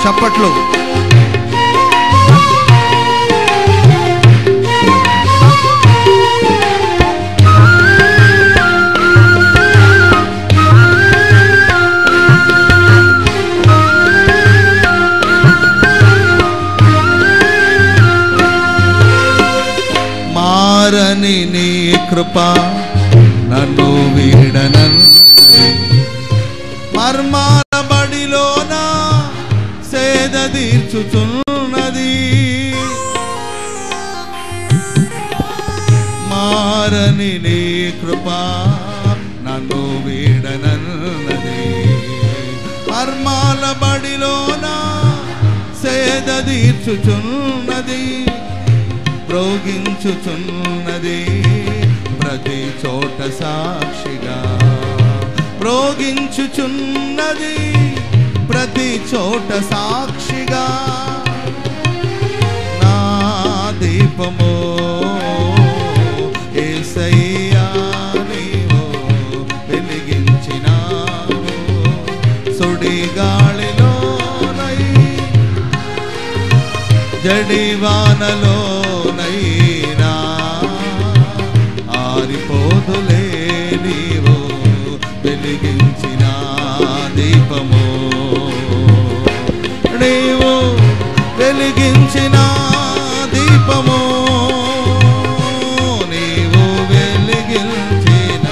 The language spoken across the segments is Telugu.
చప్పట్లు. మారని నీ కృప నన్ను వీడనన్నది, మర్మాల బడిలోన సేద తీర్చుచున్నది. మారని నీ కృప నన్ను వీడనన్నది, మర్మాల బడిలోన సేద తీర్చుచున్నది. ప్రోగించుచున్నది ప్రతి చోట సాక్షిగా, ప్రోగించుచున్నది ప్రతి చోట సాక్షిగా. నా దీపమో యేసయ్యా నీవు వెలిగించినావు, సుడిగాలిలోనై జడివానలోనైనా ఆరిపోదులే నీవు వెలిగించిన దీపము, నీవు వెలిగించిన దీపము, నీవు వెలిగించిన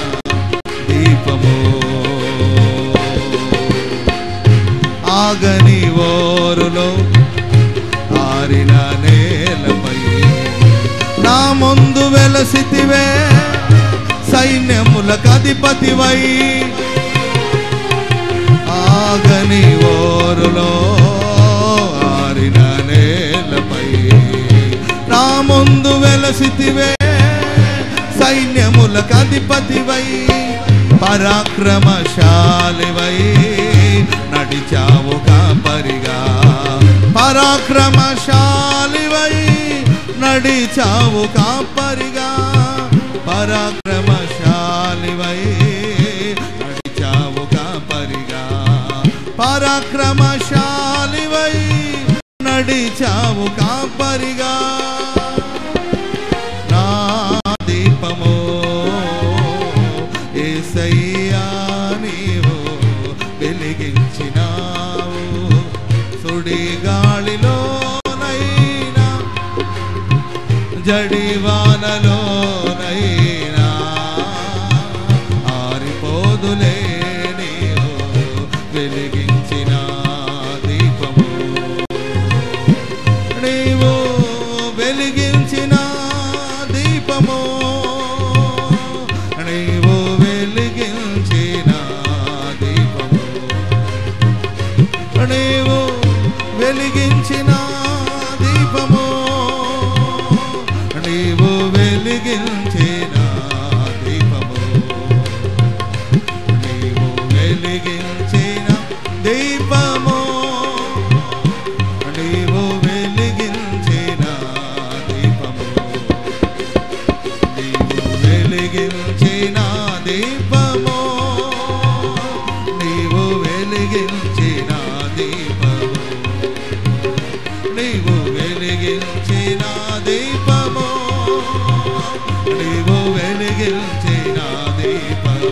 దీపము. ఆగని ఓరులో ఆరిన నేలపై నా ముందు వెలసితివే, సైన్యములకు అధిపతివై. ఆగని ఓరులో ఆరిన నేలపై నా ముందు వెలసితివే, సైన్యములకు అధిపతివై. పరాక్రమశాలివై నడిచావు కాపరిగా, పరాక్రమశాలివై నడిచావు కాపరిగా, పరాక్రమశాలివై నడిచావు కాపరిగా, పరాక్రమశాలివై నడిచావు కాపరిగా. నా దీపమో యేసయ్యా నీవు వెలిగించినావు, సుడిగాలిలోనైనా జడివానలోనైనా ఆరిపోదులే నీవు వెలిగించిన దీపము, నీవు వెలిగించిన దీపము, నీవు వెలిగించిన దీపము, నీవు వెలిగించిన దీపము, నీవు వెలిగించిన దీపము, నీవు వెలిగించిన దీపము, నీవు వెలిగించిన దీపము, నీవు వెలిగించిన దీపము, నీవు వెలిగించిన దీపము, నీవు వెలిగించిన దీపము, నీవు వెలిగించిన దీపము,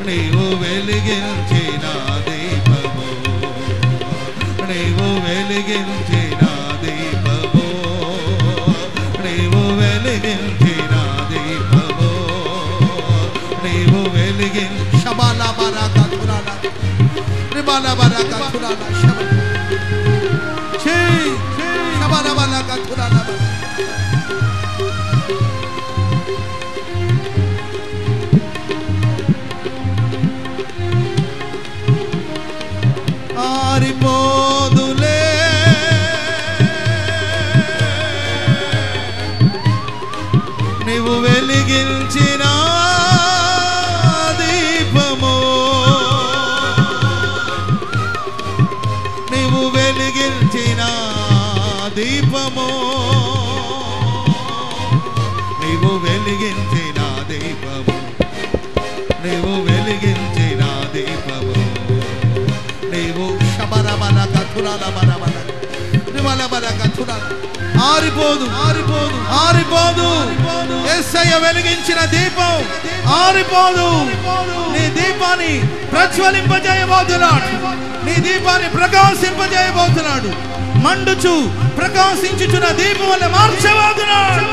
నీవు వెలిగించిన దీపము, నీవు వెలిగించిన దీపము, నీవు వెలిగించిన దీపము, నీవు వెలిగిన శబాల బరక తురాల రిబాల బరక తురాల శబాల ఛీ శబాల బరక తురాల. ఆరిపోదులే నీవు వెలిగించిన దీపము, నీవు వెలిగించిన దీపము, నీవు వెలిగించిన దీపము, నీవు వెలిగించిన దీపము, నీవు శబరబల ఆరిపోదు ఆరిపోదు ఆరిపోదు. యేసయ్య వెలిగించిన దీపం ఆరిపోదు. నీ దీపాన్ని ప్రజ్వలింపజేయబోతున్నాడు. నీ దీపాన్ని ప్రకాశింపజేయబోతున్నాడు. మండుచు ప్రకాశించుచున్న దీపం వల్ల మార్చబోతున్నాడు.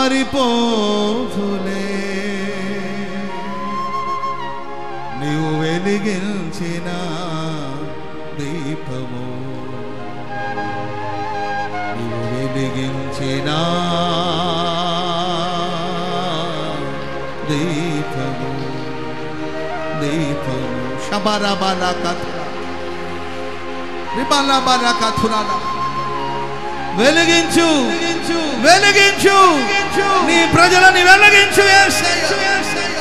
ఆరిపోతులే నీవు వెలిగించిన దీపము, నీవు వెలిగించిన దీపము దీపము. శబరబల కథుర రిబలబల కథురాల వెలిగించు వెలిగించు. నీ ప్రజలని వెలిగించు.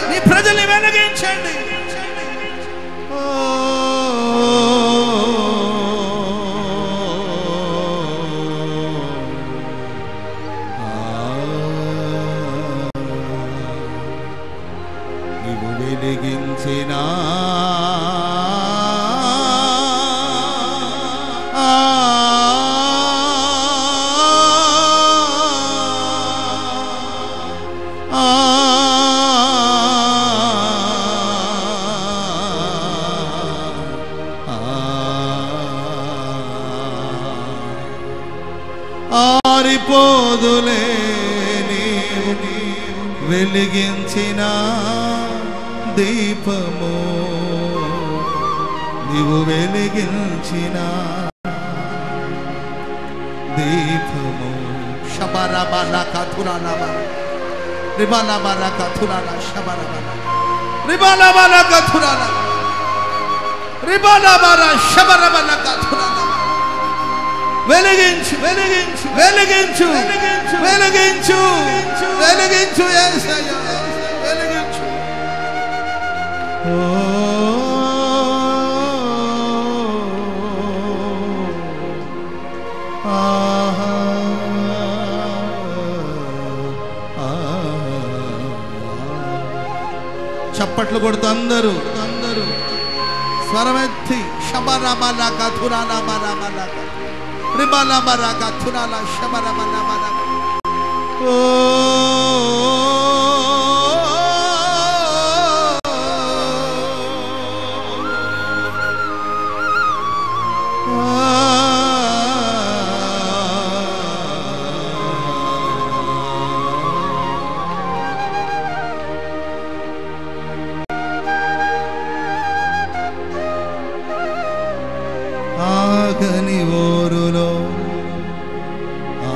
నీ ప్రజల్ని వెలిగించండి. నీవు వెలిగించిన ఆరిపోదులే నీవు వెలిగించిన దీపము, నీవు వెలిగించిన దీపము. శబరబల కథురాల రిబలబల కథురాల శబరబల రిబలబల కథురాల రిబలబల శబరబల కథురాల. వెలిగించు వెలిగించు వెలిగించు వెలిగించు వెలిగించు యేసయ్య వెలిగించు. చప్పట్లు కొడుతూ అందరూ అందరూ స్వరమెత్తి శబరబల కథురాల బలబల రిబలబల కథురాల శబరబల బల. ఆగని ఓరులో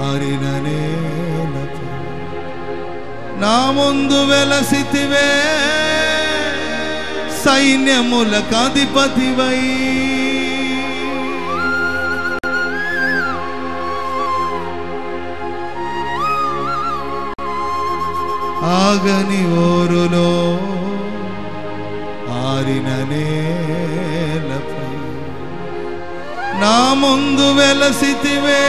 ఆరిన నేలపై నా ముందు వెలసితివే, సైన్యములకు అధిపతివై. ఆగని ఓరులో ఆరిన నేలపై నా ముందు వెలసితివే,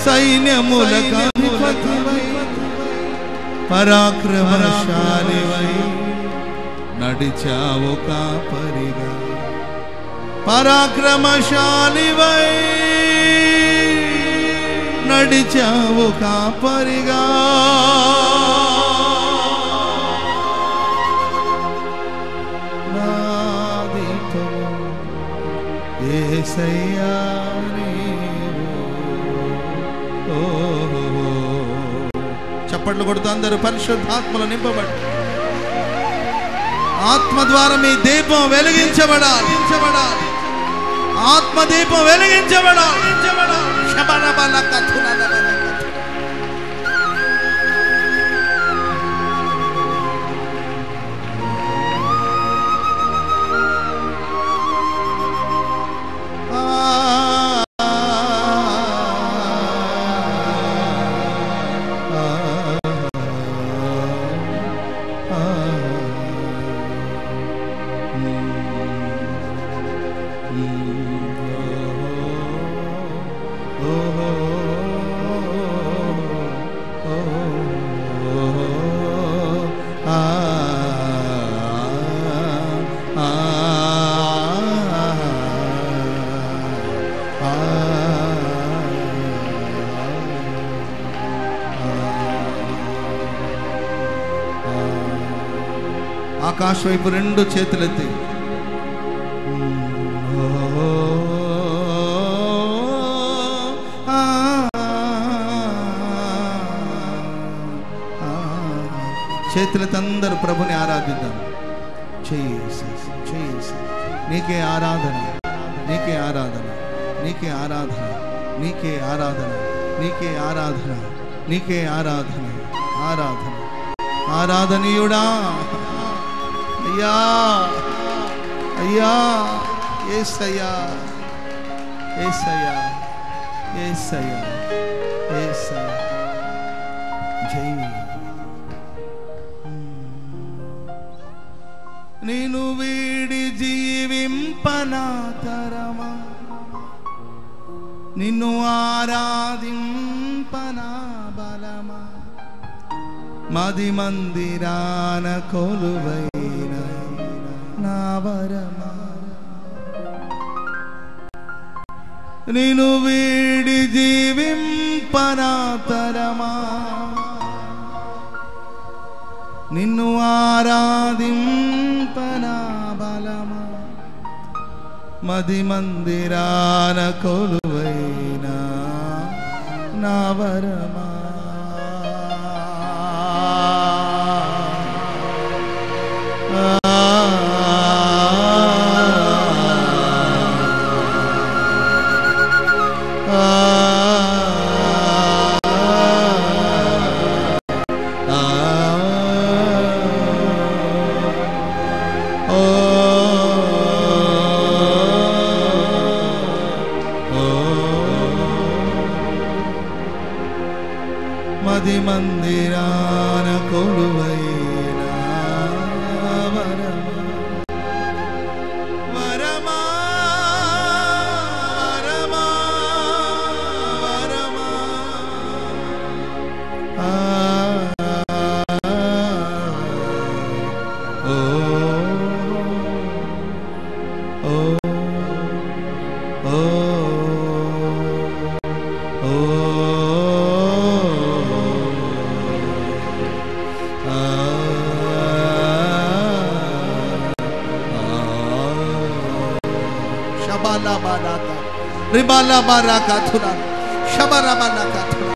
సైన్యములకు అధిపతివై. పరాక్రమశాలివై నడిచావు కాపరిగా, పరాక్రమశాలివై నడిచావు కాపరిగా. నా దీపము యేసయ్యా నీవు. చప్పట్లు కొడుతూ అందరూ పరిశుద్ధాత్మలో నింపబడి ఆత్మ ద్వారా మీ దీపం వెలిగించబడాలి. ఆత్మ దీపం వెలిగించబడాలి. శబరబల కథురాల బల. ఆకాశం వైపు రెండు చేతులెత్తి చేతులతో అందరూ ప్రభుని ఆరాధిద్దాం. చేసి నీకే ఆరాధన, నీకే ఆరాధన, నీకే ఆరాధన, నీకే ఆరాధన, నీకే ఆరాధన, నీకే ఆరాధన. ఆరాధన ఆరాధనీయుడా అయ్యా, అయ్యా, యేసయ్యా, యేసయ్యా, యేసయ్యా, యేసయ్యా. జై నిన్ను వీడి జీవింపనాతరమా, నిన్ను ఆరాధింపనా బలమా, మది మందిరాన కొలువైన నా వరమా. నిన్ను వీడి జీవింపనాతరమా, నిన్ను ఆరాధింపనా బలమా, మది మందిరాన కొలువైన నా వరమా. మది మందిరాన కొలువైన వరమా, వరమా, వరమా, వరమా. ఓ ఓ ఓ Ribala baraka thuran, shabara baraka thuran.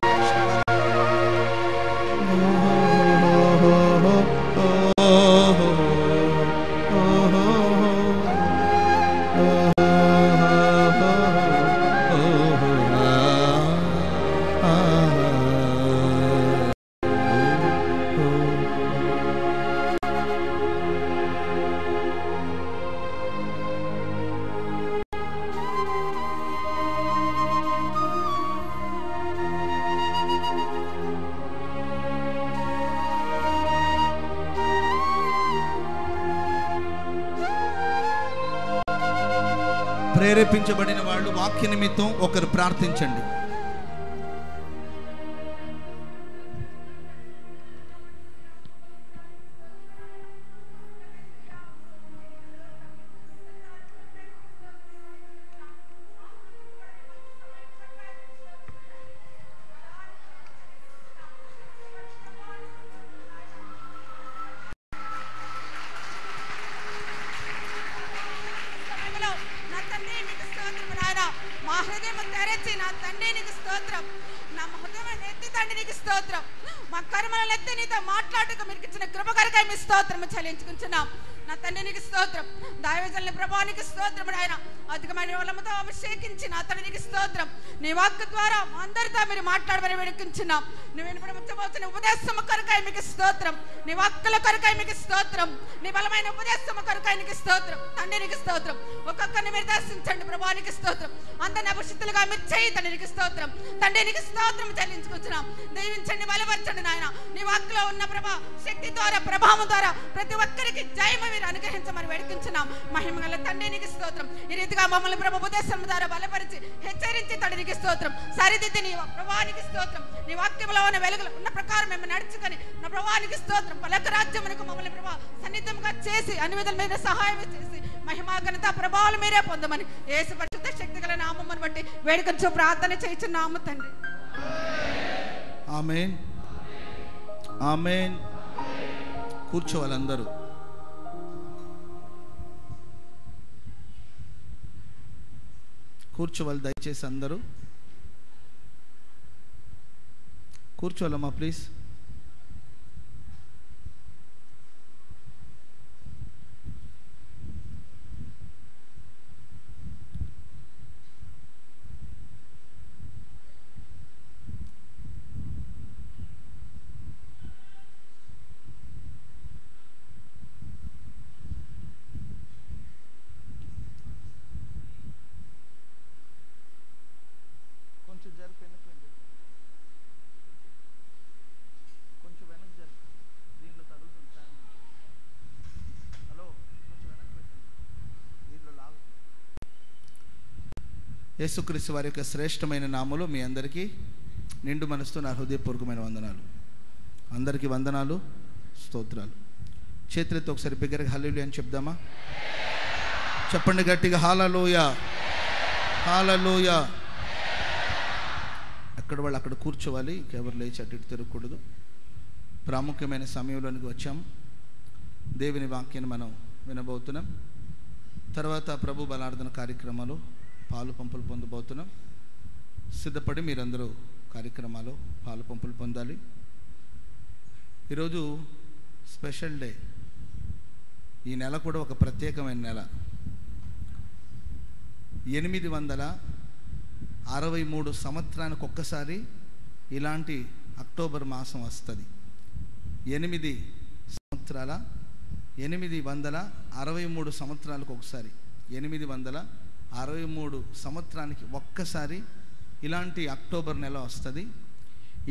ప్రేరేపించబడిన వాళ్ళు వాక్య నిమిత్తం ఒకరు ప్రార్థించండి. చెల్లించుకుంటున్నాం నా తండ్రి, నీకు స్తోత్రం. దైవజనుల ప్రభానికి స్తోత్రం. ఆయన అధికమైన వలముతో అభిషేకించి నా తండ్రి నీకు స్తోత్రం. నీ వాక్కు ద్వారా అందరితో మీరు మాట్లాడమని వేడుకుంటున్నాం. నువ్వు వినపడవచ్చిన ఉపదేశము కొరకై మీకు స్తోత్రం. నీ వాక్కుల కొరకై మీకు స్తోత్రం. నీ బలమైన ఉపదేశము కొరకై నీకు స్తోత్రం. తండ్రి నీకు స్తోత్రం. ఒక్కొక్కరిని మీరు దర్శించండి ప్రభానికి స్తోత్రం. అందరిని అభిషిక్తులుగా మీరు చేయి తండ్రి నీకు స్తోత్రం. తండ్రి నీకు స్తోత్రం చెల్లించుకుంటున్నాం. దీవించండి, బలపరచండి నాయన. నీ వాక్కులో ఉన్న ప్రభా శక్తి ద్వారా ప్రభావం ద్వారా ప్రతి ఒక్కరికి జయము మీరు అనుగ్రహించమని వేడుకుంటున్నాం. మహిమ గల తండ్రి నీకు స్తోత్రం. ఈ రీతిగా మమ్మల్ని ప్రభు ఉపదేశం ద్వారా బలపరిచి హెచ్చరించి తండ్రి నీకు స్తోత్రం. సరిదిద్ది నీ ప్రభానికి స్తోత్రం. నీ వాక్యంలో ఉన్న వెలుగులు ఉన్న ప్రకారం మేము నడుచుకొని నా ప్రభానికి స్తోత్రం. పలక రాజ్యమునకు మమ్మల్ని ప్రభా సన్నిధంగా చేసి అన్ని విధాల మీద సహాయం చేసి మహిమా ఘనత ప్రభావాలు మీరే పొందమని యేసు పరిశుద్ధ శక్తి గల నామమును బట్టి వేడుకొంచు ప్రార్థన చేయుచున్నాము తండ్రి. ఆమేన్, ఆమేన్. కూర్చోవాలందరూ. కూర్చోవాలి. దయచేసి అందరూ కూర్చోవాలమ్మా ప్లీజ్. యేసుక్రీస్తు వారి యొక్క శ్రేష్టమైన నామములో మీ అందరికీ నిండు మనసుతో నా హృదయపూర్వకమైన వందనాలు. అందరికీ వందనాలు, స్తోత్రాలు. చేతులతో ఒకసారి బిగ్గరగా హల్లెలూయా అని చెప్దామా? చెప్పండి గట్టిగా, హల్లెలూయా, హల్లెలూయా. అక్కడ వాళ్ళు అక్కడ కూర్చోవాలి, ఇంకెవరు లేచి అటు ఇటు తిరగకూడదు. ప్రాముఖ్యమైన సమయంలోనికి వచ్చాము. దేవుని వాక్యాన్ని మనం వినబోతున్నాం. తర్వాత ప్రభు బలార్థన కార్యక్రమాలు పాలు పంపులు పొందబోతున్నాం. సిద్ధపడి మీరందరూ కార్యక్రమాలు పాలు పంపులు పొందాలి. ఈరోజు స్పెషల్ డే. ఈ నెల కూడా ఒక ప్రత్యేకమైన నెల. 863 సంవత్సరానికి ఒక్కసారి ఇలాంటి అక్టోబర్ మాసం వస్తుంది. 863 సంవత్సరాలకు ఒకసారి, 863 సంవత్సరానికి ఒక్కసారి ఇలాంటి అక్టోబర్ నెల వస్తుంది.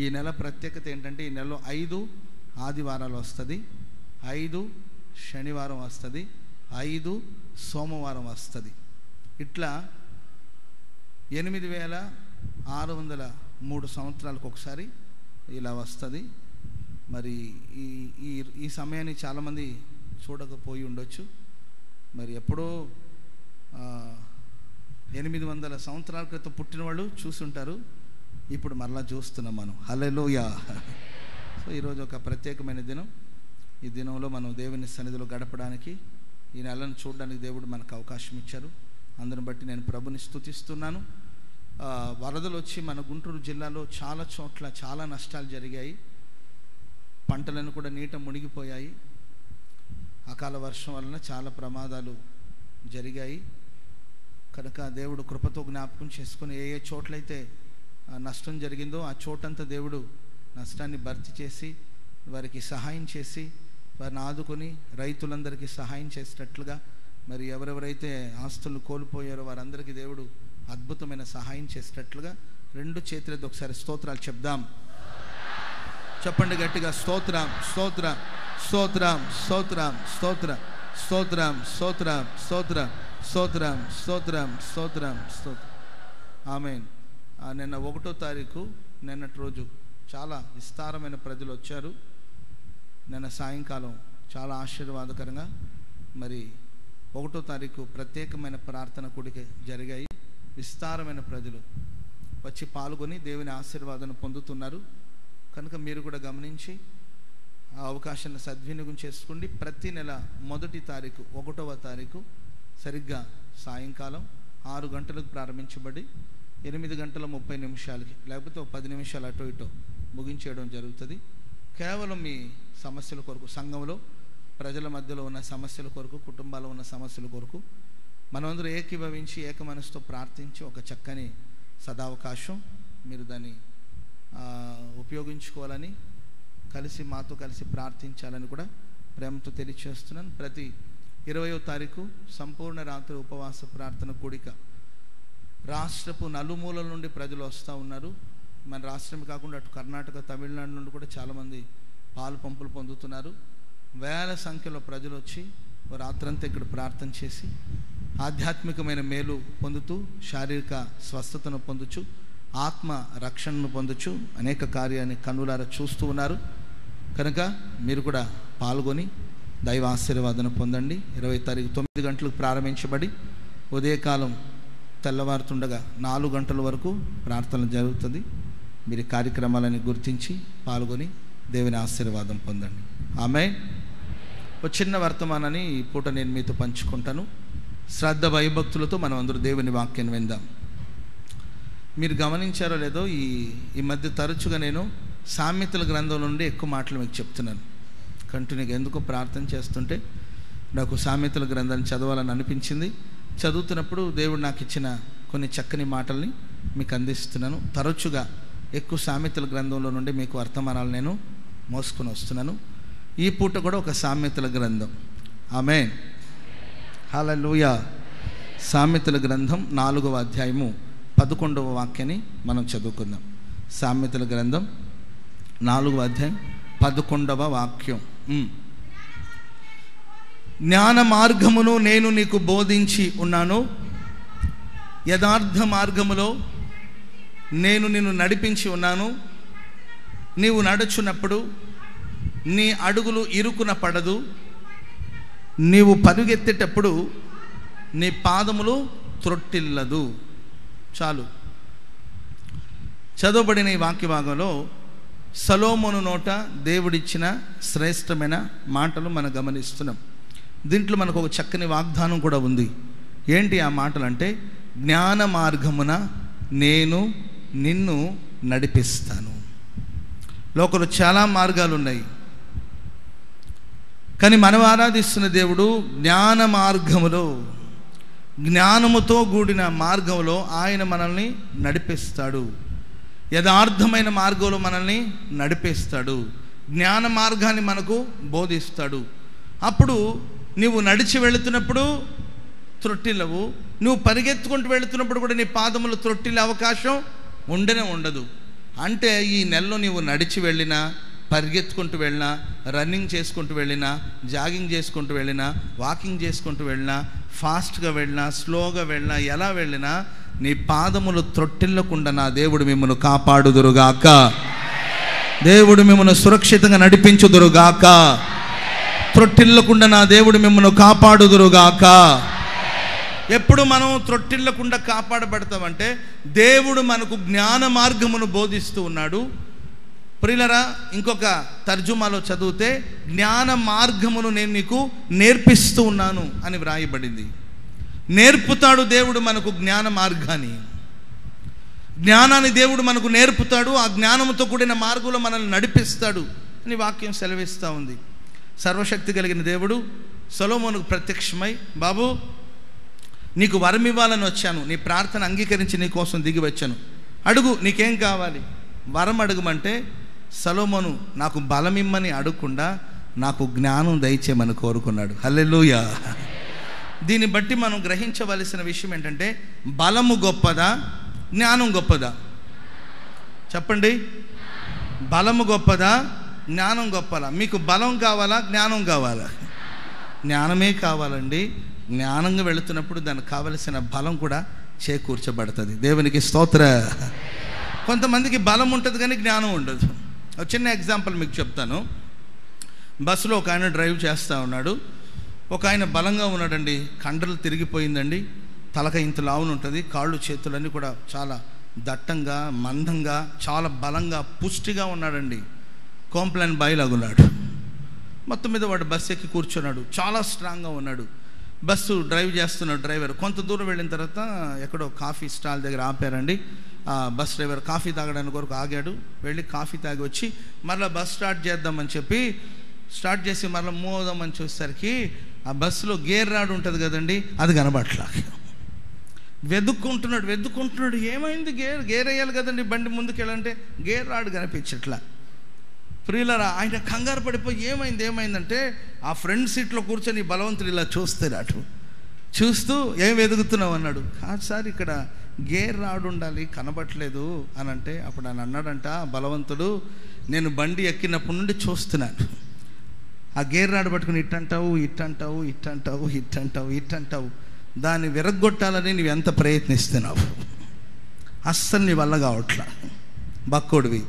ఈ నెల ప్రత్యేకత ఏంటంటే, ఈ నెలలో 5 ఆదివారాలు వస్తుంది, 5 శనివారం వస్తుంది, 5 సోమవారం వస్తుంది. ఇట్లా 8603 సంవత్సరాలకు ఒకసారి ఇలా వస్తుంది. మరి ఈ సమయాన్ని చాలామంది చూడకపోయి ఉండొచ్చు. మరి ఎప్పుడో 800 సంవత్సరాల క్రితం పుట్టిన వాళ్ళు చూసుంటారు. ఇప్పుడు మరలా చూస్తున్నాం మనం. హల్లెలూయా. సో ఈరోజు ఒక ప్రత్యేకమైన దినం. ఈ దినంలో మనం దేవుని సన్నిధిలో గడపడానికి, ఈ నెలను చూడడానికి దేవుడు మనకు అవకాశం ఇచ్చారు. అందుని బట్టి నేను ప్రభుని స్తుతిస్తున్నాను. వరదలు వచ్చి మన గుంటూరు జిల్లాలో చాలా చోట్ల చాలా నష్టాలు జరిగాయి. పంటలను కూడా నీట మునిగిపోయాయి. అకాల వర్షం వలన చాలా ప్రమాదాలు జరిగాయి. కనుక దేవుడు కృపతో జ్ఞాపకం చేసుకుని ఏ చోట్లయితే నష్టం జరిగిందో ఆ చోటంతా దేవుడు నష్టాన్ని భర్తీ చేసి వారికి సహాయం చేసి వారిని ఆదుకొని రైతులందరికీ సహాయం చేసేటట్లుగా, మరి ఎవరెవరైతే ఆస్తులు కోల్పోయారో వారందరికీ దేవుడు అద్భుతమైన సహాయం చేసేటట్లుగా 2 చేతులతో ఒకసారి స్తోత్రాలు చెప్దాం. చెప్పండి గట్టిగా, స్తోత్రం, స్తోత్రం, స్తోత్రం, స్తోత్రం, స్తోత్రం, స్తోత్రం, స్తోత్రం, స్తోత్రం, స్తోత్రం, స్తోత్రం, స్తోత్రం, స్తోత్రం. ఆమేన్. నిన్న 1వ తారీఖు నిన్నటి రోజు చాలా విస్తారమైన ప్రజలు వచ్చారు. నిన్న సాయంకాలం చాలా ఆశీర్వాదకరంగా మరి 1వ తారీఖు ప్రత్యేకమైన ప్రార్థన కూడిక జరిగాయి. విస్తారమైన ప్రజలు వచ్చి పాల్గొని దేవుని ఆశీర్వాదాన్ని పొందుతున్నారు. కనుక మీరు కూడా గమనించి ఆ అవకాశాన్ని సద్వినియోగం చేసుకోండి. ప్రతి నెల 1వ తారీఖు సరిగ్గా సాయంకాలం 6 గంటలకు ప్రారంభించబడి 8:30 లేకపోతే 10 నిమిషాలు అటో ఇటో ముగించేయడం జరుగుతుంది. కేవలం మీ సమస్యల కొరకు, సంఘంలో ప్రజల మధ్యలో ఉన్న సమస్యల కొరకు, కుటుంబాల్లో ఉన్న సమస్యల కొరకు మనమందరూ ఏకీభవించి ఏక మనసుతో ప్రార్థించి ఒక చక్కని సదావకాశం మీరు దాన్ని ఉపయోగించుకోవాలని, మాతో కలిసి ప్రార్థించాలని కూడా ప్రేమతో తెలియచేస్తున్నాను. ప్రతి 20వ తారీఖు సంపూర్ణ రాత్రి ఉపవాస ప్రార్థన కూడిక. రాష్ట్రపు నలుమూలల నుండి ప్రజలు వస్తూ ఉన్నారు. మన రాష్ట్రం కాకుండా అటు కర్ణాటక, తమిళనాడు నుండి కూడా చాలామంది పాలు పంపులు పొందుతున్నారు. వేల సంఖ్యలో ప్రజలు వచ్చి రాత్రంతా ఇక్కడ ప్రార్థన చేసి ఆధ్యాత్మికమైన మేలు పొందుతూ, శారీరక స్వస్థతను పొందుచు, ఆత్మ రక్షణను పొందుచు అనేక కార్యాన్ని కన్నులారా చూస్తూ ఉన్నారు. కనుక మీరు కూడా పాల్గొని దైవ ఆశీర్వాదం పొందండి. 20వ తారీఖు 9 గంటలకు ప్రారంభించబడి ఉదయకాలం తెల్లవారుతుండగా 4 గంటల వరకు ప్రార్థన జరుగుతుంది. మీరు కార్యక్రమాలని గుర్తించి పాల్గొని దేవుని ఆశీర్వాదం పొందండి. ఆమేన్. ఒక చిన్న వర్తమానాన్ని ఈ పూట నేను మీతో పంచుకుంటాను. శ్రద్ధ భయభక్తులతో మనం అందరూ దేవుని వాక్యాన్ని విందాం. మీరు గమనించారో లేదో, ఈ మధ్య తరచుగా నేను సామెతల గ్రంథం నుండి ఎక్కువ మాటలు మీకు చెప్తున్నాను. కంటిన్యూగా ఎందుకో ప్రార్థన చేస్తుంటే నాకు సామెతల గ్రంథాన్ని చదవాలని అనిపించింది. చదువుతున్నప్పుడు దేవుడు నాకు ఇచ్చిన కొన్ని చక్కని మాటల్ని మీకు అందిస్తున్నాను. తరచుగా ఎక్కువ సామెతల గ్రంథంలో నుండి మీకు వర్తమానాలు నేను మోసుకొని వస్తున్నాను. ఈ పూట కూడా ఒక సామెతల గ్రంథం. ఆమేన్, హల్లెలూయా. సామెతల గ్రంథం 4వ అధ్యాయము 11వ వాక్యాన్ని మనం చదువుకుందాం. సామెతల గ్రంథం 4వ అధ్యాయం 11వ వాక్యం. జ్ఞాన మార్గమును నేను నీకు బోధించి ఉన్నాను, యథార్థ మార్గములో నేను నిన్ను నడిపించి ఉన్నాను. నీవు నడుచున్నప్పుడు నీ అడుగులు ఇరుకున పడదు, నీవు పరుగెత్తేటప్పుడు నీ పాదములు త్రొట్టిల్లదు. చాలు. చదవబడిన ఈ వాక్య భాగంలో సొలొమోను నోట దేవుడిచ్చిన శ్రేష్టమైన మాటలు మనం గమనిస్తున్నాం. దీంట్లో మనకు ఒక చక్కని వాగ్దానం కూడా ఉంది. ఏంటి ఆ మాటలు అంటే, జ్ఞాన మార్గమున నేను నిన్ను నడిపిస్తాను. లోకంలో చాలా మార్గాలు ఉన్నాయి, కానీ మనం ఆరాధిస్తున్న దేవుడు జ్ఞాన మార్గములో, జ్ఞానముతో కూడిన మార్గంలో ఆయన మనల్ని నడిపిస్తాడు. యథార్థమైన మార్గంలో మనల్ని నడిపిస్తాడు. జ్ఞాన మార్గాన్ని మనకు బోధిస్తాడు. అప్పుడు నువ్వు నడిచి వెళుతున్నప్పుడు త్రొట్టిల్లవు, నువ్వు పరిగెత్తుకుంటూ వెళుతున్నప్పుడు కూడా నీ పాదములు త్రొట్టిల్లే అవకాశం ఉండదు. అంటే ఈ నెలలో నీవు నడిచి వెళ్ళినా, పరిగెత్తుకుంటూ వెళ్ళినా, రన్నింగ్ చేసుకుంటూ వెళ్ళినా, జాగింగ్ చేసుకుంటూ వెళ్ళినా, వాకింగ్ చేసుకుంటూ వెళ్ళినా, ఫాస్ట్గా వెళ్ళినా, స్లోగా వెళ్ళినా, ఎలా వెళ్ళినా నీ పాదములు త్రొట్టిల్లకుండా నా దేవుడు మిమ్మల్ని కాపాడుదురుగాక. దేవుడు మిమ్మల్ని సురక్షితంగా నడిపించుదురుగాక. త్రొట్టిల్లకుండా నా దేవుడు మిమ్మల్ని కాపాడుదురుగాక. ఎప్పుడు మనం త్రొట్టిల్లకుండా కాపాడబడతామంటే దేవుడు మనకు జ్ఞాన మార్గమును బోధిస్తూ ఉన్నాడు. ప్రియులరా, ఇంకొక తర్జుమాలో చదివితే జ్ఞాన మార్గమును నేను నీకు నేర్పిస్తూ ఉన్నాను అని వ్రాయబడింది. నేర్పుతాడు దేవుడు మనకు జ్ఞాన మార్గాన్ని. జ్ఞానాన్ని దేవుడు మనకు నేర్పుతాడు. ఆ జ్ఞానంతో కూడిన మార్గంలో మనల్ని నడిపిస్తాడు అని వాక్యం సెలవిస్తూ ఉంది. సర్వశక్తి కలిగిన దేవుడు సొలొమోనుకు ప్రత్యక్షమై, బాబు నీకు వరం ఇవ్వాలని వచ్చాను, నీ ప్రార్థన అంగీకరించి నీ కోసం దిగి వచ్చాను, అడుగు, నీకేం కావాలి? వరం అడుగుమంటే సొలొమోను నాకు బలం ఇమ్మని అడగకుండా నాకు జ్ఞానం దయచేయమని కోరుకున్నాడు. హల్లెలూయా. దీన్ని బట్టి మనం గ్రహించవలసిన విషయం ఏంటంటే, బలము గొప్పదా, జ్ఞానం గొప్పదా? చెప్పండి. బలము గొప్పదా, జ్ఞానం గొప్పదా? మీకు బలం కావాలా, జ్ఞానం కావాలా? జ్ఞానమే కావాలండి. జ్ఞానంగా వెళుతున్నప్పుడు దానికి కావలసిన బలం కూడా చేకూర్చబడుతుంది. దేవునికి స్తోత్ర. కొంతమందికి బలం ఉంటుంది కానీ జ్ఞానం ఉండదు. ఒక చిన్న ఎగ్జాంపుల్ మీకు చెప్తాను. బస్సులో ఒక ఆయన డ్రైవ్ చేస్తూ ఉన్నాడు. ఒక ఆయన బలంగా ఉన్నాడండి, కండలు తిరిగిపోయిందండి, తలక ఇంత లావును ఉంటుంది, కాళ్ళు చేతులన్నీ కూడా చాలా దట్టంగా, మందంగా, చాలా బలంగా, పుష్టిగా ఉన్నాడండి. కోంప్లాన్ బాయిలాగున్నాడు. మొత్తం మీద వాడు బస్సు ఎక్కి కూర్చున్నాడు. చాలా స్ట్రాంగ్గా ఉన్నాడు. బస్సు డ్రైవ్ చేస్తున్నాడు డ్రైవర్. కొంత దూరం వెళ్ళిన తర్వాత ఎక్కడో కాఫీ స్టాల్ దగ్గర ఆపారండి. ఆ బస్ డ్రైవర్ కాఫీ తాగడానికి కొరకు ఆగాడు. వెళ్ళి కాఫీ తాగి వచ్చి మరలా బస్ స్టార్ట్ చేద్దామని చెప్పి స్టార్ట్ చేసి మరలా మూవ్ అవుదామని చూసేసరికి ఆ బస్సులో గేర్ రాడ్ ఉంటుంది కదండి, అది కనబట్లా. వెతుక్కుంటున్నాడు. ఏమైంది? గేర్ వేయాలి కదండి బండి ముందుకు వెళ్ళాలంటే గేర్ రాడ్ కనిపించట్లా. ప్రియులరా, ఆయన కంగారు పడిపోయి ఏమైందంటే ఆ ఫ్రంట్ సీట్లో కూర్చొని బలవంతుడు ఇలా చూస్తూ ఏం వెతుకుతున్నావు అన్నాడు. కాదు సార్, ఇక్కడ గేర్ రాడ్ ఉండాలి, కనబట్లేదు అని అంటే అప్పుడు ఆయన అన్నాడంట బలవంతుడు, నేను బండి ఎక్కినప్పటి నుండి చూస్తున్నాను, ఆ గేర్ రాడ్ పట్టుకుని ఇట్టంటావు, దాన్ని విరగ్గొట్టాలని నువ్వు ఎంత ప్రయత్నిస్తున్నావు, అస్సలు నీ వల్ల కావట్లా, బక్కోడివి.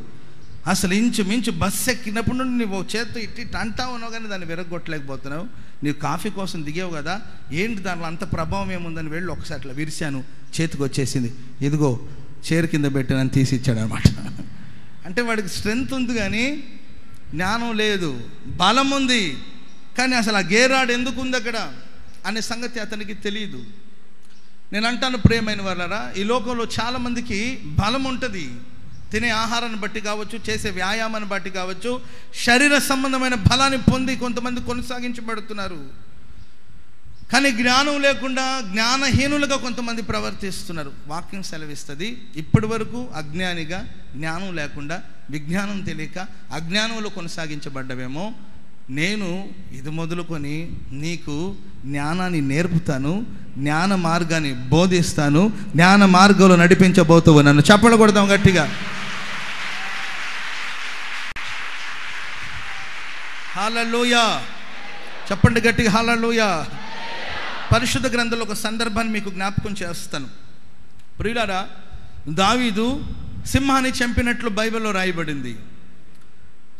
అసలు ఇంచుమించు బస్సు ఎక్కినప్పుడు నుండి నువ్వు చేత్తో ఇట్టి అంటావు ఉన్నావు కానీ దాన్ని విరగ్గొట్టలేకపోతున్నావు. నీవు కాఫీ కోసం దిగావు కదా, ఏంటి దాంట్లో అంత ప్రభావం ఏముందని వెళ్ళి ఒకసారి అట్లా విరిశాను, చేతికి వచ్చేసింది, ఇదిగో చైర్ కింద పెట్టినని తీసి ఇచ్చాడు అనమాట. అంటే వాడికి స్ట్రెంగ్త్ ఉంది కానీ జ్ఞానం లేదు, బలం ఉంది కానీ అసలు ఆ గేర్ రాడ్ ఎందుకు ఉంది అక్కడ అనే సంగతి అతనికి తెలియదు. నేను అంటాను ప్రియమైన వాళ్ళరా, ఈ లోకంలో చాలామందికి బలం ఉంటుంది. తినే ఆహారాన్ని బట్టి కావచ్చు, చేసే వ్యాయామాన్ని బట్టి కావచ్చు, శరీర సంబంధమైన బలాన్ని పొంది కొంతమంది కొనసాగించబడుతున్నారు. కానీ జ్ఞానం లేకుండా జ్ఞానహీనులుగా కొంతమంది ప్రవర్తిస్తున్నారు. వాక్యం సెలవిస్తుంది, ఇప్పటి వరకు అజ్ఞానిగా, జ్ఞానం లేకుండా, విజ్ఞానం తెలియక అజ్ఞానంలో కొనసాగించబడ్డవేమో, నేను ఇది మొదలుకొని నీకు జ్ఞానాన్ని నేర్పుతాను, జ్ఞాన మార్గాన్ని బోధిస్తాను, జ్ఞాన మార్గంలో నడిపించబోతావు. నన్ను చప్పట్లు కొడదాం గట్టిగా. హల్లెలూయా, చెప్పండి గట్టిగా హల్లెలూయా. పరిశుద్ధ గ్రంథంలో ఒక సందర్భాన్ని మీకు జ్ఞాపకం చేస్తాను. ప్రియులారా, దావీదు సింహాన్ని చంపినట్లు బైబిల్లో రాయబడింది.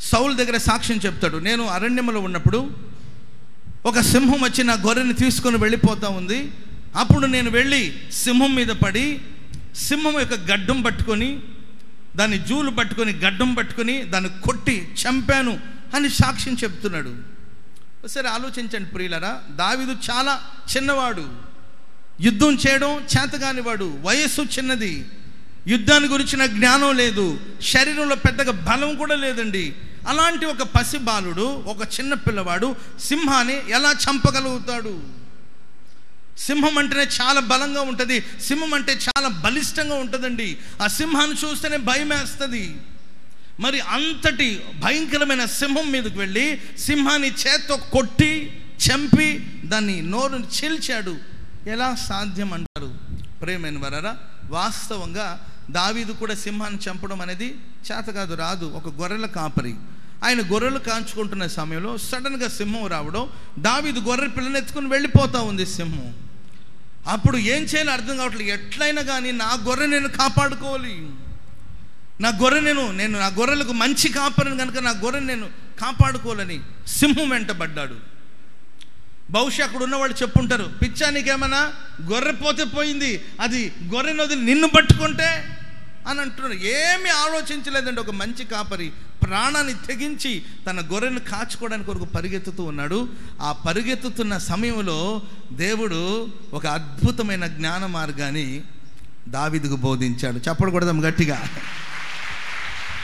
సౌలు దగ్గర సాక్ష్యం చెప్తాడు. నేను అరణ్యంలో ఉన్నప్పుడు ఒక సింహం వచ్చి నా గొర్రెని తీసుకొని వెళ్ళిపోతూ ఉంది. అప్పుడు నేను వెళ్ళి సింహం మీద పడి సింహం యొక్క గడ్డం పట్టుకొని, దాన్ని జూలు పట్టుకొని, గడ్డం పట్టుకొని దాన్ని కొట్టి చంపాను అని సాక్ష్యం చెప్తున్నాడు. సరే ఆలోచించండి ప్రియులరా, దావీదు చాలా చిన్నవాడు, యుద్ధం చేయడం చేతగానివాడు, వయస్సు చిన్నది, యుద్ధాన్ని గురించిన జ్ఞానం లేదు, శరీరంలో పెద్దగా బలం కూడా లేదండి. అలాంటి ఒక పసిబాలుడు, ఒక చిన్న పిల్లవాడు సింహాన్ని ఎలా చంపగలుగుతాడు? సింహం అంటేనే చాలా బలంగా ఉంటుంది, సింహం అంటే చాలా బలిష్టంగా ఉంటుందండి. ఆ సింహాన్ని చూస్తేనే భయం వేస్తుంది. మరి అంతటి భయంకరమైన సింహం మీదకి వెళ్ళి సింహాన్ని చేత్తో కొట్టి చంపి దాన్ని నోరుని చీల్చాడు. ఎలా సాధ్యం అంటారు ప్రియమైన వారరా? వాస్తవంగా దావీదు కూడా సింహాన్ని చంపడం అనేది చేత కాదు, రాదు. ఒక గొర్రెల కాపరి, ఆయన గొర్రెలు కాంచుకుంటున్న సమయంలో సడన్గా సింహం రావడం, దావీదు గొర్రె పిల్లని ఎత్తుకుని వెళ్ళిపోతూ ఉంది సింహం. అప్పుడు ఏం చేయాలో అర్థం కావట్లేదు. ఎట్లయినా కానీ నా గొర్రె నేను కాపాడుకోవాలి, నా గొర్రె నేను నా గొర్రెలకు మంచి కాపరిని కనుక నా గొర్రెని నేను కాపాడుకోవాలని సింహం వెంటబడ్డాడు. బహుశా అక్కడ ఉన్నవాళ్ళు చెప్పుంటారు, పిచ్చా నీకేమన్నా, గొర్రె పోతే పోయింది, అది గొర్రెని వదిలి నిన్ను పట్టుకుంటే అని అంటున్నారు. ఏమీ ఆలోచించలేదండి. ఒక మంచి కాపరి ప్రాణాన్ని తెగించి తన గొర్రెను కాచుకోవడానికి కొరకు పరిగెత్తుతూ ఉన్నాడు. ఆ పరిగెత్తుతున్న సమయంలో దేవుడు ఒక అద్భుతమైన జ్ఞాన మార్గాన్ని దావీదుకు బోధించాడు. చప్పట్లు కొడదాం గట్టిగా.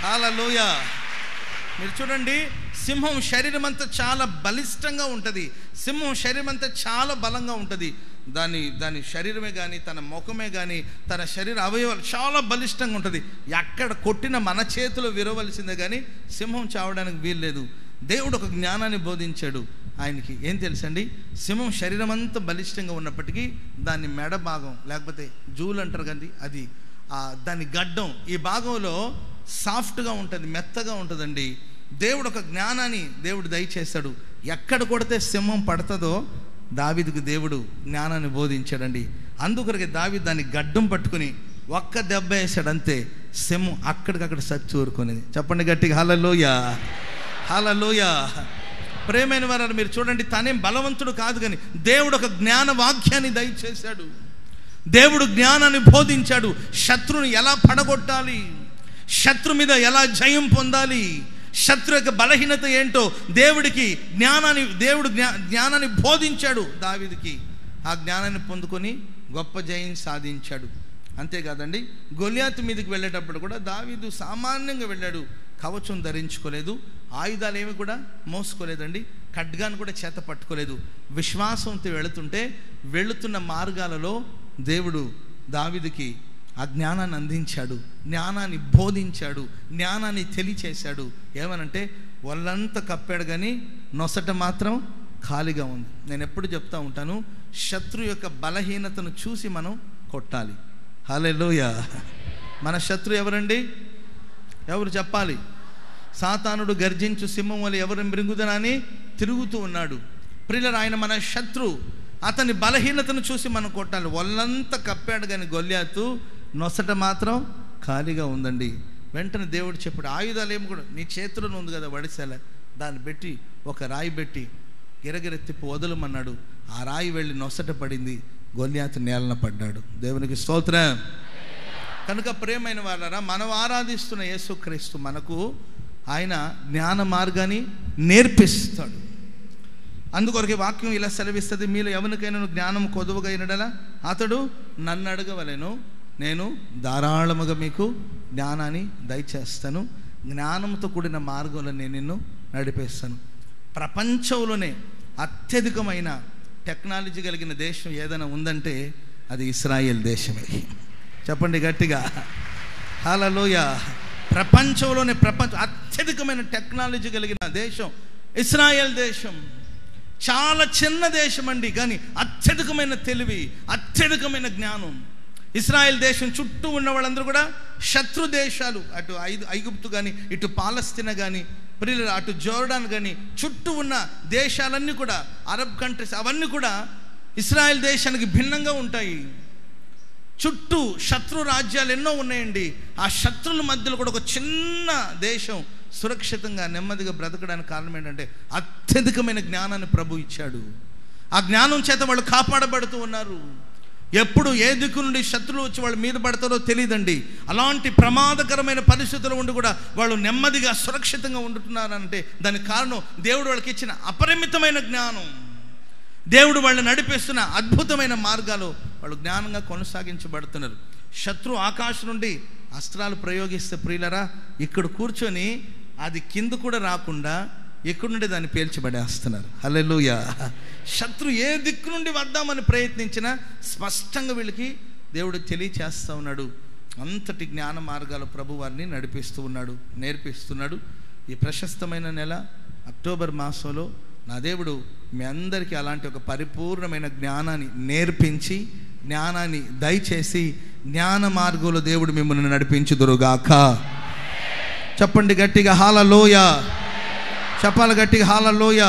హల్లెలూయా. మీరు చూడండి, సింహం శరీరం అంతా చాలా బలిష్టంగా ఉంటుంది, సింహం శరీరం అంతా చాలా బలంగా ఉంటుంది. దాని శరీరమే కానీ, తన ముఖమే కానీ, తన శరీర అవయవాలు చాలా బలిష్టంగా ఉంటుంది. ఎక్కడ కొట్టిన మన చేతిలో విరవలసిందే కానీ సింహం చావడానికి వీల్లేదు. దేవుడు ఒక జ్ఞానాన్ని బోధించాడు ఆయనకి. ఏం తెలుసండి, సింహం శరీరం అంతా బలిష్టంగా ఉన్నప్పటికీ దాని మెడ భాగం, లేకపోతే జూలు అంటారు కానీ అది, దాని గడ్డం, ఈ భాగంలో సాఫ్ట్గా ఉంటుంది, మెత్తగా ఉంటుందండి. దేవుడు ఒక జ్ఞానాన్ని దేవుడు దయచేస్తాడు. ఎక్కడ కొడితే సింహం పడుతుందో దావీదుకు దేవుడు జ్ఞానాన్ని బోధించాడండి. అందుకొరకే దావీదు దాన్ని గడ్డం పట్టుకుని ఒక్క దెబ్బ వేసాడు, అంతే, సింహం అక్కడికక్కడ సచ్చూరుకునేది. చెప్పండి గట్టిగా హల్లెలూయా, హల్లెలూయా. ప్రేమైన వారు మీరు చూడండి, తనేం బలవంతుడు కాదు, కానీ దేవుడు ఒక జ్ఞాన వాక్యాన్ని దయచేశాడు. దేవుడు జ్ఞానాన్ని బోధించాడు. శత్రువుని ఎలా పడగొట్టాలి, శత్రు మీద ఎలా జయం పొందాలి, శత్రు యొక్క బలహీనత ఏంటో దేవుడు జ్ఞానాన్ని బోధించాడు దావీదుకి. ఆ జ్ఞానాన్ని పొందుకొని గొప్ప జయం సాధించాడు. అంతేకాదండి, గొలియాతు మీదకి వెళ్ళేటప్పుడు కూడా దావీదు సామాన్యంగా వెళ్ళాడు. కవచం ధరించుకోలేదు, ఆయుధాలు ఏమి కూడా మోసుకోలేదండి, ఖడ్గాన్ని కూడా చేత పట్టుకోలేదు. విశ్వాసంతో వెళుతున్న మార్గాలలో దేవుడు దావీదుకి ఆ జ్ఞానాన్ని అందించాడు, జ్ఞానాన్ని బోధించాడు, జ్ఞానాన్ని తెలియచేశాడు. ఏమనంటే వాళ్ళంతా కప్పాడు కానీ నొసట మాత్రం ఖాళీగా ఉంది. నేను ఎప్పుడు చెప్తా ఉంటాను, శత్రు యొక్క బలహీనతను చూసి మనం కొట్టాలి. హల్లెలూయా. మన శత్రు ఎవరండి? ఎవరు చెప్పాలి? సాతానుడు గర్జించు సింహం వల్ల ఎవరు మృంగుదనని తిరుగుతూ ఉన్నాడు. ప్రియులారా, ఆయన మన శత్రు. అతని బలహీనతను చూసి మనం కొట్టాలి. వాళ్ళంతా కప్పాడు కానీ గొల్యాతు నొసట మాత్రం ఖాళీగా ఉందండి. వెంటనే దేవుడు చెప్పాడు, ఆయుధాలు ఏమి కూడా నీ చేతిలోనే ఉంది కదా వడిసెల, దాన్ని పెట్టి ఒక రాయి పెట్టి గిరగిరెత్తిప్పి వదలమన్నాడు. ఆ రాయి వెళ్ళి నొసట పడింది, గొల్యాతు నేలన పడ్డాడు. దేవునికి స్తోత్రం. కనుక ప్రియమైన వాళ్ళరా, మనం ఆరాధిస్తున్న యేసుక్రీస్తు మనకు ఆయన జ్ఞాన మార్గాన్ని నేర్పిస్తాడు. అందుకొరకు వాక్యం ఇలా సెలవిస్తుంది, మీలో ఎవరికైనా జ్ఞానం కొదువుగా అయినడలా అతడు నన్ను అడగవలెను, నేను ధారాళముగా మీకు జ్ఞానాన్ని దయచేస్తాను, జ్ఞానంతో కూడిన మార్గంలో నేను నిన్ను నడిపేస్తాను. ప్రపంచంలోనే అత్యధికమైన టెక్నాలజీ కలిగిన దేశం ఏదైనా ఉందంటే అది ఇస్రాయేల్ దేశమే. చెప్పండి గట్టిగా హల్లెలూయా. ప్రపంచంలోనే అత్యధికమైన టెక్నాలజీ కలిగిన దేశం ఇస్రాయేల్ దేశం. చాలా చిన్న దేశం అండి, కానీ అత్యధికమైన తెలివి, అత్యధికమైన జ్ఞానం. ఇస్రాయేల్ దేశం చుట్టూ ఉన్న వాళ్ళందరూ కూడా శత్రు దేశాలు. అటు ఐగుప్తు కానీ, ఇటు పాలస్తీనా కానీ, అటు జోర్డాన్ కానీ, చుట్టూ ఉన్న దేశాలన్నీ కూడా అరబ్ కంట్రీస్ అవన్నీ కూడా ఇస్రాయేల్ దేశానికి భిన్నంగా ఉంటాయి. చుట్టూ శత్రు రాజ్యాలు ఎన్నో ఉన్నాయండి. ఆ శత్రుల మధ్యలో కూడా ఒక చిన్న దేశం సురక్షితంగా నెమ్మదిగా బ్రతకడానికి కారణం ఏంటంటే అత్యధికమైన జ్ఞానాన్ని ప్రభు ఇచ్చాడు. ఆ జ్ఞానం చేత వాళ్ళు కాపాడబడుతూ ఉన్నారు. ఎప్పుడు ఏ దిక్కు నుండి శత్రువులు వచ్చి వాళ్ళు మీద పడతారో తెలియదండి. అలాంటి ప్రమాదకరమైన పరిస్థితులు ఉండి కూడా వాళ్ళు నెమ్మదిగా సురక్షితంగా ఉంటున్నారంటే దానికి కారణం దేవుడు వాళ్ళకి ఇచ్చిన అపరిమితమైన జ్ఞానం. దేవుడు వాళ్ళని నడిపిస్తున్న అద్భుతమైన మార్గాలు వాళ్ళు జ్ఞానంగా కొనసాగించబడుతున్నారు. శత్రు ఆకాశం నుండి అస్త్రాలు ప్రయోగిస్తే ప్రియులరా, ఇక్కడ కూర్చొని అది కింద కూడా రాకుండా ఇక్కడ నుండి దాన్ని పేల్చిబడేస్తున్నారు. హల్లెలూయా. శత్రు ఏ దిక్కు నుండి వద్దామని ప్రయత్నించినా స్పష్టంగా వీళ్ళకి దేవుడు తెలియచేస్తూ ఉన్నాడు. అంతటి జ్ఞాన మార్గాలు ప్రభు వారిని నడిపిస్తూ ఉన్నాడు, నేర్పిస్తున్నాడు. ఈ ప్రశస్తమైన నెల అక్టోబర్ మాసంలో నా దేవుడు మీ అందరికీ అలాంటి ఒక పరిపూర్ణమైన జ్ఞానాన్ని నేర్పించి, జ్ఞానాన్ని దయచేసి జ్ఞాన మార్గంలో దేవుడు మిమ్మల్ని నడిపించుదురుగాక. చెప్పండి గట్టిగా హల్లెలూయా. చెప్పాలి గట్టిగా హల్లెలూయా.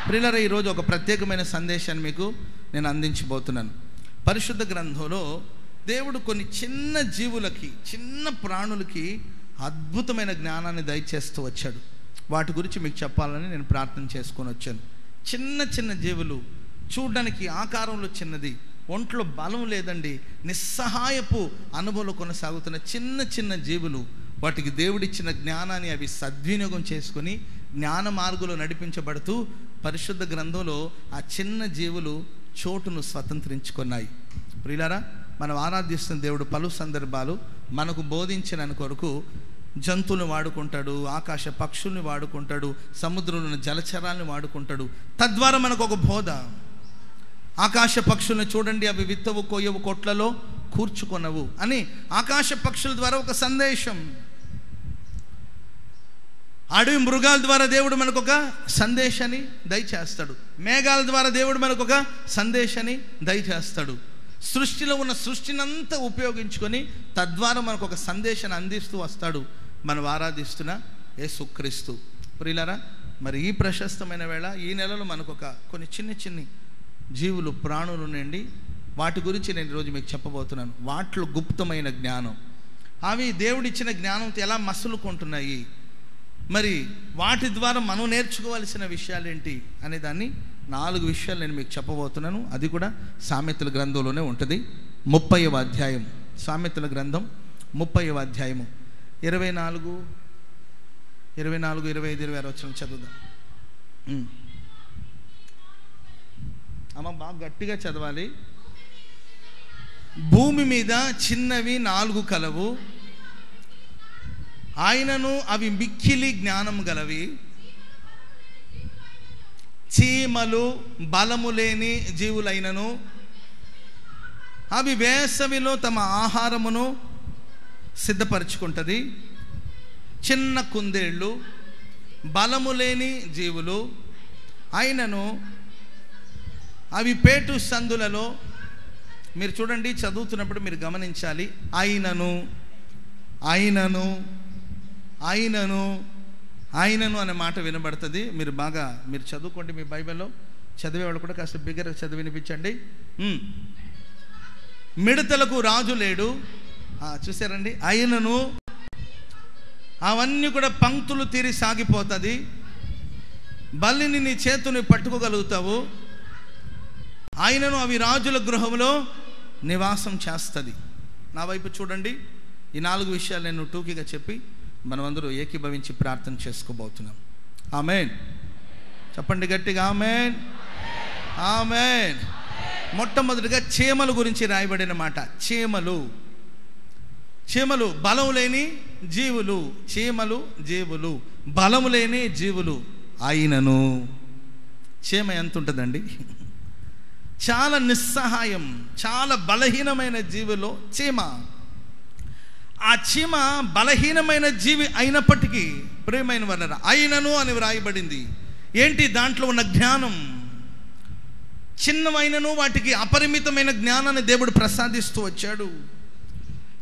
ప్రియులారా, ఈరోజు ఒక ప్రత్యేకమైన సందేశాన్ని మీకు నేను అందించబోతున్నాను. పరిశుద్ధ గ్రంథంలో దేవుడు కొన్ని చిన్న జీవులకి, చిన్న ప్రాణులకి అద్భుతమైన జ్ఞానాన్ని దయచేస్తూ వచ్చాడు. వాటి గురించి మీకు చెప్పాలని నేను ప్రార్థన చేసుకొని వచ్చాను. చిన్న చిన్న జీవులు, చూడడానికి ఆకారంలో చిన్నది, ఒంట్లో బలం లేదండి, నిస్సహాయపు అనుభవంలో కొనసాగుతున్న చిన్న చిన్న జీవులు, వాటికి దేవుడిచ్చిన జ్ఞానాన్ని అవి సద్వినియోగం చేసుకొని జ్ఞాన మార్గంలో నడిపించబడుతూ పరిశుద్ధ గ్రంథంలో ఆ చిన్న జీవులు చోటును స్వతంత్రించుకున్నాయి. ప్రియులారా, మనం ఆరాధిస్తున్న దేవుడు పలు సందర్భాలు మనకు బోధించిన కొరకు జంతువులను వాడుకుంటాడు, ఆకాశ పక్షుల్ని వాడుకుంటాడు, సముద్రంలో జలచరాలను వాడుకుంటాడు. తద్వారా మనకు ఒక బోధ. ఆకాశ పక్షులను చూడండి, అవి విత్తవు కోయవు, కొట్లలో కూర్చుకొనవు అని ఆకాశ పక్షుల ద్వారా ఒక సందేశం. అడవి మృగాల ద్వారా దేవుడు మనకు ఒక సందేశాన్ని దయచేస్తాడు. మేఘాల ద్వారా దేవుడు మనకు ఒక సందేశాన్ని దయచేస్తాడు. సృష్టిలో ఉన్న సృష్టినంతా ఉపయోగించుకొని తద్వారా మనకు ఒక సందేశాన్ని అందిస్తూ వస్తాడు మనం ఆరాధిస్తున్న యేసుక్రీస్తు. ప్రియులారా, మరి ఈ ప్రశస్తమైన వేళ ఈ నెలలో మనకు కొన్ని చిన్ని జీవులు, ప్రాణులు ఉండండి. వాటి గురించి నేను ఈరోజు మీకు చెప్పబోతున్నాను. వాటిలో గుప్తమైన జ్ఞానం, అవి దేవుడిచ్చిన జ్ఞానంతో ఎలా మసులుకుంటున్నాయి, మరి వాటి ద్వారా మనం నేర్చుకోవాల్సిన విషయాలు ఏంటి అనే దాన్ని 4 విషయాలు నేను మీకు చెప్పబోతున్నాను. అది కూడా సామెతల గ్రంథంలోనే ఉంటుంది. 30వ అధ్యాయం, సామెతల గ్రంథం 30వ అధ్యాయము 24, 25, 26 వచనం చదువుదాం. అమ్మ బాగా గట్టిగా చదవాలి. భూమి మీద చిన్నవి 4 కలవు, ఆయనను అవి మిక్కిలి జ్ఞానం గలవి. చీమలు బలము లేని జీవులైనను అవి వేసవిలో తమ ఆహారమును సిద్ధపరచుకుంటుంది. చిన్న కుందేళ్ళు బలము లేని జీవులు, అయినను అవి పేటు సందులలో, మీరు చూడండి చదువుతున్నప్పుడు మీరు గమనించాలి, అయినను అయినను అయినను ఆయనను అనే మాట వినబడుతుంది. మీరు చదువుకోండి, మీ బైబిల్లో చదివేవాళ్ళు కూడా కాస్త బిగ్గరగా చదివి వినిపించండి. మిడతలకు రాజు లేడు, చూసారండి. ఆయనను అవన్నీ కూడా పంక్తులు తీరి సాగిపోతుంది. బల్లిని నీ చేతుని పట్టుకోగలుగుతావు. ఆయనను అవి రాజుల గృహంలో నివాసం చేస్తుంది. నా వైపు చూడండి. ఈ 4 విషయాలు నేను టూకీగా చెప్పి మనమందరూ ఏకీభవించి ప్రార్థన చేసుకోబోతున్నాం. ఆమేన్. చెప్పండి గట్టిగా ఆమేన్, ఆమేన్. మొట్టమొదటిగా చీమల గురించి రాయబడిన మాట. చీమలు బలం లేని జీవులు, చీమలు జీవులు, బలము లేని జీవులు అయినను. చీమ ఎంత ఉంటుందండి? చాలా నిస్సహాయం, చాలా బలహీనమైన జీవిలో చీమ. ఆ చీమ బలహీనమైన జీవి అయినప్పటికీ ప్రియమైన వాళ్ళ అయినను అని వ్రాయబడింది. ఏంటి దాంట్లో ఉన్న జ్ఞానం? చిన్నవైనను వాటికి అపరిమితమైన జ్ఞానాన్ని దేవుడు ప్రసాదిస్తూ వచ్చాడు.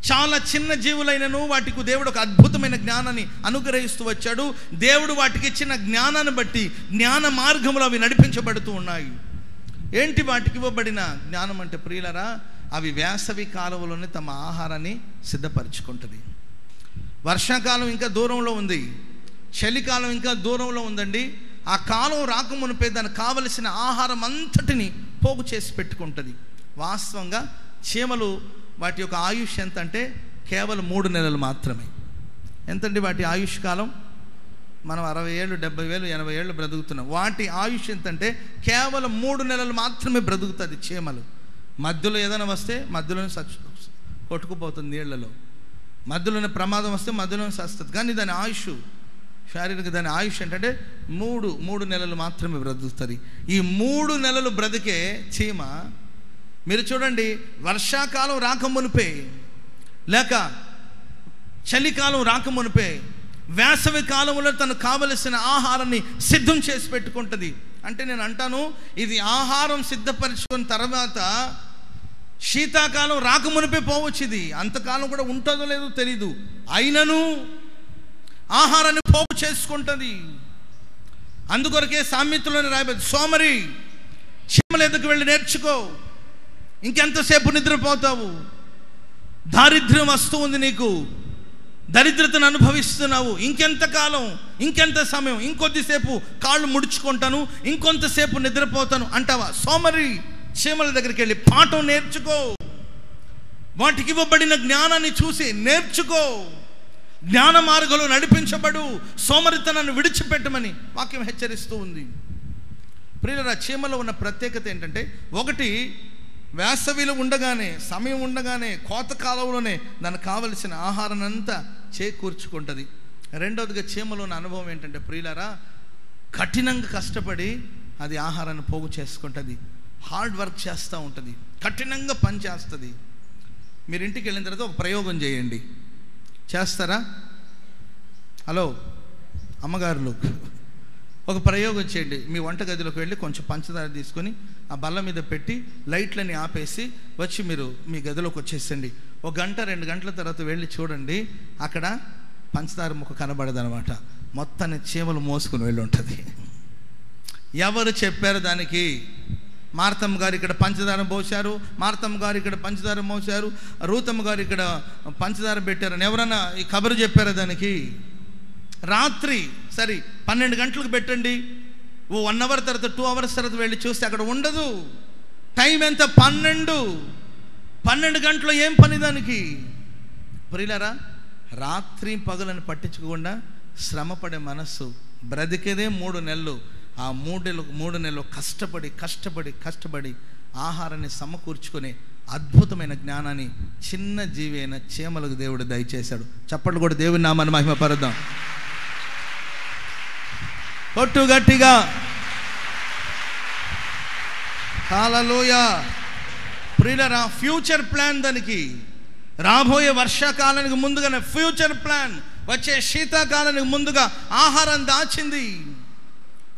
చాలా చిన్న జీవులైనను వాటికి దేవుడు ఒక అద్భుతమైన జ్ఞానాన్ని అనుగ్రహిస్తూ వచ్చాడు. దేవుడు వాటికి ఇచ్చిన జ్ఞానాన్ని బట్టి జ్ఞాన మార్గంలో అవి నడిపించబడుతూ ఉన్నాయి. ఏంటి వాటికి ఇవ్వబడిన జ్ఞానం అంటే ప్రియులరా, అవి వేసవి కాలంలోనే తమ ఆహారాన్ని సిద్ధపరచుకుంటుంది. వర్షాకాలం ఇంకా దూరంలో ఉంది, చలికాలం ఇంకా దూరంలో ఉందండి. ఆ కాలం రాకమునిపై దానికి కావలసిన ఆహారం అంతటిని పోగు చేసి పెట్టుకుంటుంది. వాస్తవంగా చీమలు వాటి యొక్క ఆయుష్ ఎంత అంటే కేవలం 3 నెలలు మాత్రమే. ఎంతండి వాటి ఆయుష్ కాలం? మనం 60 ఏళ్ళు, 70 ఏళ్ళు, 80 ఏళ్ళు బ్రతుకుతున్నాం. వాటి ఆయుష్ ఎంతంటే కేవలం 3 నెలలు మాత్రమే బ్రతుకుతుంది చీమలు. మధ్యలో ఏదైనా వస్తే మధ్యలోనే కొట్టుకుపోతుంది నీళ్లలో, మధ్యలోనే ప్రమాదం వస్తే మధ్యలోనే సస్తుంది. కానీ దాని ఆయుష్, శారీరక దాని ఆయుష్ ఏంటంటే 3 నెలలు మాత్రమే బ్రతుకుతుంది. ఈ 3 నెలలు బ్రతికే చీమ మీరు చూడండి, వర్షాకాలం రాకమునిపే లేక చలికాలం రాకమునిపే వేసవి కాలంలో తనకు కావలసిన ఆహారాన్ని సిద్ధం చేసి పెట్టుకుంటుంది. అంటే నేను అంటాను, ఇది ఆహారం సిద్ధపరచుకున్న తర్వాత శీతాకాలం రాకమునిపే పోవచ్చు. ఇది అంతకాలం కూడా ఉంటుందో లేదో తెలీదు, అయినను ఆహారాన్ని పోగు చేసుకుంటుంది. అందుకొరకే సామెతలోనే రాయబడింది, సోమరి చీమల ఎదుకు వెళ్ళి నేర్చుకో, ఇంకెంతసేపు నిద్రపోతావు? దారిద్ర్యం వస్తూ ఉంది, నీకు దరిద్రతను అనుభవిస్తున్నావు. ఇంకెంతకాలం, ఇంకెంత సమయం, ఇంకొద్దిసేపు కాళ్ళు ముడుచుకుంటాను, ఇంకొంతసేపు నిద్రపోతాను అంటావా? సోమరి చీమల దగ్గరికి వెళ్ళి పాఠం నేర్చుకో, వాటికి ఇవ్వబడిన జ్ఞానాన్ని చూసి నేర్చుకో, జ్ఞాన మార్గంలో నడిపించబడు, సోమరితనాన్ని విడిచిపెట్టమని వాక్యం హెచ్చరిస్తూ ఉంది. ప్రియులారా, చీమలో ఉన్న ప్రత్యేకత ఏంటంటే, ఒకటి వేసవిలో ఉండగానే, సమయం ఉండగానే, కోత కాలంలోనే దానికి కావలసిన ఆహారాన్ని అంతా చేకూర్చుకుంటుంది. రెండవదిగా చీమలో ఉన్న అనుభవం ఏంటంటే ప్రియులారా, కఠినంగా కష్టపడి అది ఆహారాన్ని పోగు చేసుకుంటుంది, హార్డ్ వర్క్ చేస్తూ ఉంటుంది, కఠినంగా పని చేస్తుంది. మీరు ఇంటికి వెళ్ళిన తర్వాత ఒక ప్రయోగం చేయండి, చేస్తారా? హలో అమ్మగారులు, ఒక ప్రయోగం చేయండి. మీ వంటగదిలోకి వెళ్ళి కొంచెం పంచదార తీసుకొని ఆ బల్ల మీద పెట్టి లైట్లని ఆపేసి వచ్చి మీరు మీ గదిలోకి వచ్చేసండి. 1 గంట 2 గంటల తర్వాత వెళ్ళి చూడండి, అక్కడ పంచదార ముక్క కనబడదనమాట. మొత్తాన్ని చీమలు మోసుకుని వెళ్ళి ఉంటుంది. ఎవరు చెప్పారు దానికి? మార్తమ్మ గారు ఇక్కడ పంచదార పోశారు, మార్తమ్మ గారు ఇక్కడ పంచదార మోసారు, రూతమ్మ గారు ఇక్కడ పంచదార పెట్టారని ఎవరన్నా ఈ కబురు చెప్పారా దానికి? రాత్రి సరే 12 గంటలకు పెట్టండి, 1 అవర్ తర్వాత 2 అవర్స్ తర్వాత వెళ్ళి చూస్తే అక్కడ ఉండదు. టైం ఎంత? 12 గంటలు ఏం పని దానికి? ప్రియులారా, రాత్రి పగలను పట్టించుకోకుండా శ్రమపడే మనస్సు బ్రతికేదే 3 నెలలు. ఆ 3 నెలలు కష్టపడి ఆహారాన్ని సమకూర్చుకునే అద్భుతమైన జ్ఞానాన్ని చిన్న జీవి అయిన చీమలకు దేవుడు దయచేశాడు. చప్పట్లు కూడా దేవుని నామాన్ని మహిమపరుద్దాం. కొట్టు గట్టిగా హల్లెలూయా. ప్రియులారా, ఫ్యూచర్ ప్లాన్ దానికి. రాబోయే వర్షాకాలానికి ముందుగానే ఫ్యూచర్ ప్లాన్, వచ్చే శీతాకాలానికి ముందుగా ఆహారం దాచింది.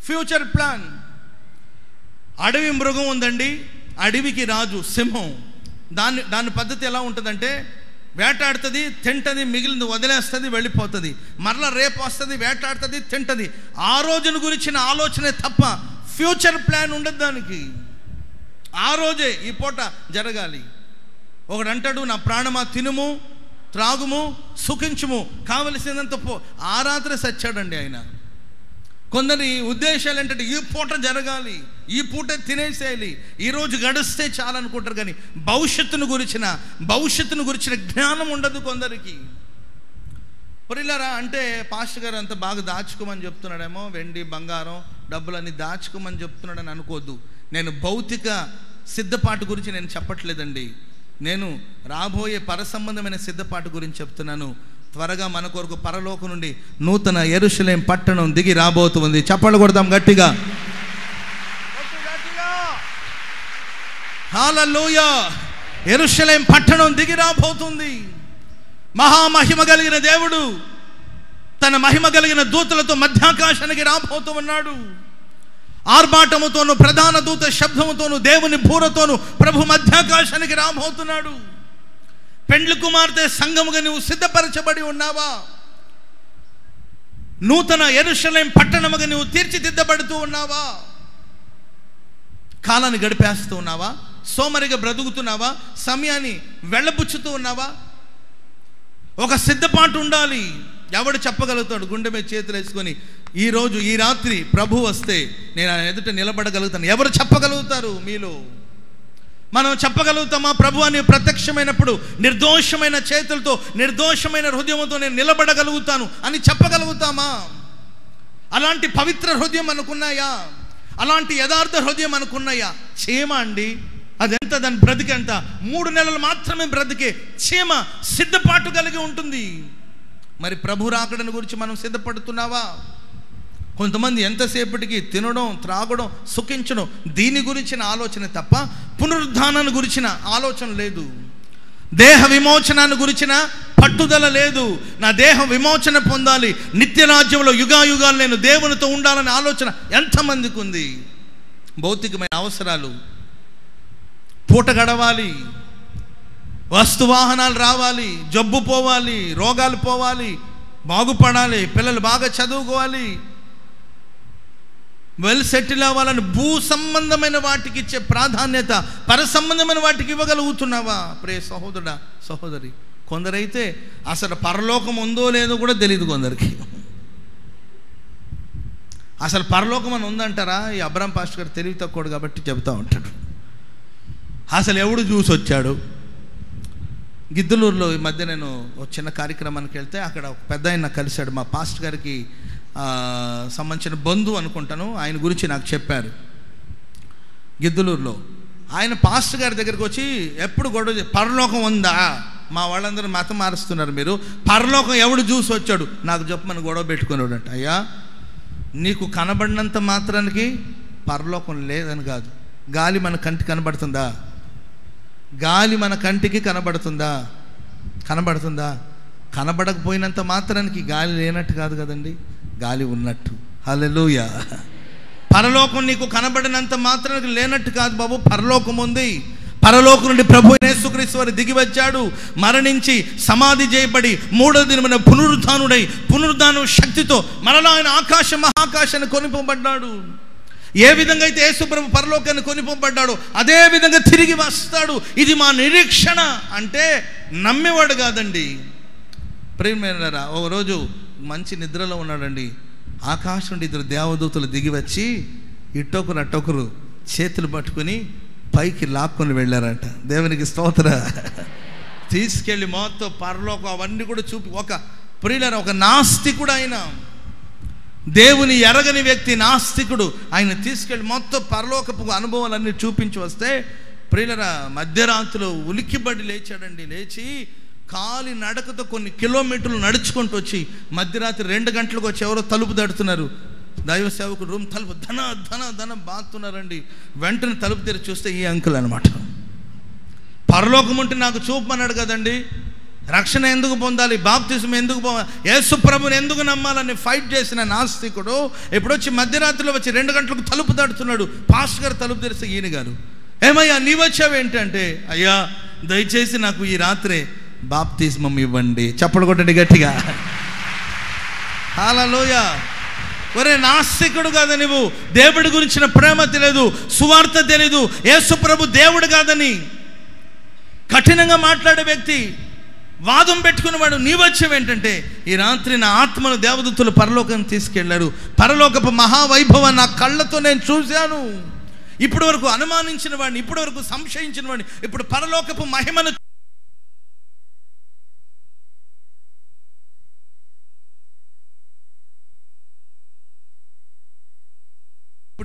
Future plan. అడవి మృగం ఉందండి, అడవికి రాజు సింహం. దాని పద్ధతి ఎలా ఉంటుందంటే, వేటాడుతుంది, తింటుంది, మిగిలింది వదిలేస్తుంది, వెళ్ళిపోతుంది. మరలా రేపు వస్తుంది, వేటాడుతుంది, తింటుంది. ఆ రోజును గురించిన ఆలోచనే తప్ప ఫ్యూచర్ ప్లాన్ ఉండదు దానికి. ఆ రోజే ఈ పూట జరగాలి. ఒకడు అంటాడు, నా ప్రాణమా తినుము, త్రాగుము, సుఖించుము, కావలసినంత పో. ఆ రాత్రి సచ్చాడండి ఆయన. కొందరి ఉద్దేశాలు ఏంటంటే ఈ పూట జరగాలి, ఈ పూట తినేసేయాలి, ఈరోజు గడిస్తే చాలనుకుంటారు. కానీ భవిష్యత్తును గురించిన జ్ఞానం ఉండదు కొందరికి. ప్రియులారా, అంటే పాస్టర్ గారు అంత బాగా దాచుకోమని చెప్తున్నాడేమో, వెండి బంగారం డబ్బులన్నీ దాచుకోమని చెప్తున్నాడని అనుకోవద్దు. నేను భౌతిక సిద్ధపాటు గురించి నేను చెప్పట్లేదండి. నేను రాబోయే పరసంబంధమైన సిద్ధపాటు గురించి చెప్తున్నాను. త్వరగా మన కొరకు పరలోకం నుండి నూతన యెరూషలేం పట్టణం దిగి రాబోతుంది. చప్పట్లు కొడదాం గట్టిగా. హల్లెలూయా. యెరూషలేం పట్టణం దిగి రాబోతుంది. మహామహిమ కలిగిన దేవుడు తన మహిమ కలిగిన దూతలతో మధ్యాకాశానికి రాబోతూ ఉన్నాడు. ఆర్భాటముతోను, ప్రధాన దూత శబ్దముతోను, దేవుని బూరతోను ప్రభు మధ్యాకాశానికి రాబోతున్నాడు. పెండ్లి కుమార్తె సంఘముగా నువ్వు సిద్ధపరచబడి ఉన్నావా? నూతన యెరూషలేం పట్టణముగా నువ్వు తీర్చిదిద్దబడుతూ ఉన్నావా? కాలాన్ని గడిపేస్తూ ఉన్నావా? సోమరిగా బ్రతుకుతున్నావా? సమయాన్ని వెళ్ళబుచ్చుతూ ఉన్నావా? ఒక సిద్ధపాటు ఉండాలి. ఎవడు చెప్పగలుగుతాడు గుండె మీద చేతులు వేసుకొని ఈరోజు ఈ రాత్రి ప్రభు వస్తే నేను ఆయన ఎదుట నిలబడగలుగుతాను? ఎవరు చెప్పగలుగుతారు మీలో? మనం చెప్పగలుగుతామా? ప్రభు అని ప్రత్యక్షమైనప్పుడు నిర్దోషమైన చేతులతో, నిర్దోషమైన హృదయంతో నేను నిలబడగలుగుతాను అని చెప్పగలుగుతామా? అలాంటి పవిత్ర హృదయం అనుకున్నాయా? అలాంటి యథార్థ హృదయం అనుకున్నాయా? చీమ అండి, అదెంత, దాని బ్రతికెంత? 3 నెలలు మాత్రమే బ్రతికే చీమ సిద్ధపాటు కలిగి ఉంటుంది. మరి ప్రభు రాకడను గురించి మనం సిద్ధపడుతున్నావా? కొంతమంది ఎంతసేపటికి తినడం, త్రాగడం, సుఖించడం, దీని గురించిన ఆలోచన తప్ప పునరుద్ధానాన్ని గురించిన ఆలోచన లేదు. దేహ విమోచనాన్ని గురించిన పట్టుదల లేదు. నా దేహం విమోచన పొందాలి, నిత్యరాజ్యంలో యుగాయుగాలు నేను దేవునితో ఉండాలనే ఆలోచన ఎంతమందికి ఉంది? భౌతికమైన అవసరాలు, పూట గడవాలి, వస్తువాహనాలు రావాలి, జబ్బు పోవాలి, రోగాలు పోవాలి, బాగుపడాలి, పిల్లలు బాగా చదువుకోవాలి, వెల్ సెటిల్ అవ్వాలని భూ సంబంధమైన వాటికి ఇచ్చే ప్రాధాన్యత పర సంబంధమైన వాటికి ఇవ్వగలుగుతున్నావా? ప్రియ సహోదరుడా, సహోదరి, కొందరైతే అసలు పరలోకం ఉందో లేదో కూడా తెలియదు కొందరికి. అసలు పరలోకం అని ఉందంటారా? ఈ అబ్రాం పాస్టర్ గారు తెలివి తక్కువడు కాబట్టి చెబుతూ ఉంటాడు. అసలు ఎవడు చూసి వచ్చాడు? గిద్దలూరులో ఈ మధ్య నేను ఒక చిన్న కార్యక్రమానికి వెళ్తే అక్కడ ఒక పెద్ద ఆయన నాకు కలిశాడు. మా పాస్టర్ గారికి సంబంధించిన బంధువు అనుకుంటాను. ఆయన గురించి నాకు చెప్పారు. గిద్దలూరులో ఆయన పాస్టర్ గారి దగ్గరికి వచ్చి ఎప్పుడు గొడవ, పరలోకం ఉందా? మా వాళ్ళందరూ మతం మారుస్తున్నారు, మీరు పరలోకం ఎవడు చూసి వచ్చాడు నాకు చెప్పమని గొడవ పెట్టుకునేవాడంట. అయ్యా, నీకు కనబడినంత మాత్రానికి పరలోకం లేదని కాదు. గాలి మన కంటికి కనబడుతుందా? గాలి మన కంటికి కనబడుతుందా? కనబడుతుందా? కనబడకపోయినంత మాత్రానికి గాలి లేనట్టు కాదు కదండి, గాలి ఉన్నట్టు. హల్లెలూయా. పరలోకం నీకు కనబడినంత మాత్రానికి లేనట్టు కాదు బాబు, పరలోకం ఉంది. పరలోకం నుండి ప్రభు యేసుక్రీస్తు వారు దిగి వచ్చాడు, మరణించి సమాధి చేయబడి 3వ దినమున పునరుద్ధానుడై పునరుద్ధానం శక్తితో మరలా ఆయన మహాకాశాన్ని కొనిపోబడ్డాడు. ఏ విధంగా అయితే యేసు ప్రభు పరలోకాన్ని కొనిపోబడ్డాడో అదే విధంగా తిరిగి వస్తాడు. ఇది మా నిరీక్షణ అంటే నమ్మేవాడు కాదండి. ప్రియమైనరా, ఒక రోజు మంచి నిద్రలో ఉన్నాడండి. ఆకాశం నుండి 2 దేవదూతలు దిగి వచ్చి ఇట్టొకరు అట్టొకరు చేతులు పట్టుకుని పైకి లాక్కొని వెళ్ళారంట. దేవునికి స్తోత్ర. తీసుకెళ్ళి మొత్తం పరలోకం అవన్నీ కూడా చూపి, ఒక ప్రియులరా, ఒక నాస్తికుడు ఆయన, దేవుని ఎరగని వ్యక్తి, నాస్తికుడు, ఆయన తీసుకెళ్ళి మొత్తం పరలోకపు అనుభవాలన్నీ చూపించి వస్తే ప్రియులరా మధ్యరాత్రిలో ఉలిక్కిబడి లేచాడండి. లేచి కాలి నడకతో కొన్ని కిలోమీటర్లు నడుచుకుంటూ వచ్చి మధ్యరాత్రి 2 గంటలకు వచ్చి ఎవరో తలుపు తడుతున్నారు. దైవ సేవకుడు రూమ్ తలుపు ధన ధన ధన బాగుతున్నారండి. వెంటనే తలుపు తెరిచి చూస్తే ఈ అంకుల్ అనమాట. పరలోకం ఉంటే నాకు చూపమన్నాడు కదండి, రక్షణ ఎందుకు పొందాలి, బాప్తిజం ఎందుకు పొందాలి, యేసు ప్రభుని ఎందుకు నమ్మాలని ఫైట్ చేసిన నాస్తికుడు ఇప్పుడు వచ్చి మధ్యరాత్రిలో వచ్చి 2 గంటలకు తలుపు తడుతున్నాడు. పాస్టర్ గారు తలుపు తెరిస్తే ఈయన గారు, ఏమయ్యా నీ వచ్చావు ఏంటంటే, అయ్యా దయచేసి నాకు ఈ రాత్రే బాప్తిజమం ఇవ్వండి. చప్పలు కొట్టండి గట్టిగా. హల్లెలూయా. ఒరే నాస్తికుడు కాదా నువ్వు, దేవుడి గురించిన ప్రేమ తెలియదు, సువార్త తెలియదు, యేసు ప్రభు దేవుడు కాదని కఠినంగా మాట్లాడే వ్యక్తి, వాదం పెట్టుకున్నవాడు, నీ వచ్చేం ఏంటంటే, ఈ రాత్రి నా ఆత్మను దేవదూతలు పరలోకం తీసుకెళ్లారు. పరలోకపు మహావైభవం నా కళ్ళతో నేను చూశాను. ఇప్పటి వరకు అనుమానించిన వాడిని, ఇప్పటి వరకు సంశయించిన వాడిని ఇప్పుడు పరలోకపు మహిమను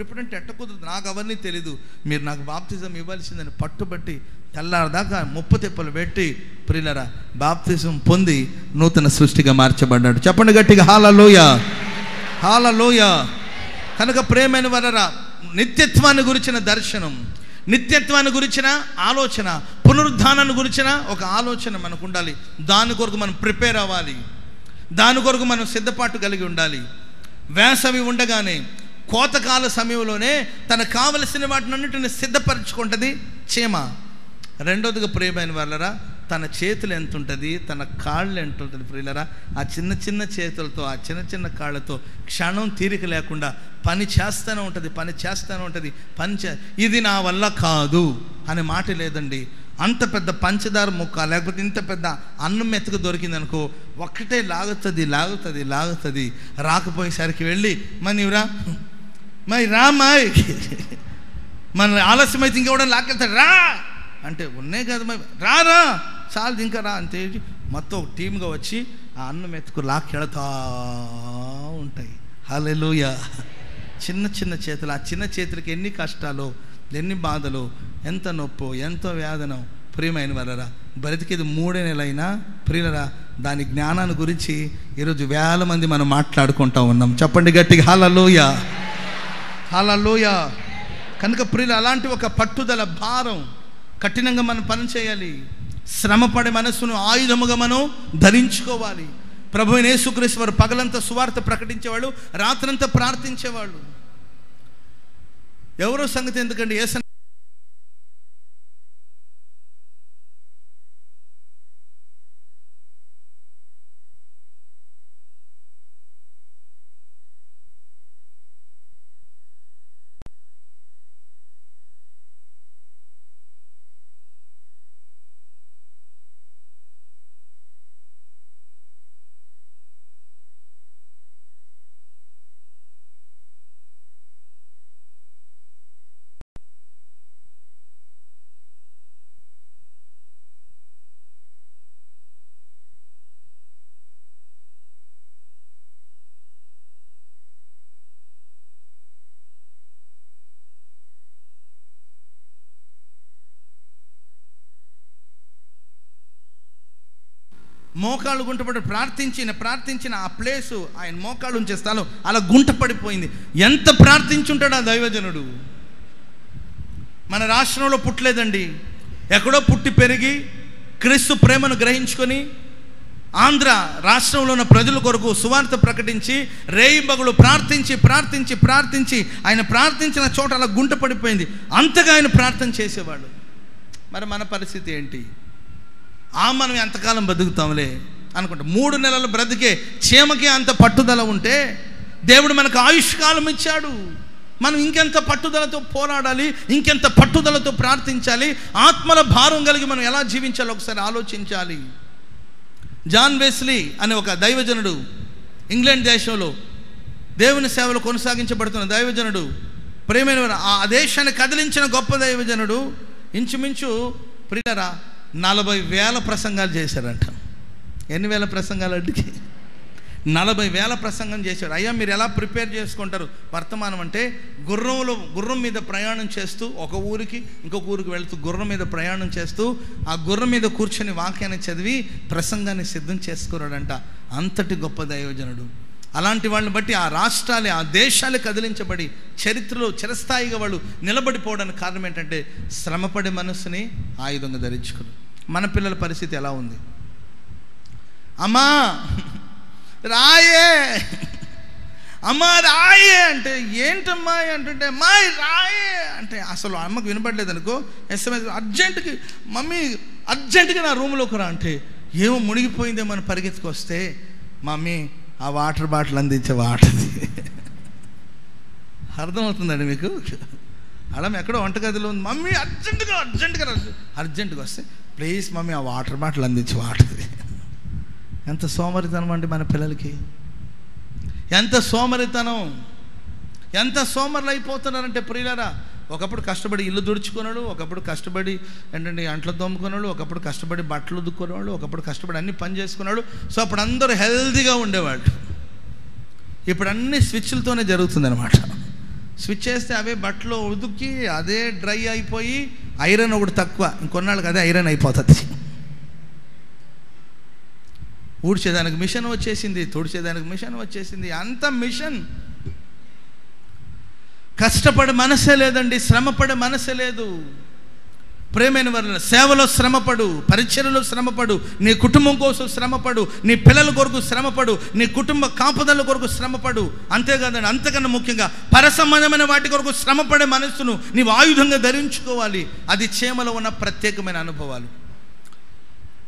ఇప్పుడంటే ఎట్ట కుదరదు, నాకు అవన్నీ తెలీదు, మీరు నాకు బాప్తిజం ఇవ్వాల్సిందని పట్టుబట్టి తెల్లారదాకా ముప్పు తిప్పలు పెట్టి ప్రియులారా బాప్తిజం పొంది నూతన సృష్టిగా మార్చబడ్డాడు. చెప్పండి గట్టిగా హల్లెలూయా, హల్లెలూయా. కనుక ప్రేమైన వారరా, నిత్యత్వాన్ని గురించిన దర్శనం, నిత్యత్వాన్ని గురించిన ఆలోచన, పునరుద్ధానాన్ని గురించిన ఒక ఆలోచన మనకు ఉండాలి. దాని కొరకు మనం ప్రిపేర్ అవ్వాలి, దాని కొరకు మనం సిద్ధపాటు కలిగి ఉండాలి. వేసవి ఉండగానే కోతకాల సమయంలోనే తనకు కావలసిన వాటిని అన్నిటిని సిద్ధపరచుకుంటుంది చీమ. రెండోదిగా ప్రియమైన వాళ్ళరా, తన చేతులు ఎంత ఉంటుంది, తన కాళ్ళు ఎంత ఉంటుంది ప్రియులరా. ఆ చిన్న చిన్న చేతులతో, ఆ చిన్న చిన్న కాళ్ళతో క్షణం తీరిక లేకుండా పని చేస్తూనే ఉంటుంది. ఇది నా వల్ల కాదు అనే మాట లేదండి. అంత పెద్ద పంచదార ముక్క లేకపోతే ఇంత పెద్ద అన్నం మెతుకు దొరికిందనుకో, ఒక్కటే లాగుతుంది. రాకపోయేసరికి వెళ్ళి మరి రామాయ్, మన ఆలస్యం అయితే ఇంకెవడం లాక్కెళ్తాడు, రా అంటే ఉన్నాయి కదా మరి రా చాలు ఇంకా రా అంతే. మొత్తం ఒక టీమ్గా వచ్చి ఆ అన్నం మెతుకు లాక్కెళ్తా ఉంటాయి. హల్లెలూయా. చిన్న చిన్న చేతులు, ఆ చిన్న చేతులకి ఎన్ని కష్టాలు, ఎన్ని బాధలు, ఎంత నొప్పో, ఎంతో వేదనో. ప్రియమైన వారరా, బ్రతికేది 3 నెలలైనా ప్రియులరా, దాని జ్ఞానాన్ని గురించి ఈరోజు వేల మంది మనం మాట్లాడుకుంటూ ఉన్నాం. చెప్పండి గట్టిగా హల్లెలూయా, హల్లెలూయా. కనుక ప్రియులు, అలాంటి ఒక పట్టుదల, భారం, కఠినంగా మనం పని చేయాలి. శ్రమపడే మనస్సును ఆయుధముగా మనం ధరించుకోవాలి. ప్రభువైన యేసుక్రీస్తు వారు పగలంతా సువార్త ప్రకటించేవాళ్ళు, రాత్రంతా ప్రార్థించేవాళ్ళు. ఎవరో సంగతి ఎందుకండి, మోకాళ్ళు గుంటపడి ప్రార్థించిన ఆ ప్లేసు, ఆయన మోకాళ్ళు ఉంచే స్థలం అలా గుంట పడిపోయింది. ఎంత ప్రార్థించుంటాడు ఆ దైవజనుడు. మన రాష్ట్రంలో పుట్టలేదండి, ఎక్కడో పుట్టి పెరిగి క్రీస్తు ప్రేమను గ్రహించుకొని ఆంధ్ర రాష్ట్రంలో ఉన్న ప్రజల కొరకు సువార్త ప్రకటించి రేయింబగులు ప్రార్థించి ఆయన ప్రార్థించిన చోట అలా గుంట పడిపోయింది. అంతగా ఆయన ప్రార్థన చేసేవాడు. మరి మన పరిస్థితి ఏంటి? మనం ఎంతకాలం బతుకుతాంలే అనుకుంటా. 3 నెలలు బ్రతికే చీమకి అంత పట్టుదల ఉంటే దేవుడు మనకు ఆయుష్కాలం ఇచ్చాడు. మనం ఇంకెంత పట్టుదలతో పోరాడాలి, ఇంకెంత పట్టుదలతో ప్రార్థించాలి, ఆత్మల భారం కలిగి మనం ఎలా జీవించాలో ఒకసారి ఆలోచించాలి. జాన్ వెస్లీ అనే ఒక దైవజనుడు, ఇంగ్లాండ్ దేశంలో దేవుని సేవలు కొనసాగించబడుతున్న దైవజనుడు, ప్రేమైన ఆ దేశాన్ని కదిలించిన గొప్ప దైవజనుడు, ఇంచుమించు ప్రియరా 40,000 ప్రసంగాలు చేశారంట. ఎన్ని వేల ప్రసంగాలు అడిగి 40,000 ప్రసంగం చేశాడు. అయ్యా, మీరు ఎలా ప్రిపేర్ చేసుకుంటారు? వర్తమానం అంటే గుర్రం మీద ప్రయాణం చేస్తూ ఒక ఊరికి ఇంకొక ఊరికి వెళుతూ గుర్రం మీద ప్రయాణం చేస్తూ ఆ గుర్రం మీద కూర్చొని వాక్యాన్ని చదివి ప్రసంగాన్ని సిద్ధం చేసుకున్నాడంట. అంతటి గొప్ప దైవజనుడు. అలాంటి వాళ్ళని బట్టి ఆ రాష్ట్రాలే, ఆ దేశాలే కదిలించబడి చరిత్రలో చిరస్థాయిగా వాళ్ళు నిలబడిపోవడానికి కారణం ఏంటంటే శ్రమపడే మనస్సుని ఆయుధంగా ధరించుకుని. మన పిల్లల పరిస్థితి ఎలా ఉంది? అమ్మా రాయే అంటే ఏంటమ్మా అంటుంటే అమ్మాయి రాయే అంటే అసలు అమ్మకు వినపడలేదు అనుకో, SMS అర్జెంటుకి మమ్మీ అర్జెంటుగా నా రూమ్లోకి రా అంటే ఏమో మునిగిపోయిందేమని పరిగెత్తుకొస్తే మమ్మీ ఆ వాటర్ బాటిల్ అందించే వాటది. అర్థమవుతుందండి మీకు? అలా ఎక్కడో వంటగదిలో ఉంది, మమ్మీ అర్జెంటుగా వస్తే ప్లీజ్ మమ్మీ ఆ వాటర్ బాటిల్ అందించే వాటది. ఎంత సోమరితనం అండి మన పిల్లలకి, ఎంత సోమరితనం, ఎంత సోమరులు అయిపోతున్నారంటే ప్రియులారా. ఒకప్పుడు కష్టపడి ఇల్లు దుడుచుకున్నాడు, ఒకప్పుడు కష్టపడి ఏంటంటే అంట్లు దొమ్ముకున్నాడు, ఒకప్పుడు కష్టపడి బట్టలు దుక్కునేవాడు, ఒకప్పుడు కష్టపడి అన్ని పని చేసుకున్నాడు. సో అప్పుడు అందరూ హెల్తీగా ఉండేవాళ్ళు. ఇప్పుడు అన్ని స్విచ్లతోనే జరుగుతుంది అనమాట. స్విచ్ చేస్తే అవే బట్టలు ఉదుకి అదే డ్రై అయిపోయి ఐరన్ ఒకటి తక్కువ, ఇంకొన్నాళ్ళకి అదే ఐరన్ అయిపోతుంది. ఊడ్చేదానికి మిషన్ వచ్చేసింది, తుడిచేదానికి మిషన్ వచ్చేసింది, అంత మిషన్. కష్టపడే మనసే లేదండి, శ్రమపడే మనసే లేదు. ప్రేమైన వారు, సేవలో శ్రమపడు, పరిచర్యలో శ్రమపడు, నీ కుటుంబం కోసం శ్రమపడు, నీ పిల్లల కొరకు శ్రమపడు, నీ కుటుంబ కాపుదల కొరకు శ్రమపడు. అంతేకాదండి, అంతకన్నా ముఖ్యంగా పరసంబంధమైన వాటి కొరకు శ్రమపడే మనస్సును నీవు ఆయుధంగా ధరించుకోవాలి. అది చీమలో ఉన్న ప్రత్యేకమైన అనుభవాలు.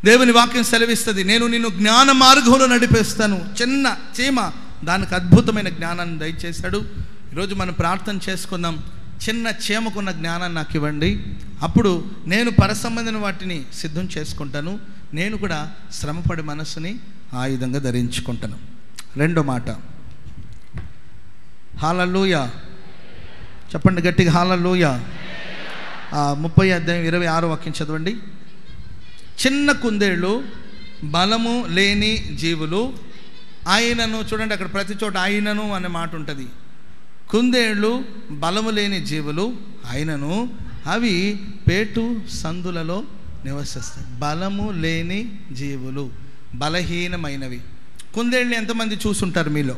దేవుని వాక్యం సెలవిస్తుంది, నేను నిన్ను జ్ఞాన మార్గంలో నడిపేస్తాను. చిన్న చీమ, దానికి అద్భుతమైన జ్ఞానాన్ని దయచేశాడు. ఈరోజు మనం ప్రార్థన చేసుకుందాం. చిన్న చీమకున్న జ్ఞానాన్ని నాకు ఇవ్వండి, అప్పుడు నేను పరసంబంధమైన వాటిని సిద్ధం చేసుకుంటాను. నేను కూడా శ్రమపడి మనస్సుని ఆయుధంగా ధరించుకుంటాను. రెండో మాట, హల్లెలూయా చెప్పండి గట్టిగా, హల్లెలూయా. 30:26 వాక్యం చదవండి. చిన్న కుందేళ్ళు బలము లేని జీవులు ఆయనను, చూడండి అక్కడ ప్రతి చోట ఆయనను అనే మాట ఉంటుంది. కుందేళ్ళు బలము లేని జీవులు ఆయనను, అవి పేటు సందులలో నివసిస్తాయి. బలము లేని జీవులు, బలహీనమైనవి. కుందేళ్ళని ఎంతమంది చూసుంటారు మీలో?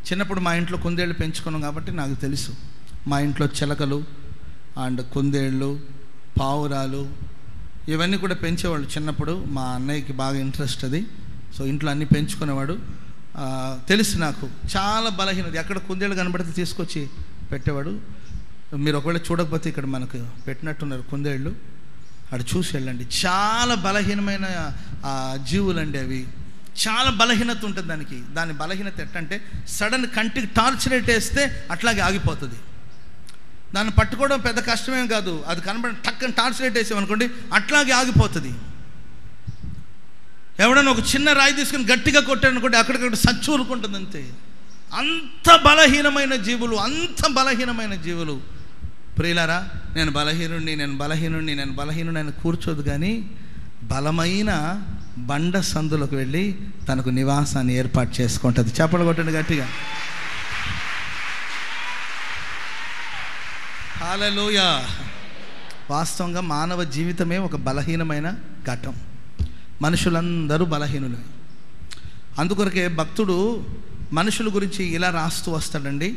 చిన్నప్పుడు మా ఇంట్లో కుందేళ్ళు పెంచుకున్నాం కాబట్టి నాకు తెలుసు. మా ఇంట్లో చిలకలు అండ్ కుందేళ్ళు, పావురాలు ఇవన్నీ కూడా పెంచేవాళ్ళు చిన్నప్పుడు. మా అన్నయ్యకి బాగా ఇంట్రెస్ట్ అది. సో ఇంట్లో అన్నీ పెంచుకునేవాడు. తెలుసు నాకు. చాలా బలహీనది. ఎక్కడ కుందేళ్ళు కనబడితే తీసుకొచ్చి పెట్టేవాడు. మీరు ఒకవేళ చూడకపోతే ఇక్కడ మనకు పెట్టినట్టున్నారు కుందేళ్ళు, అక్కడ చూసి వెళ్ళండి. చాలా బలహీనమైన జీవులండి అవి. చాలా బలహీనత ఉంటుంది దానికి. దాని బలహీనత ఎట్టంటే, సడన్ కంటికి టార్చ్ లైట్ వేస్తే అట్లాగే ఆగిపోతుంది. దాన్ని పట్టుకోవడం పెద్ద కష్టమేం కాదు. అది కనబడి టక్కని టార్చ్ లైట్ వేసామనుకోండి, అట్లాగే ఆగిపోతుంది. ఎవడన్నా ఒక చిన్న రాయి తీసుకుని గట్టిగా కొట్టాడనుకోండి, అక్కడికక్కడ సచ్చూరుకుంటుంది అంతే. అంత బలహీనమైన జీవులు, అంత బలహీనమైన జీవులు. ప్రియులారా, నేను బలహీనుడిని అని కూర్చోదు, కానీ బలమైన బండ సందులకు వెళ్ళి తనకు నివాసాన్ని ఏర్పాటు చేసుకుంటుంది. చప్పలు కొట్టండి గట్టిగా, హల్లెలూయా. వాస్తవంగా మానవ జీవితమే ఒక బలహీనమైన ఘట్టం. మనుషులందరూ బలహీనులే. అందుకొరకే భక్తుడు మనుషుల గురించి ఇలా రాస్తూ వస్తాడండి.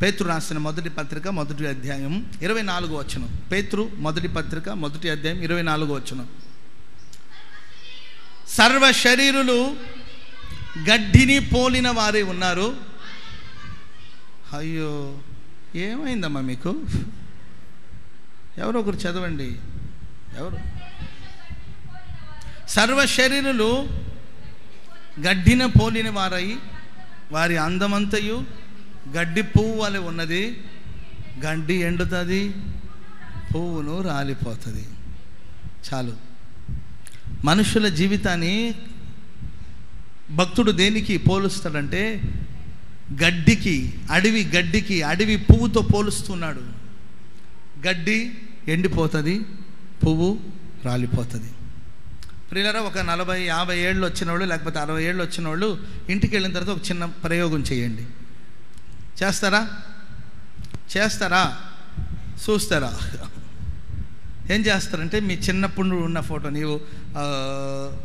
పేతురు రాసిన మొదటి పత్రిక 1వ అధ్యాయం 24వ వచనం. పేతురు మొదటి పత్రిక 1వ అధ్యాయం 24వ వచనం. సర్వ శరీరులు గడ్డిని పోలిన వారే ఉన్నారు. అయ్యో, ఏమైందమ్మా మీకు? ఎవరో ఒకరు చదవండి. ఎవరు? సర్వ శరీరులు గడ్డిన పోలిన వారై వారి అందమంతయు గడ్డి పువ్వు వలె ఉన్నది. గడ్డి ఎండుతుంది, పువ్వును రాలిపోతుంది. చాలు. మనుషుల జీవితాన్ని భక్తుడు దేనికి పోలుస్తాడంటే, గడ్డికి, అడవి పువ్వుతో పోలుస్తున్నాడు. గడ్డి ఎండిపోతుంది, పువ్వు రాలిపోతుంది. ప్రియులారా, ఒక 40-50 ఏళ్ళు వచ్చిన వాళ్ళు, లేకపోతే 60 ఏళ్ళు వచ్చిన వాళ్ళు ఇంటికి వెళ్ళిన తర్వాత ఒక చిన్న ప్రయోగం చేయండి. చేస్తారా? చూస్తారా? ఏం చేస్తారంటే, మీ చిన్నప్పుడు ఉన్న ఫోటో, నీవు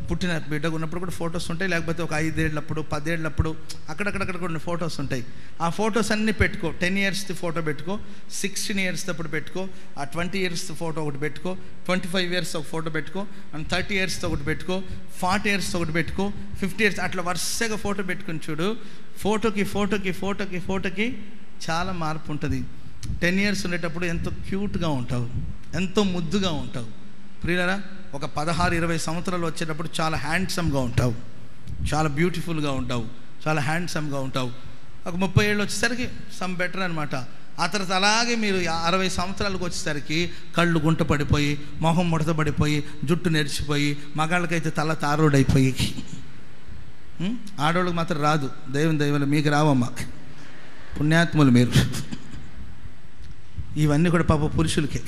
పుట్టిన బిడ్డగా ఉన్నప్పుడు కూడా ఫొటోస్ ఉంటాయి, లేకపోతే ఒక 5 ఏళ్ళప్పుడు 10 ఏళ్ళప్పుడు అక్కడక్కడ కొన్ని ఫొటోస్ ఉంటాయి. ఆ ఫొటోస్ అన్నీ పెట్టుకో. 10 ఇయర్స్ది ఫోటో పెట్టుకో, 16 ఇయర్స్ అప్పుడు పెట్టుకో, ఆ 20 ఇయర్స్ ఫోటో ఒకటి పెట్టుకో, 25 ఇయర్స్ ఒక ఫోటో పెట్టుకో, అండ్ 30 ఇయర్స్తో ఒకటి పెట్టుకో, 40 ఇయర్స్తో ఒకటి పెట్టుకో, 50 ఇయర్స్ అట్లా వరుసగా ఫోటో పెట్టుకుని చూడు. ఫోటోకి చాలా మార్పు ఉంటుంది. 10 ఇయర్స్ ఉండేటప్పుడు ఎంతో క్యూట్గా ఉంటావు, ఎంతో ముద్దుగా ఉంటావు. ప్రియులారా, ఒక 16-20 సంవత్సరాలు వచ్చేటప్పుడు చాలా హ్యాండ్సమ్గా ఉంటావు, చాలా బ్యూటిఫుల్గా ఉంటావు, చాలా హ్యాండ్సమ్గా ఉంటావు. ఒక 30 ఏళ్ళు వచ్చేసరికి సమ్ బెటర్ అనమాట. ఆ తర్వాత అలాగే మీరు 60 సంవత్సరాలకు వచ్చేసరికి కళ్ళు గుంట పడిపోయి, మొహం ముడత పడిపోయి, జుట్టు నెరిచిపోయి, మగాళ్ళకైతే తల తారుడైపోయి. ఆడవాళ్ళకి మాత్రం రాదు. దైవం మీకు రావమ్మా, పుణ్యాత్ములు మీరు. ఇవన్నీ కూడా పాప పురుషులకే.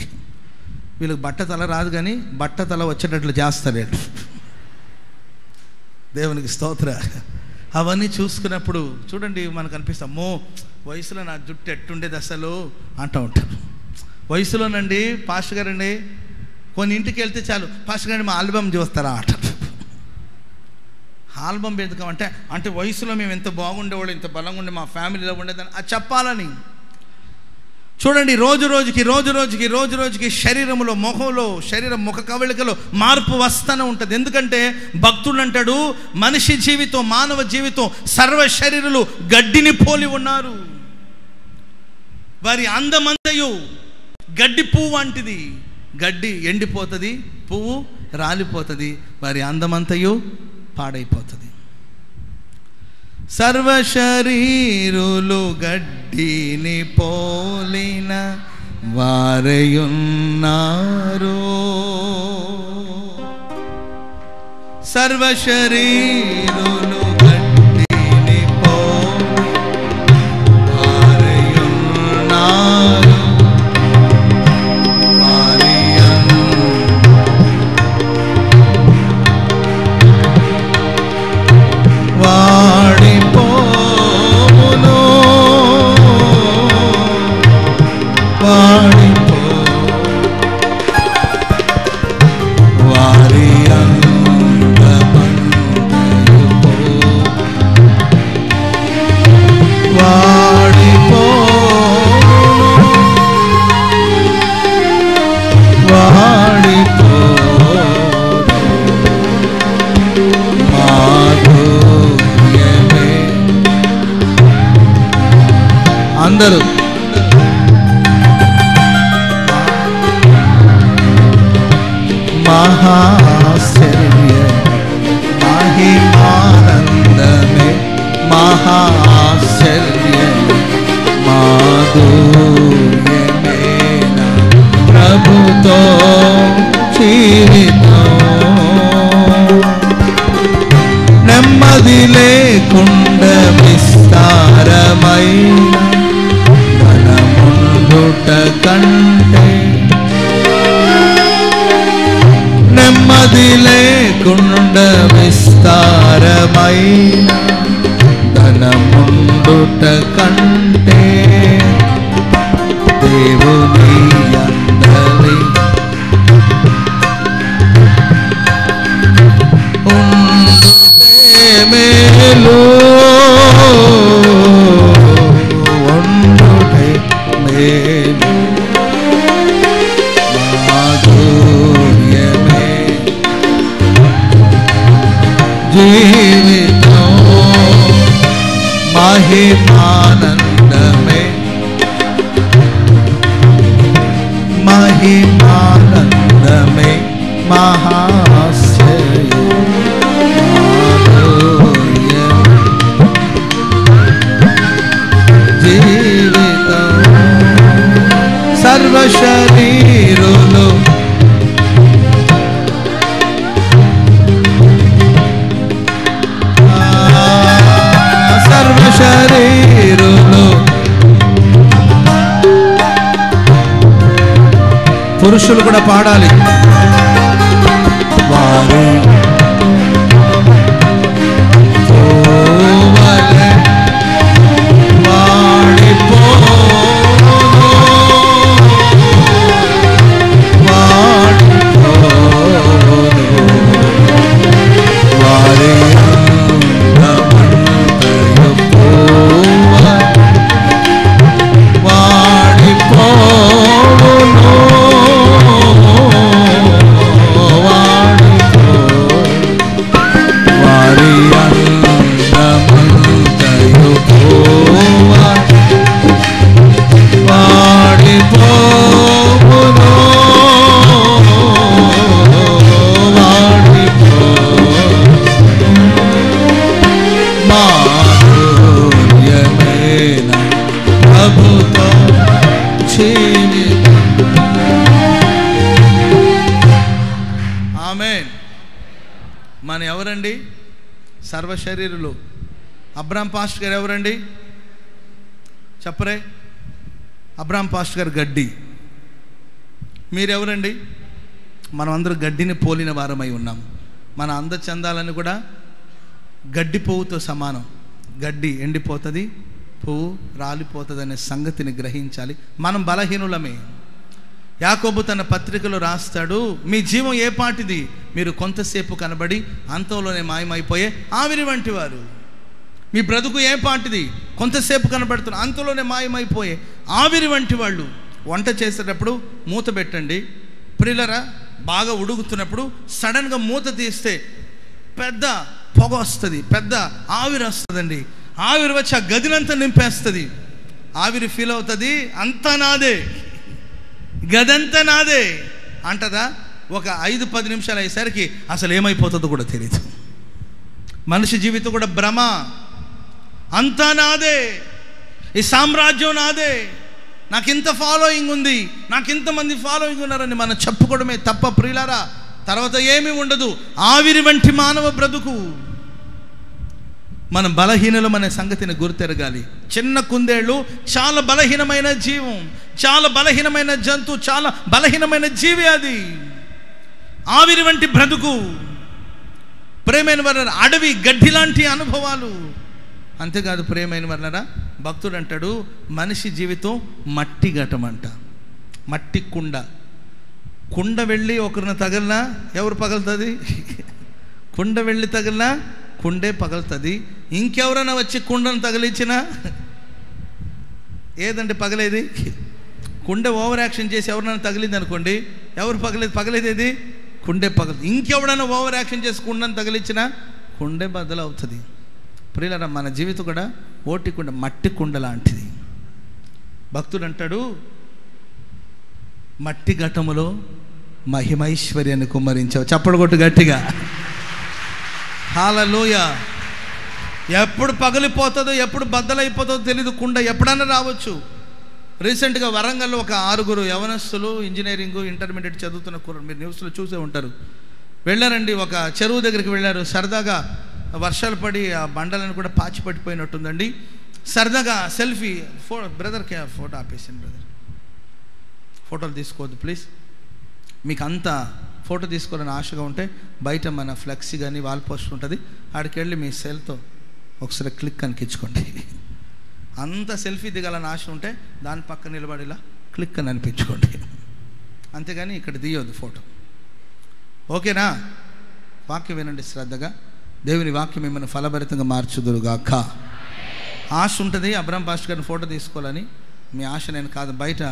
వీళ్ళకి బట్టతల రాదు, కానీ బట్టతల వచ్చేటట్లు చేస్తారు. దేవునికి స్తోత్ర. అవన్నీ చూసుకున్నప్పుడు చూడండి, మనకు అనిపిస్తాం, అమ్మో వయసులో నా జుట్టు ఎట్టుండేది అసలు అంటూ ఉంటారు. వయసులోనండి పాస్టర్ గారండి కొన్ని ఇంటికి వెళ్తే చాలు, పాస్టర్ గారిని మా ఆల్బమ్ చూస్తారా అంటారు. ఆల్బమ్ పెడతామంటే అంటే వయసులో మేము ఎంత బాగుండేవాళ్ళు, ఎంత బలంగా ఉండే, మా ఫ్యామిలీలో ఉండేదని అది చెప్పాలని. చూడండి, రోజు రోజుకి శరీరంలో, మొహంలో, ముఖ కవళికలో మార్పు వస్తూనే ఉంటుంది. ఎందుకంటే భక్తుడు అంటాడు, మనిషి జీవితం, మానవ జీవితం సర్వ శరీరులు గడ్డిని పోలి ఉన్నారు. వారి అందమంతయు గడ్డి పువ్వు వంటిది. గడ్డి ఎండిపోతుంది, పువ్వు రాలిపోతుంది, వారి అందమంతయు పాడైపోతుంది. సర్వ శరీరులు గడ్డిని పోలిన వారయున్నారు. సర్వ శరీరులు గడ్డిని పోలి వారయున్నారు. అందరూ మహాశ్చర్య మహిమానందమే, మహాశ్చర్య మాధుర్యమేన ప్రభుతో జీవితం. నెమ్మది లేకుండా విస్తారమైన ధనముండుట కంటే, నెమ్మది లేకుండా విస్తారమైన ధనముండుట కంటే దేవుని అందలి ఉండుటే మేలు, ఉండుటే మేలు. మాధుర్యమే జీవితం, మహిమానందమే, మహిమానందమే, మహాశ్చర్య జీవితం. సర్వ శరీరులు సర్వ శరీరులు పురుషులు కూడా పాడాలి. వారు పోవలె వాడిపోను, వాడిపోను వారి అందమంతయు పోవ వాడిపోను, వారి అందమంతయు పోవ వాడిపోను, మాధుర్యమేన ప్రభుతో జీవితం. ఆమేన్. మన ఎవరండి? సర్వ శరీరులు. అబ్రామ్ పాస్టర్ గారు ఎవరండి చెప్పరే? అబ్రామ్ పాస్టర్ గారు గడ్డి. మీరెవరండి? మనం అందరూ గడ్డిని పోలిన వారమై ఉన్నాం. మన అందచందాలని కూడా గడ్డి పువ్వుతో సమానం. గడ్డి ఎండిపోతుంది, పువ్వు రాలిపోతుంది అనే సంగతిని గ్రహించాలి. మనం బలహీనులమే. యాకోబు తన పత్రికలో రాస్తాడు, మీ జీవం ఏ పాటిది? మీరు కొంతసేపు కనబడి అంతంలోనే మాయమైపోయే ఆవిరి వంటి వారు. మీ బ్రతుకు ఏ పాటిది? కొంతసేపు కనబడుతున్న అంతంలోనే మాయమైపోయే ఆవిరి వంటి వాళ్ళు. వంట చేసేటప్పుడు మూత పెట్టండి ప్రియులరా. బాగా ఉడుకుతున్నప్పుడు సడన్గా మూత తీస్తే పెద్ద పొగ వస్తుంది, పెద్ద ఆవిరి వస్తుందండి. ఆవిరి వచ్చి ఆ గదినంతా నింపేస్తుంది. ఆవిరి ఫీల్ అవుతుంది, అంతా నాదే, గదంతా నాదే అంటదా. ఒక 5-10 నిమిషాలు అయ్యేసరికి అసలు ఏమైపోతుందో కూడా తెలియదు. మనిషి జీవితం కూడా భ్రమ. అంతా నాదే, ఈ సామ్రాజ్యం నాదే, నాకు ఇంత ఫాలోయింగ్ ఉంది, నాకు ఇంతమంది ఫాలోయింగ్ ఉన్నారని మనం చెప్పుకోవడమే తప్ప ప్రియులారా, తర్వాత ఏమీ ఉండదు. ఆవిరి వంటి మానవ బ్రతుకు. మనం బలహీనులం అనే సంగతిని గుర్తెరగాలి. చిన్న కుందేళ్ళు చాలా బలహీనమైన జీవం, చాలా బలహీనమైన జంతువు, చాలా బలహీనమైన జీవి. అది ఆవిరి వంటి బ్రతుకు. ప్రేమైన వారు అడవి గడ్డి లాంటి అనుభవాలు. అంతేకాదు ప్రేమైన వర్లరా, భక్తుడు అంటాడు మనిషి జీవితం మట్టి ఘటమంట, మట్టి కుండ. కుండ వెళ్ళి ఒకరిని తగిలినా ఎవరు పగలుతుంది? కుండ వెళ్ళి తగిలినా కుండే పగలుతుంది. ఇంకెవరైనా వచ్చి కుండను తగిలించినా ఏదండి పగలేది? కుండ ఓవర్ యాక్షన్ చేసి ఎవరైనా తగిలింది అనుకోండి, ఎవరు పగలేది కుండే పగలదు. ఇంకెవడైనా ఓవర్ యాక్షన్ చేసి కుండను తగిలించినా కుండే బద్దలు అవుతుంది. ప్రియులారా, మన జీవితం కూడా ఓటి కుండ, మట్టి కుండ లాంటిది. భక్తుడు అంటాడు మట్టి ఘటములో మహిమైశ్వర్యాన్ని కుమ్మరించావు. చప్పడు కొట్టు గట్టిగా. హల్లెలూయా. ఎప్పుడు పగిలిపోతుందో, ఎప్పుడు బద్దలైపోతుందో తెలీదు. కుండ ఎప్పుడైనా రావచ్చు. రీసెంట్గా వరంగల్లో ఒక 6 యవనస్తులు ఇంజనీరింగ్ ఇంటర్మీడియట్ చదువుతున్న కుర్ర, మీరు న్యూస్లో చూసే ఉంటారు, వెళ్ళారండి. ఒక చెరువు దగ్గరికి వెళ్ళారు. సరదాగా వర్షాలు పడి ఆ బండలను కూడా పాచి పట్టిపోయినట్టుందండి. సరదాగా సెల్ఫీ. బ్రదర్కి ఫోటో ఆపేసింది. బ్రదర్ ఫోటోలు తీసుకోవద్దు ప్లీజ్. మీకు అంత ఫోటో తీసుకోవాలని ఆశగా ఉంటే బయట మన ఫ్లెక్సీ కానీ వాల్ పోస్టర్ ఉంటుంది, ఆడికి వెళ్ళి మీ సెల్తో ఒకసారి క్లిక్ అనిపించుకోండి. అంత సెల్ఫీ దిగాలని ఆశ ఉంటే దాని పక్క నిలబడి ఇలా క్లిక్ అని అనిపించుకోండి. అంతేగాని ఇక్కడ తీయొద్దు ఫోటో. ఓకేనా? వాక్యం వినండి శ్రద్ధగా. దేవుని వాక్యం మిమ్మల్ని ఫలభరితంగా మార్చుదురుగాక. ఆశ ఉంటుంది అబ్రహం పాస్టర్ గారిని ఫోటో తీసుకోవాలని. మీ ఆశ నేను కాదు. బయట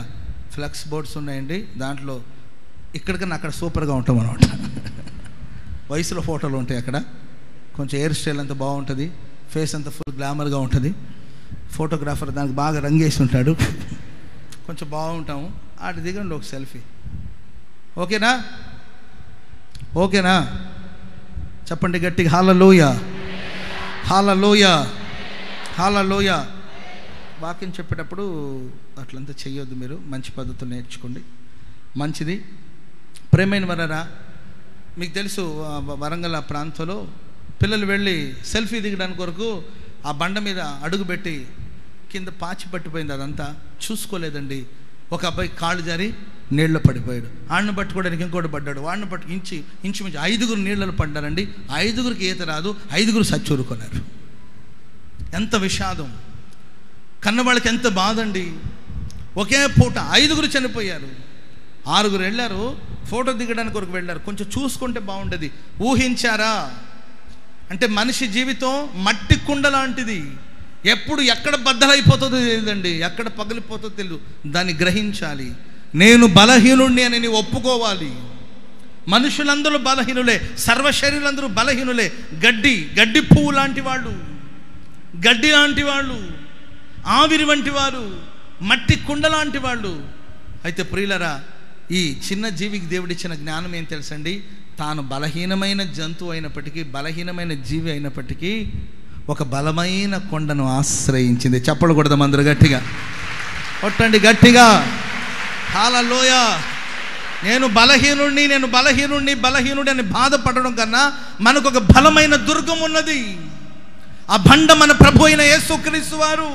ఫ్లెక్స్ బోర్డ్స్ ఉన్నాయండి, దాంట్లో ఇక్కడికన్నా అక్కడ సూపర్గా ఉంటాం అనమాట. వయసులో ఫోటోలు ఉంటాయి అక్కడ. కొంచెం హెయిర్ స్టైల్ అంతా బాగుంటుంది, ఫేస్ అంతా ఫుల్ గ్లామర్గా ఉంటుంది. ఫోటోగ్రాఫర్ దానికి బాగా రంగేసి ఉంటాడు, కొంచెం బాగుంటాము. ఆడి దిగండి ఒక సెల్ఫీ. ఓకేనా? ఓకేనా? చెప్పండి గట్టిగా. హల్లెలూయా, హల్లెలూయా, హల్లెలూయా. వాక్యం చెప్పేటప్పుడు అట్లంతా చెయ్యొద్దు. మీరు మంచి పద్ధతులు నేర్చుకోండి, మంచిది. ప్రేమైన వరరా, మీకు తెలుసు వరంగల్ ప్రాంతంలో పిల్లలు వెళ్ళి సెల్ఫీ దిగడానికి కొరకు ఆ బండ మీద అడుగు పెట్టి కింద పాచి పట్టిపోయింది. అదంతా చూసుకోలేదండి. ఒక అబ్బాయి కాళ్ళు జారి నీళ్ళలో పడిపోయాడు. ఆడిని పట్టుకోవడానికి ఇంకోటి పడ్డాడు. వాడిని ఇంచుమించు 5 నీళ్ళలో పడ్డారండి. 5 ఈత రాదు, 5 సచ్చూరుకున్నారు. ఎంత విషాదం! కన్నవాళ్ళకి ఎంత బాధ అండి. ఒకే పూట 5 చనిపోయారు. 6 వెళ్ళారు ఫోటో దిగడానికి కొరకు వెళ్ళారు. కొంచెం చూసుకుంటే బాగుండేది. ఊహించారా? అంటే మనిషి జీవితం మట్టి కుండ లాంటిది. ఎప్పుడు ఎక్కడ బద్దలైపోతుందో తెలియదండి, ఎక్కడ పగిలిపోతుందో తెలియదు. దాన్ని గ్రహించాలి. నేను బలహీనుడిని అని నీవు ఒప్పుకోవాలి. మనుషులందరూ బలహీనులే, సర్వశరీరులందరూ బలహీనులే. గడ్డి పువ్వు లాంటి వాళ్ళు, గడ్డి లాంటి వాళ్ళు, ఆవిరి వంటి వారు, మట్టి కుండ లాంటి వాళ్ళు. అయితే ప్రియులరా, ఈ చిన్న జీవికి దేవుడిచ్చిన జ్ఞానం ఏం తెలుసండి? తాను బలహీనమైన జంతువు అయినప్పటికీ, బలహీనమైన జీవి అయినప్పటికీ ఒక బలమైన కొండను ఆశ్రయించింది. చెప్పకూడదు అందరూ గట్టిగా కొట్టండి, గట్టిగా. హల్లెలూయా. నేను బలహీనుడి అని బాధపడడం కన్నా మనకు ఒక బలమైన దుర్గం ఉన్నది. ఆ బండ మన ప్రభు అయిన యేసుక్రీస్తు వారు.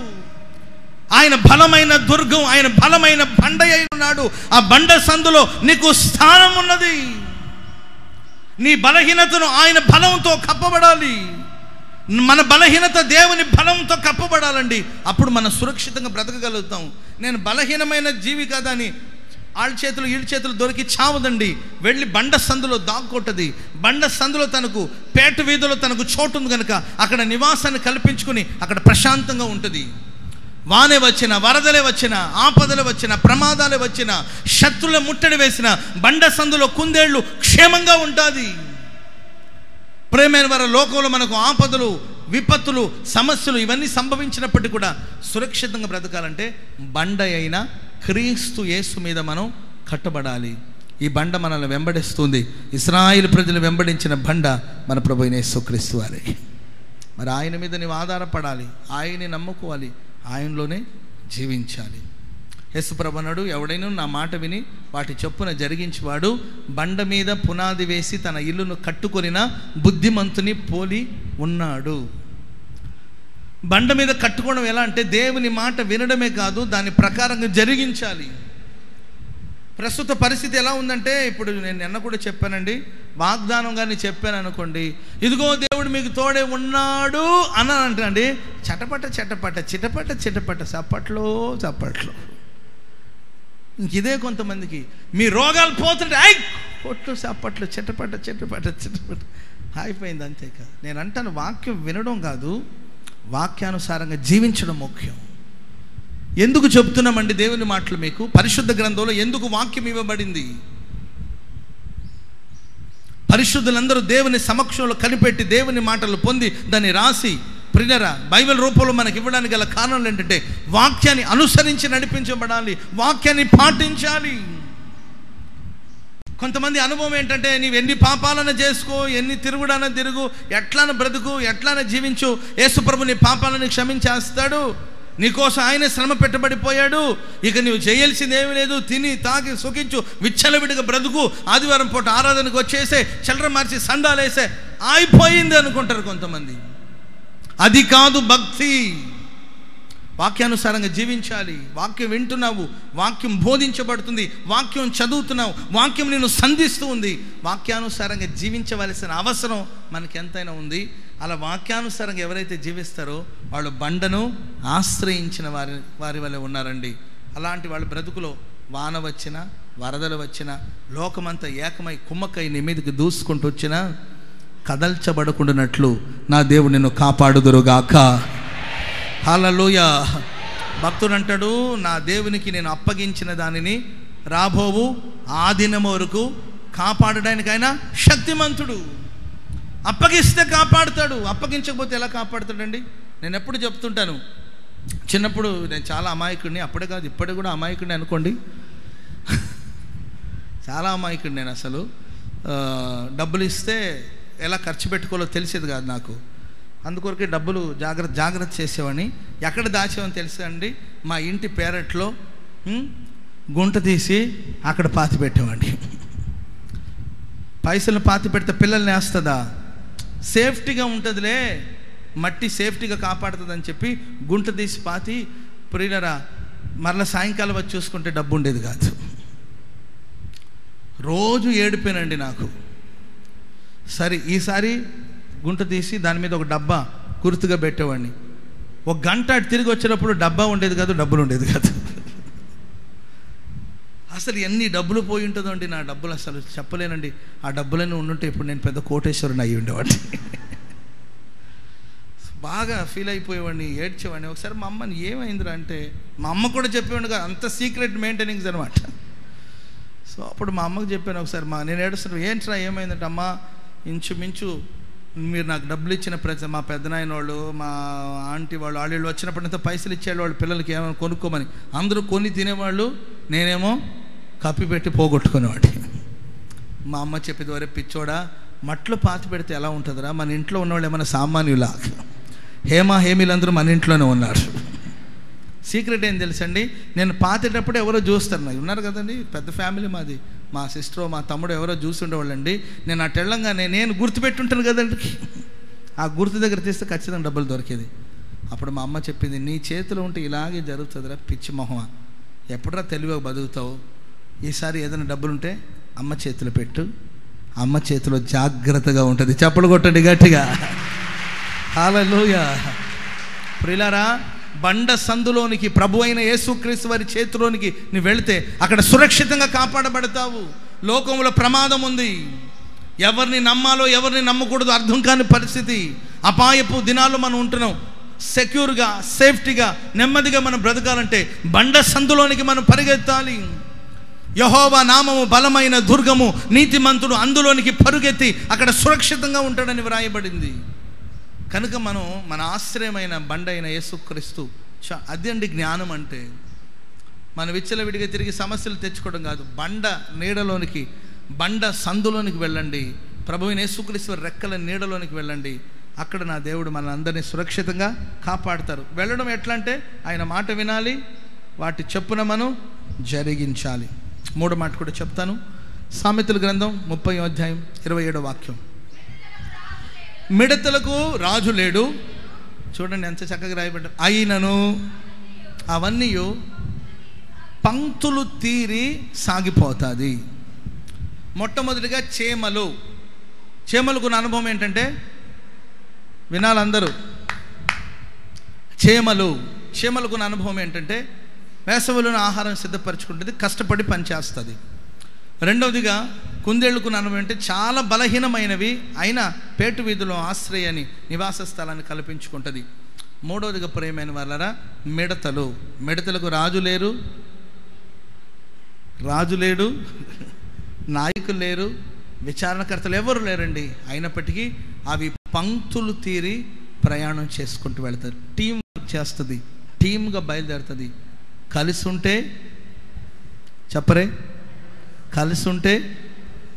ఆయన బలమైన దుర్గం, ఆయన బలమైన బండ అయి ఉన్నాడు. ఆ బండ సందులో నీకు స్థానం ఉన్నది. నీ బలహీనతను ఆయన బలంతో కప్పబడాలి. మన బలహీనత దేవుని బలంతో కప్పబడాలండి. అప్పుడు మనం సురక్షితంగా బ్రతకగలుగుతాం. నేను బలహీనమైన జీవి కదా అని ఆళ్ళ చేతులు వీళ్ళ చేతులు దొరికి చావదండి. వెళ్ళి బండ సందులో దాక్కొట్టది. బండ సందులో తనకు పేట వీధిలో తనకు చోటు ఉంది కనుక అక్కడ నివాసాన్ని కల్పించుకుని అక్కడ ప్రశాంతంగా ఉంటుంది. వానే వచ్చిన, వరదలే వచ్చిన, ఆపదలే వచ్చిన, ప్రమాదాలే వచ్చిన, శత్రుల ముట్టడి వేసిన బండ సందులో కుందేళ్ళు క్షేమంగా ఉంటుంది. ప్రేమైన వారి లోకంలో మనకు ఆపదలు, విపత్తులు, సమస్యలు ఇవన్నీ సంభవించినప్పటికీ కూడా సురక్షితంగా బ్రతకాలంటే బండ అయిన క్రీస్తు యేసు మీద మనం కట్టబడాలి. ఈ బండ మనల్ని వెంబడిస్తుంది. ఇశ్రాయేలు ప్రజలు వెంబడించిన బండ మన ప్రభువైన యేసుక్రీస్తు వారే. మరి ఆయన మీద నీవు ఆధారపడాలి, ఆయన్ని నమ్ముకోవాలి, ఆయనలోనే జీవించాలి. యేసుప్రభు అన్నాడు, ఎవడైనా నా మాట విని వాటి చొప్పున జరిగించేవాడు బండ మీద పునాది వేసి తన ఇల్లును కట్టుకొనిన బుద్ధిమంతుని పోలి ఉన్నాడు. బండ మీద కట్టుకోవడం ఎలా అంటే దేవుని మాట వినడమే కాదు, దాని ప్రకారంగా జరిగించాలి. ప్రస్తుత పరిస్థితి ఎలా ఉందంటే, ఇప్పుడు నేను నిన్న కూడా చెప్పానండి, వాగ్దానం కానీ చెప్పాను అనుకోండి, ఇదిగో దేవుడు మీకు తోడే ఉన్నాడు అని అంటండి, చటపట చటపట చిటపట చిటపట చప్పట్లో చప్పట్లో. ఇంకిదే కొంతమందికి మీ రోగాలు పోతుంటే ఐ కొట్టు చప్పట్లు చిటపట చిటపట చిటపట అయిపోయింది. అంతేకా నేను అంటాను, వాక్యం వినడం కాదు, వాక్యానుసారంగా జీవించడం ముఖ్యం. ఎందుకు చెప్తున్నామండి దేవుని మాటలు మీకు? పరిశుద్ధ గ్రంథంలో ఎందుకు వాక్యం ఇవ్వబడింది? పరిశుద్ధులందరూ దేవుని సమక్షంలో కనిపెట్టి దేవుని మాటలు పొంది దాన్ని రాసి ప్రియులారా బైబిల్ రూపంలో మనకి ఇవ్వడానికి గల కారణాలు ఏంటంటే వాక్యాన్ని అనుసరించి నడిపించబడాలి, వాక్యాన్ని పాటించాలి. కొంతమంది అనుభవం ఏంటంటే, నీవు ఎన్ని పాపాలను చేసుకో, ఎన్ని తిరుగుడన తిరుగు, ఎట్లాన బ్రతుకు, ఎట్లాన జీవించు, యేసుప్రభు నీ పాపాలను క్షమించేస్తాడు, నీకోసం ఆయన శ్రమ పెట్టబడిపోయాడు, ఇక నువ్వు చేయాల్సింది ఏమీ లేదు, తిని తాగి సుఖించు, విచ్చలవిడిగా బ్రతుకు, ఆదివారం పూట ఆరాధనకు వచ్చేసే, చిల్లర మార్చి సండాలేసే, అయిపోయింది అనుకుంటారు కొంతమంది. అది కాదు భక్తి. వాక్యానుసారంగా జీవించాలి. వాక్యం వింటున్నావు, వాక్యం బోధించబడుతుంది, వాక్యం చదువుతున్నావు, వాక్యం నిన్ను సంధిస్తూ ఉంది, వాక్యానుసారంగా జీవించవలసిన అవసరం మనకి ఎంతైనా ఉంది. అలా వాక్యానుసారంగా ఎవరైతే జీవిస్తారో వాళ్ళు బండను ఆశ్రయించిన వారి వల్ల ఉన్నారండి. అలాంటి వాళ్ళ బ్రతుకులో వాన వచ్చినా, వరదలు వచ్చినా, లోకమంతా ఏకమై కుమ్మక్కై నీ మీదకి దూసుకుంటూ వచ్చినా కదల్చబడకుండానట్లు నా దేవుడు నిన్ను కాపాడుదురుగాక. హల్లెలూయా. భక్తుడు అంటాడు, నా దేవునికి నేను అప్పగించిన దానిని రాబోవు ఆ దినం వరకు కాపాడడానికైనా శక్తిమంతుడు. అప్పగిస్తే కాపాడుతాడు, అప్పగించకపోతే ఎలా కాపాడుతాడండి? నేను ఎప్పుడు చెప్తుంటాను, చిన్నప్పుడు నేను చాలా అమాయకుడిని, అప్పుడే కాదు ఇప్పటికి కూడా అమాయకుడిని అనుకోండి, చాలా అమాయకుడిని నేను. అసలు డబ్బులు ఇస్తే ఎలా ఖర్చు పెట్టుకోవాలో తెలిసేది కాదు నాకు. అందుకొరకే డబ్బులు జాగ్రత్త చేసేవాడిని. ఎక్కడ దాచేవని తెలుసా అండి? మా ఇంటి పేరట్లో గుంట తీసి అక్కడ పాతి పెట్టేవాడిని. పైసలు పాతి పెడితే పిల్లల్ని వేస్తుందా, సేఫ్టీగా ఉంటుందిలే, మట్టి సేఫ్టీగా కాపాడుతుందని చెప్పి గుంట తీసి పాతి, ప్రియులరా మరలా సాయంకాలం వచ్చి చూసుకుంటే డబ్బు ఉండేది కాదు. రోజు ఏడిపోయానండి నాకు. సరే ఈసారి గుంట తీసి దాని మీద ఒక డబ్బా గుర్తుగా పెట్టేవాడిని. ఒక గంట తిరిగి వచ్చినప్పుడు డబ్బా ఉండేది కాదు, డబ్బులు ఉండేది కాదు. అసలు ఎన్ని డబ్బులు పోయి ఉంటుందో అండి. నా డబ్బులు అసలు చెప్పలేనండి. ఆ డబ్బులన్నీ ఉండుంటే ఇప్పుడు నేను పెద్ద కోటేశ్వరుని అయ్యి ఉండేవాడిని. బాగా ఫీల్ అయిపోయేవాడిని, ఏడ్చేవాడిని. ఒకసారి మా అమ్మని ఏమైందిరా అంటే, మా అమ్మ కూడా చెప్పేవాడు కదా, అంత సీక్రెట్ మెయింటెనింగ్స్ అనమాట. సో అప్పుడు మా అమ్మకు చెప్పాను ఒకసారి, నేను ఏడుస్తున్నాను, ఏంట్రా ఏమైందంటే, అమ్మ ఇంచుమించు మీరు నాకు డబ్బులు ఇచ్చిన మా పెద్దనాయన వాళ్ళు, మా ఆంటీ వాళ్ళు, వాళ్ళు వచ్చినప్పుడంతా పైసలు ఇచ్చేవాళ్ళు వాళ్ళ పిల్లలకి ఏమైనా కొనుక్కోమని. అందరూ కొని తినేవాళ్ళు, నేనేమో కప్పి పెట్టి పోగొట్టుకునేవాడి. మా అమ్మ చెప్పేది, వరే పిచ్చోడా, మట్లో పాతి పెడితే ఎలా ఉంటుందిరా, మన ఇంట్లో ఉన్నవాళ్ళు ఏమైనా సామాన్యులా, హేమీలందరూ మన ఇంట్లోనే ఉన్నారు. సీక్రెట్ ఏం తెలుసండి, నేను పాతేటప్పుడు ఎవరో చూస్తారు, నాకు ఉన్నారు కదండి, పెద్ద ఫ్యామిలీ మాది, మా సిస్టర్ మా తమ్ముడు ఎవరో చూస్తుండేవాళ్ళండి. నేను అటు వెళ్ళంగానే నేను గుర్తుపెట్టుంటాను కదండి, ఆ గుర్తు దగ్గర తీస్తే ఖచ్చితంగా డబ్బులు దొరికేది. అప్పుడు మా అమ్మ చెప్పింది, నీ చేతిలో ఉంటే ఇలాగే జరుగుతుందిరా పిచ్చి మొహమా, ఎప్పుడరా తెలివిగా బతుకుతావు, ఈసారి ఏదైనా డబ్బులు ఉంటే అమ్మ చేతిలో పెట్టు, అమ్మ చేతిలో జాగ్రత్తగా ఉంటుంది. చప్పలు కొట్టండి గట్టిగా. హల్లెలూయా. ప్రియులారా, బండ సందులోనికి ప్రభు అయిన యేసుక్రీస్తు వారి చేతిలోనికి నువ్వు వెళితే అక్కడ సురక్షితంగా కాపాడబడతావు. లోకంలో ప్రమాదం ఉంది, ఎవరిని నమ్మాలో ఎవరిని నమ్మకూడదు అర్థం కాని పరిస్థితి. అపాయపు దినాల్లో మనం ఉంటున్నాం. సెక్యూర్గా, సేఫ్టీగా, నెమ్మదిగా మనం బ్రతకాలంటే బండ సందులోనికి మనం పరిగెత్తాలి. యెహోవా నామము బలమైన దుర్గము, నీతిమంతుడు అందులోనికి పరుగెత్తి అక్కడ సురక్షితంగా ఉంటాడని వ్రాయబడింది. కనుక మనం మన ఆశ్రయమైన బండ అయిన యేసుక్రీస్తు, అదండి జ్ఞానం అంటే. మన విచ్చలవిడిగా తిరిగి సమస్యలు తెచ్చుకోవడం కాదు. బండ నీడలోనికి, బండ సందులోనికి వెళ్ళండి. ప్రభువైన యేసుక్రీస్తు రెక్కల నీడలోనికి వెళ్ళండి. అక్కడ నా దేవుడు మన అందరినీ సురక్షితంగా కాపాడుతారు. వెళ్ళడం ఎట్లా అంటే ఆయన మాట వినాలి, వాటి చెప్పున మనం జరిగించాలి. మూడో మాట కూడా చెప్తాను. సామెతల గ్రంథం 30వ అధ్యాయం 27వ వాక్యం. మిడతలకు రాజు లేడు. చూడండి ఎంత చక్కగా రాయబడ్డారు. అయినను అవన్నీ పంక్తులు తీరి సాగిపోతుంది. మొట్టమొదటిగా చేమలు. చేమలకు అనుభవం ఏంటంటే, వినాలందరూ, చేమలకు అనుభవం ఏంటంటే వేసవిలోని ఆహారం సిద్ధపరచుకుంటుంది, కష్టపడి పనిచేస్తుంది. రెండవదిగా కుందేళ్లకు అనుభవం అంటే చాలా బలహీనమైనవి అయినా పేటు వీధిలో ఆశ్రయాన్ని, నివాస స్థలాన్ని కల్పించుకుంటుంది. మూడవదిగా ప్రియమైన వాళ్ళరా, మిడతలకు రాజు లేడు, నాయకులు లేరు, విచారణకర్తలు ఎవరు లేరండి. అయినప్పటికీ అవి పంక్తులు తీరి ప్రయాణం చేసుకుంటూ వెళ్తారు. టీం వర్క్ చేస్తుంది, టీమ్గా బయలుదేరుతుంది. కలిసి ఉంటే చెప్పరే, కలిసి ఉంటే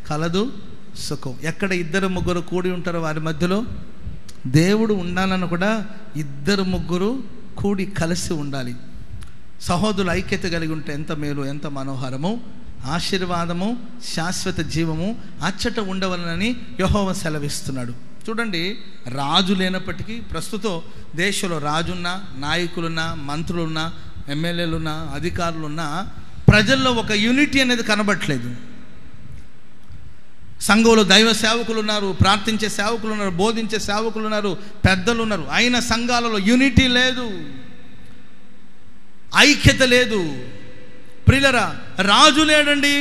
కలదు సుఖం. ఎక్కడ ఇద్దరు ముగ్గురు కూడి ఉంటారో వారి మధ్యలో దేవుడు ఉండాలని కూడా ఇద్దరు ముగ్గురు కూడి కలిసి ఉండాలి. సహోదరులు ఐక్యత కలిగి ఉంటే ఎంత మేలు, ఎంత మనోహరము, ఆశీర్వాదము, శాశ్వత జీవము అచ్చట ఉండవలనని యెహోవా సెలవిస్తున్నాడు. చూడండి, రాజు లేనప్పటికీ ప్రస్తుతం దేశంలో రాజున్నా, నాయకులున్నా, మంత్రులున్నా, ఎమ్మెల్యేలున్నా, అధికారులున్నా, ప్రజల్లో ఒక యూనిటీ అనేది కనబడట్లేదు. సంఘంలో దైవ సేవకులు ఉన్నారు, ప్రార్థించే సేవకులు ఉన్నారు, బోధించే సేవకులు ఉన్నారు, పెద్దలు ఉన్నారు. అయిన సంఘాలలో యూనిటీ లేదు, ఐక్యత లేదు. ప్రియులరా, రాజు లేడండి.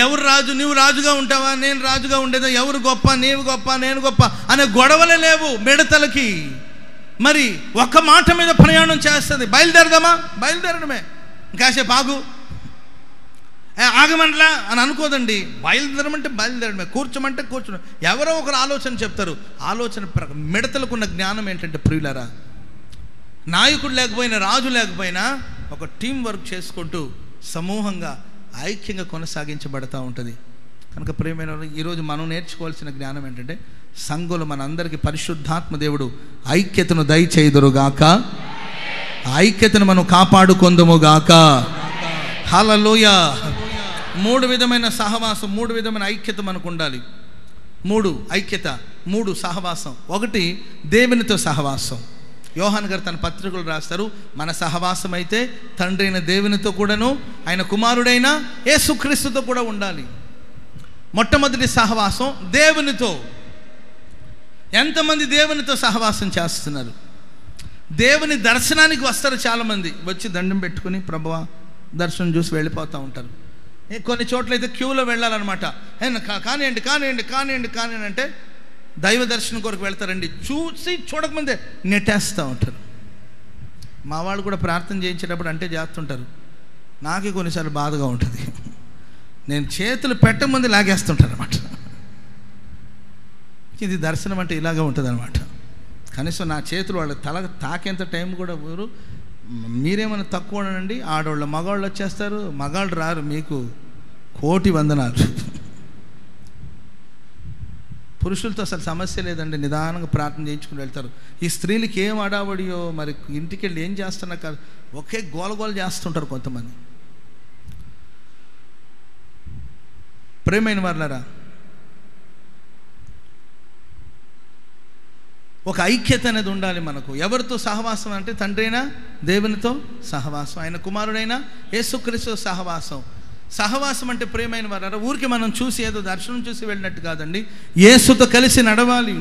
ఎవరు రాజు? నువ్వు రాజుగా ఉంటావా, నేను రాజుగా ఉండేదా, ఎవరు గొప్ప, నీవు గొప్ప, నేను గొప్ప అనే గొడవలే లేవు మిడతలకి. మరి ఒక్క మాట మీద ప్రయాణం చేస్తుంది. బయలుదేరదామా, బయలుదేరడమే. కాసేపు ఆగమంటలా అని అనుకోదండి. బయలుదేరమంటే బయలుదేరడమే, కూర్చోమంటే కూర్చోడం. ఎవరో ఒకరు ఆలోచన చెప్తారు. ఆలోచన మిడతలకు ఉన్న జ్ఞానం ఏంటంటే ప్రియులారా, నాయకుడు లేకపోయినా, రాజు లేకపోయినా ఒక టీం వర్క్ చేసుకుంటూ సమూహంగా ఐక్యంగా కొనసాగించబడతా ఉంటుంది. కనుక ప్రియమైన ఈరోజు మనం నేర్చుకోవాల్సిన జ్ఞానం ఏంటంటే, సంఘంలో మనందరికీ పరిశుద్ధాత్మ దేవుడు ఐక్యతను దయచేయుదురుగాక, ఐక్యతను మనం కాపాడుకొందుముగాక. హల్లెలూయా. 3 విధమైన సహవాసం, 3 విధమైన ఐక్యత మనకు ఉండాలి. 3 ఐక్యత, 3 సహవాసం. 1 దేవునితో సహవాసం. యోహాన్ గారు తన పత్రికలు రాస్తారు, మన సహవాసం అయితే తండ్రి అయిన దేవునితో కూడాను, ఆయన కుమారుడైన యేసుక్రీస్తుతో కూడా ఉండాలి. మొట్టమొదటి సహవాసం దేవునితో. ఎంతమంది దేవునితో సహవాసం చేస్తున్నారు? దేవుని దర్శనానికి వస్తారు చాలామంది, వచ్చి దండం పెట్టుకుని ప్రభువా దర్శనం చూసి వెళ్ళిపోతూ ఉంటారు. కొన్ని చోట్ల అయితే క్యూలో వెళ్ళాలన్నమాట. కానివ్వండి కానివ్వండి కానివ్వండి కానివ్వండి అంటే దైవ దర్శనం కొరకు వెళ్తారండి. చూసి చూడకముందే నెట్టేస్తూ ఉంటారు. మా వాళ్ళు కూడా ప్రార్థన చేయించేటప్పుడు అంటే చేస్తుంటారు. నాకే కొన్నిసార్లు బాధగా ఉంటుంది. నేను చేతులు పెట్టముందు లాగేస్తుంటారు అనమాట. ఇది దర్శనం అంటే ఇలాగే ఉంటుంది అనమాట. కనీసం నా చేతులు వాళ్ళ తల తాకేంత టైం కూడా ఊరు. మీరేమైనా తక్కువ అనండి, ఆడవాళ్ళు మగవాళ్ళు వచ్చేస్తారు, మగాళ్ళు రారు. మీకు కోటి వందనాలు. పురుషులతో అసలు సమస్య లేదండి, నిదానంగా ప్రార్థన చేయించుకుని వెళ్తారు. ఈ స్త్రీలకి ఏం అడావడియో మరి, ఇంటికి వెళ్ళి ఏం చేస్తున్నా కాదు, ఒకే గోలగోలు చేస్తుంటారు కొంతమంది. ప్రేమైన వారులారా, ఒక ఐక్యత అనేది ఉండాలి మనకు. ఎవరితో సహవాసం అంటే తండ్రి అయినా దేవునితో సహవాసం, ఆయన కుమారుడైన యేసుక్రీస్తు సహవాసం. సహవాసం అంటే ప్రేమైన వారు ఊరికి మనం చూసి ఏదో దర్శనం చూసి వెళ్ళినట్టు కాదండి. యేసుతో కలిసి నడవాలి,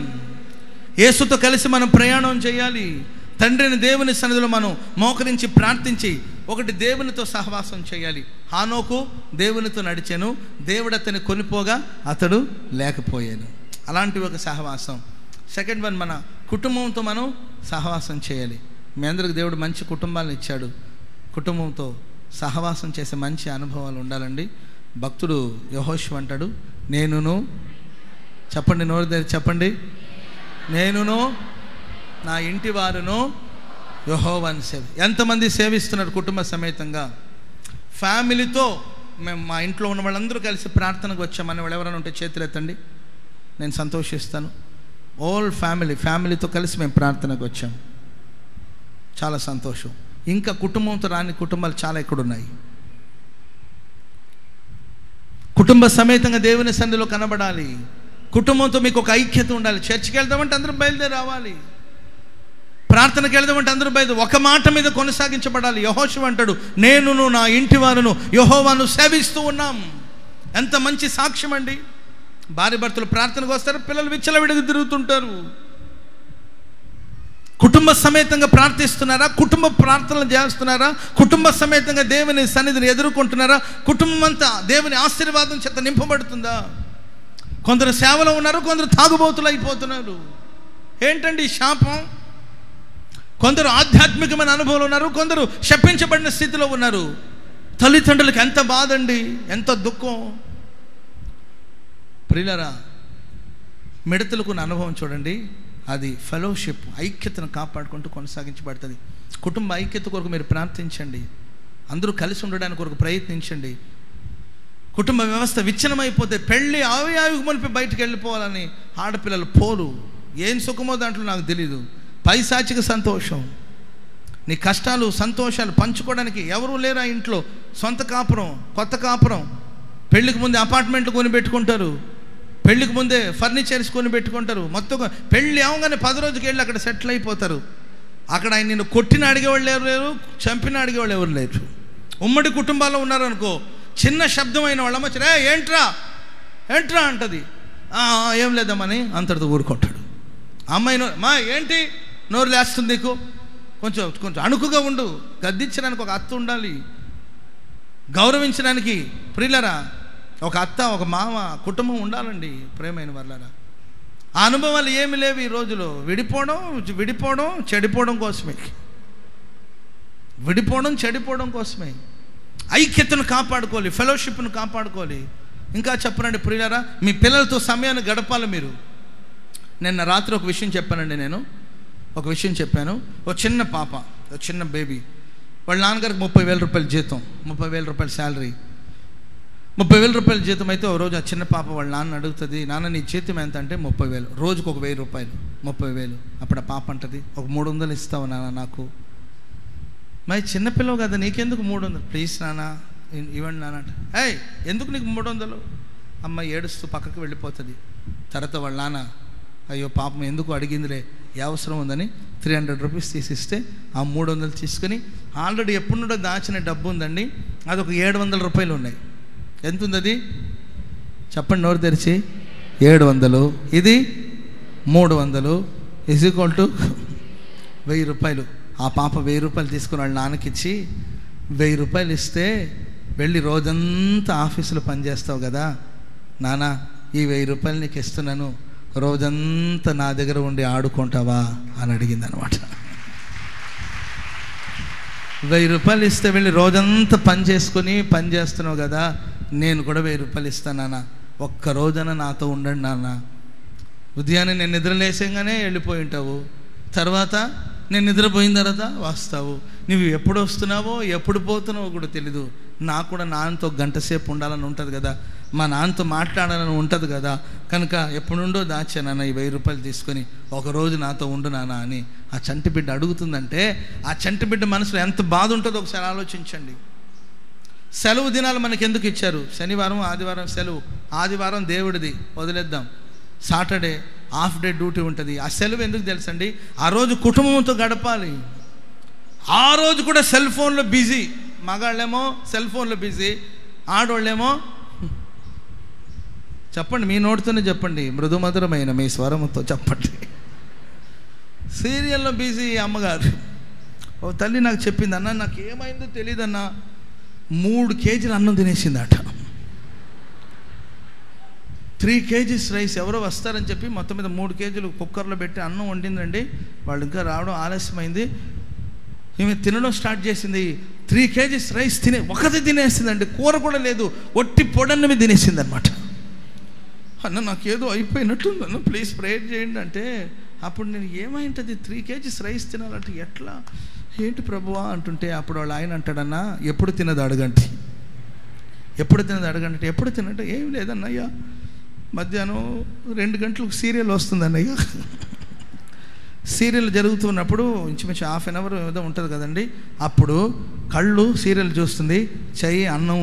యేసుతో కలిసి మనం ప్రయాణం చేయాలి. తండ్రిని దేవుని సన్నిధిలో మనం మోకరించి ప్రార్థించి ఒకటి దేవునితో సహవాసం చేయాలి. హానోకు దేవునితో నడిచాను, దేవుడు అతన్ని కొనిపోగా అతడు లేకపోయాను. అలాంటి ఒక సహవాసం. సెకండ్ వన్, మన కుటుంబంతో మనం సహవాసం చేయాలి. మీ అందరికి దేవుడు మంచి కుటుంబాలను ఇచ్చాడు. కుటుంబంతో సహవాసం చేసే మంచి అనుభవాలు ఉండాలండి. భక్తుడు యెహోషువ అంటాడు, నేనును, చెప్పండి, నోరు తెరిచి చెప్పండి, నేనును నా ఇంటి వారును యెహోవాను ఎంతమంది సేవిస్తున్నారు కుటుంబ సమేతంగా? ఫ్యామిలీతో మేము మా ఇంట్లో ఉన్న వాళ్ళందరూ కలిసి ప్రార్థనకు వచ్చామని వాళ్ళు ఎవరైనా ఉంటే చేతులు ఎత్తండి, నేను సంతోషిస్తాను. ఓల్ ఫ్యామిలీతో కలిసి మేము ప్రార్థనకు వచ్చాం. చాలా సంతోషం. ఇంకా కుటుంబంతో రాని కుటుంబాలు చాలా ఇక్కడ ఉన్నాయి. కుటుంబ సమేతంగా దేవుని సన్నిధిలో కనబడాలి. కుటుంబంతో మీకు ఒక ఐక్యత ఉండాలి. చర్చికి వెళ్దామంటే అందరూ బయలుదేరి రావాలి. ప్రార్థనకి వెళ్దామంటే అందరూ బయలుదేరి ఒక మాట మీద కొనసాగించబడాలి. యెహోషువ అంటాడు, నేనును నా ఇంటి వారును యెహోవాను సేవిస్తూ ఉన్నాం. ఎంత మంచి సాక్ష్యం అండి. భార్య భర్తలు ప్రార్థనకు వస్తారు, పిల్లలు విచ్చలవిడిగా తిరుగుతుంటారు. కుటుంబ సమేతంగా ప్రార్థిస్తున్నారా? కుటుంబ ప్రార్థనలు చేస్తున్నారా? కుటుంబ సమేతంగా దేవుని సన్నిధిని ఎదుర్కొంటున్నారా? కుటుంబం అంతా దేవుని ఆశీర్వాదం చేత నింపబడుతుందా? కొందరు సేవలో ఉన్నారు, కొందరు తాగుబోతులు అయిపోతున్నారు. ఏంటండి ఈ శాపం? కొందరు ఆధ్యాత్మికమైన అనుభవాలు ఉన్నారు, కొందరు శపించబడిన స్థితిలో ఉన్నారు. తల్లిదండ్రులకు ఎంత బాధ అండి, ఎంత దుఃఖం. ప్రియులారా, మిడతలకు ఉన్న అనుభవం చూడండి. అది ఫెలోషిప్, ఐక్యతను కాపాడుకుంటూ కొనసాగించబడుతుంది. కుటుంబ ఐక్యత కొరకు మీరు ప్రార్థించండి. అందరూ కలిసి ఉండడానికి కొరకు ప్రయత్నించండి. కుటుంబ వ్యవస్థ విచ్ఛిన్నమైపోతే పెళ్ళి ఆవియావికి మునిపి బయటకు వెళ్ళిపోవాలని ఆడపిల్లలు పోరు. ఏం సుఖమో దాంట్లో నాకు తెలీదు. పైశాచిక సంతోషం. నీ కష్టాలు సంతోషాలు పంచుకోవడానికి ఎవరూ లేరా ఇంట్లో? సొంత కాపురం, కొత్త కాపురం. పెళ్ళికి ముందే అపార్ట్మెంట్లు కొని పెట్టుకుంటారు, పెళ్ళికి ముందే ఫర్నిచర్స్ కొని పెట్టుకుంటారు. మొత్తం పెళ్ళి అవగానే 10 రోజుకి వెళ్ళి అక్కడ సెటిల్ అయిపోతారు. అక్కడ ఆయన నిన్ను కొట్టిన అడిగేవాళ్ళు ఎవరు లేరు, చంపిన అడిగేవాళ్ళు ఎవరు లేరు. ఉమ్మడి కుటుంబాల్లో ఉన్నారనుకో, చిన్న శబ్దం అయిన వాళ్ళమ్మ ఏంట్రా ఏంట్రా అంటది, ఏం లేదమ్మని అంతటితో ఊరుకుంటాడు. అమ్మాయి మా ఏంటి నోరు లేస్తుంది నీకు, కొంచెం అణుకుగా ఉండు. గద్దించడానికి ఒక అత్త ఉండాలి, గౌరవించడానికి ప్రియులరా ఒక అత్త, ఒక మామ, కుటుంబం ఉండాలండి. ప్రేమైన వాళ్ళరా, ఆ అనుభవాలు ఏమి లేవు ఈ రోజులో. విడిపోవడం చెడిపోవడం కోసమే. చెడిపోవడం కోసమే. ఐక్యతను కాపాడుకోవాలి, ఫెలోషిప్ను కాపాడుకోవాలి. ఇంకా చెప్పనండి ప్రియులారా, మీ పిల్లలతో సమయాన్ని గడపాలి మీరు. నిన్న రాత్రి ఒక విషయం చెప్పానండి. నేను ఒక విషయం చెప్పాను. ఒక చిన్న పాప, ఒక చిన్న బేబీ, వాళ్ళ నాన్నగారికి 30,000 రూపాయల జీతం, 30,000 రూపాయల శాలరీ. 30,000 రూపాయల జీతం అయితే ఒక రోజు ఆ చిన్న పాప వాళ్ళ నాన్న అడుగుతుంది, నాన్న నీ జీతం ఎంత అంటే 30,000, రోజుకు ఒక 1,000 రూపాయలు, 30,000. అప్పుడు ఆ పాప అంటది, ఒక 300 ఇస్తావు నాన్న నాకు. మరి చిన్నపిల్లవు కదా, నీకెందుకు 300? ప్లీజ్ నాన్న ఇవ్వండి నాన్న అంటే, ఎందుకు నీకు 300? అమ్మాయి ఏడుస్తూ పక్కకి వెళ్ళిపోతుంది. తర్వాత వాళ్ళ నాన్న, అయ్యో పాపం ఎందుకు అడిగిందిలే, ఏ అవసరం ఉందని 300 రూపీస్ తీసిస్తే ఆ 300 తీసుకుని ఆల్రెడీ ఎప్పుడు దాచిన డబ్బు ఉందండి, అదొక 700 రూపాయలు ఉన్నాయి. ఎంత ఉంది అది? చెప్పండి నోరు తెరిచి. 700, ఇది 300 ఈజ్ ఈక్వల్ టు 1000 రూపాయలు. ఆ పాప 1000 రూపాయలు తీసుకుని వాళ్ళ నాన్నకిచ్చి, 1000 రూపాయలు ఇస్తే వెళ్ళి రోజంతా ఆఫీసులో పనిచేస్తావు కదా నాన్న, ఈ 1000 రూపాయలు నీకు ఇస్తున్నాను, రోజంతా నా దగ్గర ఉండి ఆడుకుంటావా అని అడిగింది అనమాట. 1000 రూపాయలు ఇస్తే వెళ్ళి రోజంతా పని చేస్తున్నావు కదా, నేను కూడా 1000 రూపాయలు ఇస్తాను నాన్న, ఒక్క రోజన నాతో ఉండండి నాన్న. ఉదయాన్నే నేను నిద్రలేసేగానే వెళ్ళిపోయి ఉంటావు, తర్వాత నేను నిద్రపోయిన తర్వాత వస్తావు. నువ్వు ఎప్పుడు వస్తున్నావో ఎప్పుడు పోతున్నావో కూడా తెలీదు. నాకు కూడా నాన్నతో గంట సేపు ఉండాలని ఉంటుంది కదా, మా నాన్నతో మాట్లాడాలని ఉంటుంది కదా, కనుక ఎప్పుడుండో దాచా నాన్న ఈ 1000 రూపాయలు తీసుకొని ఒకరోజు నాతో ఉండు నాన్న అని ఆ చంటి బిడ్డ అడుగుతుందంటే, ఆ చంటి బిడ్డ మనసులో ఎంత బాధ ఉంటుందో ఒకసారి ఆలోచించండి. సెలవు దినాలు మనకి ఎందుకు ఇచ్చారు? శనివారం ఆదివారం సెలవు, ఆదివారం దేవుడిది వదిలేద్దాం, సాటర్డే హాఫ్ డే డ్యూటీ ఉంటుంది. ఆ సెలవు ఎందుకు తెలుసండి? ఆ రోజు కుటుంబంతో గడపాలి. ఆ రోజు కూడా సెల్ ఫోన్లో బిజీ. మగాళ్ళేమో సెల్ ఫోన్లో బిజీ, ఆడవాళ్ళేమో చెప్పండి, మీ నోటితోనే చెప్పండి, మృదుమధురమైన మీ స్వరంతో చెప్పండి. సీరియల్లో బిజీ అమ్మగారు. ఓ తల్లి నాకు చెప్పింది, అన్న నాకు ఏమైందో తెలియదన్నా 3 కేజీలు అన్నం తినేసిందట. 3 kgs రైస్ ఎవరో వస్తారని చెప్పి మొత్తం మీద 3 కేజీలు కుక్కర్లో పెట్టి అన్నం వండిందండి. వాళ్ళు ఇంకా రావడం ఆలస్యమైంది. ఈమె తినడం స్టార్ట్ చేసింది. 3 kgs రైస్ ఒకటి తినేసిందండి. కూర కూడా లేదు, ఒట్టి పొడన్నవి తినేసింది అనమాట. అన్న నాకేదో అయిపోయినట్టుంది అన్న, ప్లీజ్ ప్రేయర్ చేయండి అంటే, అప్పుడు నేను ఏమైంటుంది 3 kgs రైస్ తినాలంటే ఎట్లా, ఏంటి ప్రభువా అంటుంటే, అప్పుడు వాళ్ళు ఆయన అంటాడన్నా, ఎప్పుడు తినదు అడగండి, ఎప్పుడు తినదు అడగండి. ఎప్పుడు తినంటే ఏం లేదన్నయ్యా, మధ్యాహ్నం 2 గంటలకు సీరియల్ వస్తుంది అన్నయ్య. సీరియల్ జరుగుతున్నప్పుడు ఇంచుమించు 1/2 hour ఏదో ఉంటుంది కదండి, అప్పుడు కళ్ళు సీరియల్ చూస్తుంది, చెయ్యి అన్నం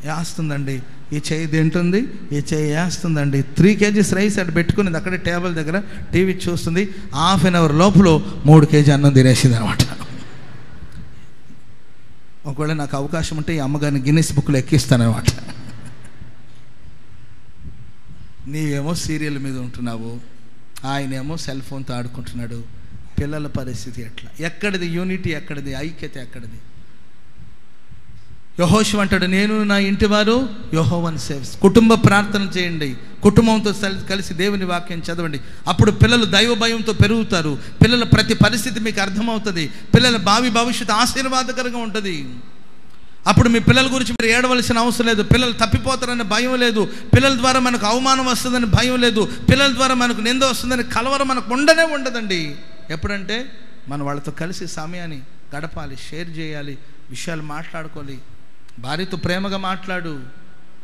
వేస్తుందండి, ఈ చెయ్యి తింటుంది, ఈ చెయ్యి వేస్తుందండి. 3 kgs రైస్ అటు పెట్టుకుని అక్కడే టేబుల్ దగ్గర టీవీ చూస్తుంది. 1/2 hour లోపల 3 kg అన్నం తినేసింది అనమాట. ఒకవేళ నాకు అవకాశం ఉంటే ఈ అమ్మగారిని గిన్నిస్ బుక్లో ఎక్కిస్తానమాట. నీవేమో సీరియల్ మీద ఉంటున్నావు, ఆయనేమో సెల్ ఫోన్తో ఆడుకుంటున్నాడు. పిల్లల పరిస్థితి ఎట్లా? ఎక్కడిది యూనిటీ, ఎక్కడిది ఐక్యత, ఎక్కడిది? యెహోషువ అంటాడు, నేను నా ఇంటి వారు యెహోవాను సేవిస్తాం. కుటుంబ ప్రార్థన చేయండి, కుటుంబంతో కలిసి దేవుని వాక్యం చదవండి. అప్పుడు పిల్లలు దైవ భయంతో పెరుగుతారు. పిల్లల ప్రతి పరిస్థితి మీకు అర్థమవుతుంది. పిల్లల భవిష్యత్తు ఆశీర్వాదకరంగా ఉంటుంది. అప్పుడు మీ పిల్లల గురించి మీరు ఏడవలసిన అవసరం లేదు. పిల్లలు తప్పిపోతారనే భయం లేదు. పిల్లల ద్వారా మనకు అవమానం వస్తుందని భయం లేదు. పిల్లల ద్వారా మనకు నింద వస్తుందని కలవరం మనకు ఉండదండి. ఎప్పుడంటే మనం వాళ్ళతో కలిసి సమయాన్ని గడపాలి, షేర్ చేయాలి, విషయాలు మాట్లాడుకోవాలి. భార్యతో ప్రేమగా మాట్లాడు.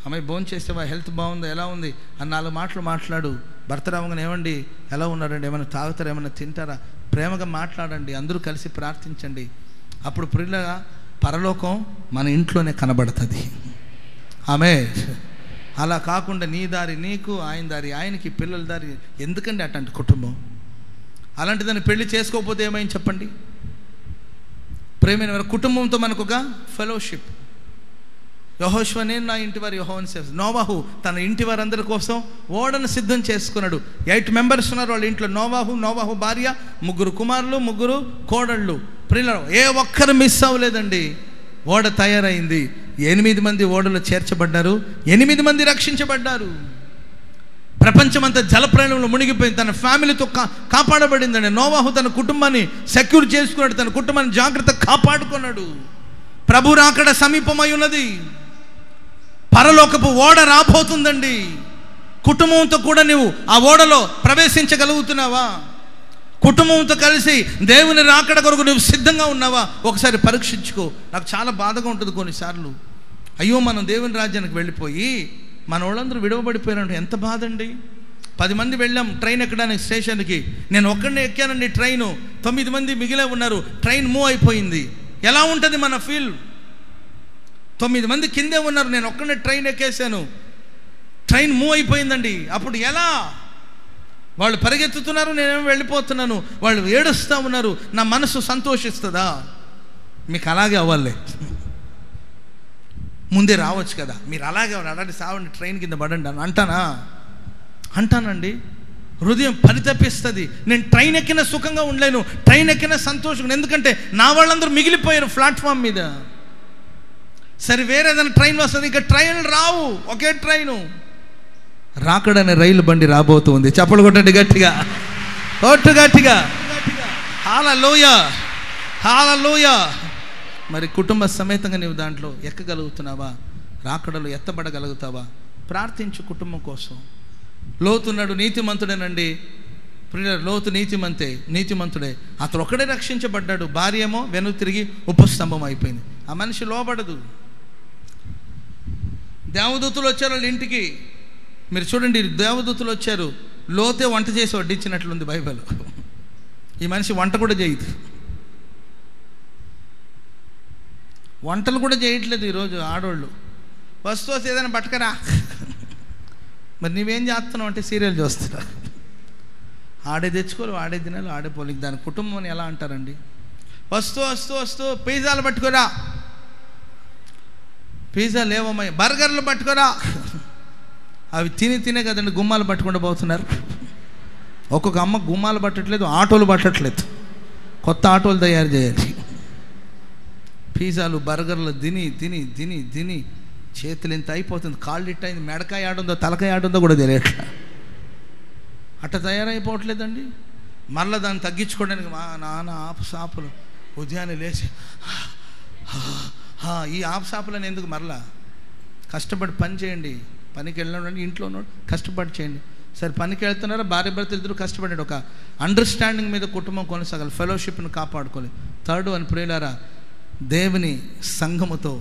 అమ్మాయి భోజనం చేసేవా, హెల్త్ బాగుందా, ఎలా ఉంది అని 4 మాటలు మాట్లాడు. భర్త రావగానే ఏమండి ఎలా ఉన్నారండి, ఏమైనా తాగుతారా, ఏమైనా తింటారా, ప్రేమగా మాట్లాడండి. అందరూ కలిసి ప్రార్థించండి. అప్పుడు ప్రియులగా పరలోకం మన ఇంట్లోనే కనబడుతుంది. ఆమె అలా కాకుండా నీ దారి నీకు, ఆయన దారి ఆయనకి, పిల్లల దారి ఎందుకండి అట్లాంటి కుటుంబం? అలాంటి దాన్ని పెళ్లి చేసుకోకపోతే ఏమైంది చెప్పండి? ప్రేమైన కుటుంబంతో మనకు ఒక ఫెలోషిప్. యెహోషువ నేను నా ఇంటి వారు యెహోవాను సేవిస్తాం. నోవాహు తన ఇంటి వారందరి కోసం ఓడను సిద్ధం చేసుకున్నాడు. 8 members ఉన్నారు వాళ్ళ ఇంట్లో. నోవాహు భార్య, 3 కుమారులు, 3 కోడళ్ళు. ప్రియులు ఏ ఒక్కరు మిస్ అవ్వలేదండి. ఓడ తయారైంది. 8 మంది ఓడలో చేర్చబడ్డారు. 8 మంది రక్షించబడ్డారు. ప్రపంచమంతా జలప్రయాణంలో మునిగిపోయింది. తన ఫ్యామిలీతో కాపాడబడిందండి. నోవాహు తన కుటుంబాన్ని సెక్యూర్ చేసుకున్నాడు. తన కుటుంబాన్ని జాగ్రత్తగా కాపాడుకున్నాడు. ప్రభు రాకడ సమీపమై ఉన్నది. పరలోకపు ఓడ రాబోతుందండి. కుటుంబంతో కూడా నువ్వు ఆ ఓడలో ప్రవేశించగలుగుతున్నావా? కుటుంబంతో కలిసి దేవుని రాకడ కొరకు నువ్వు సిద్ధంగా ఉన్నావా? ఒకసారి పరీక్షించుకో. నాకు చాలా బాధగా ఉంటుంది కొన్నిసార్లు. అయ్యో మనం దేవుని రాజ్యానికి వెళ్ళిపోయి మన వాళ్ళందరూ విడవబడిపోయారంటే ఎంత బాధ అండి. 10 మంది వెళ్ళాం ట్రైన్ ఎక్కడానికి స్టేషన్కి. నేను ఒక్కడినే ఎక్కానండి ట్రైను. 9 మంది మిగిలే ఉన్నారు. ట్రైన్ మూవ్ అయిపోయింది. ఎలా ఉంటుంది మన ఫీల్? 9 మంది కిందే ఉన్నారు, నేను ఒక్కడే ట్రైన్ ఎక్కేసాను. ట్రైన్ మూవ్ అయిపోయిందండి. అప్పుడు ఎలా? వాళ్ళు పరిగెత్తుతున్నారు, నేనేమో వెళ్ళిపోతున్నాను. వాళ్ళు ఏడుస్తూ ఉన్నారు. నా మనసు సంతోషిస్తుందా? మీకు అలాగే అవ్వాలి. ముందే రావచ్చు కదా, మీరు అలాగే అలాంటి సావండి, ట్రైన్ కింద పడండి అని అంటానండి. హృదయం పరితపిస్తుంది. నేను ట్రైన్ ఎక్కిన సుఖంగా ఉండలేను, ట్రైన్ ఎక్కిన సంతోషంగా. ఎందుకంటే నా వాళ్ళందరూ మిగిలిపోయారు ప్లాట్ఫామ్ మీద. సరే వేరే ఏదైనా ట్రైన్ వస్తుంది, ఇక ట్రైన్లు రావు, ఒకే ట్రైను. రాకడనే రైలు బండి రాబోతుంది. చప్పలు కొట్టండి గట్టిగా, గట్టిగా. హల్లెలూయా, హల్లెలూయా. మరి కుటుంబ సమేతంగా నీవు దాంట్లో ఎక్కగలుగుతున్నావా? రాకడలో ఎత్తబడగలుగుతావా? ప్రార్థించు కుటుంబం కోసం. లోతున్నాడు నీతిమంతుడేనండి. లోతు నీతిమంతుడే. అతను ఒక్కడే రక్షించబడ్డాడు. భార్య ఏమో వెను తిరిగి ఉపస్తంభం అయిపోయింది. ఆ మనిషి లోబడదు. దేవదూతలు వచ్చారు వాళ్ళ ఇంటికి. మీరు చూడండి, దేవదూతలు వచ్చారు. లోతే వంట చేసి వడ్డించినట్లుంది బైబిల్. ఈ మనిషి వంట కూడా చేయదు. వంటలు కూడా చేయట్లేదు ఈరోజు ఆడవాళ్ళు. వస్తూ ఏదైనా పట్టుకరా. మరి నీవేం చేస్తున్నావు అంటే సీరియల్ చూస్తున్నా. ఆడే తెచ్చుకోరు, ఆడే తినాలి, ఆడే పోలికి. దాని కుటుంబం అని ఎలా అంటారండి? వస్తూ పిజ్జాలు పట్టుకోరా. పిజ్జా లేవమ్మాయి, బర్గర్లు పట్టుకోరా. అవి తినే కదండి గుమ్మాలు పట్టుకుంటూ పోతున్నారు. ఒక్కొక్క అమ్మ గుమ్మాలు పట్టట్లేదు, ఆటోలు పట్టట్లేదు, కొత్త ఆటోలు తయారు చేయాలి. పిజ్జాలు బర్గర్లు తిని తిని తిని తిని చేతులు ఇంత అయిపోతుంది, కాళ్ళు ఇట్ట అయింది, మెడకాయ ఆడుందో తలకాయ ఆడుందో కూడా తెలియట్లా. అట్ట తయారైపోవట్లేదండి. మళ్ళీ దాన్ని తగ్గించుకోవడానికి మా నాన్న ఆపు సాపులు ఉదయాన్నే లేచి ఈ ఆపు సాపులను ఎందుకు? మరలా కష్టపడి పని చేయండి. పనికి వెళ్ళినాడు, ఇంట్లో ఉన్నాడు, కష్టపడి చేయండి. సరే పనికి వెళ్తున్నారా, భార్య భర్తలు ఇద్దరు కష్టపడండి. ఒక అండర్స్టాండింగ్ మీద కుటుంబం కొనసాగాలి, ఫెలోషిప్ను కాపాడుకోవాలి. థర్డ్ వన్, ప్రియులారా, దేవుని సంఘముతో,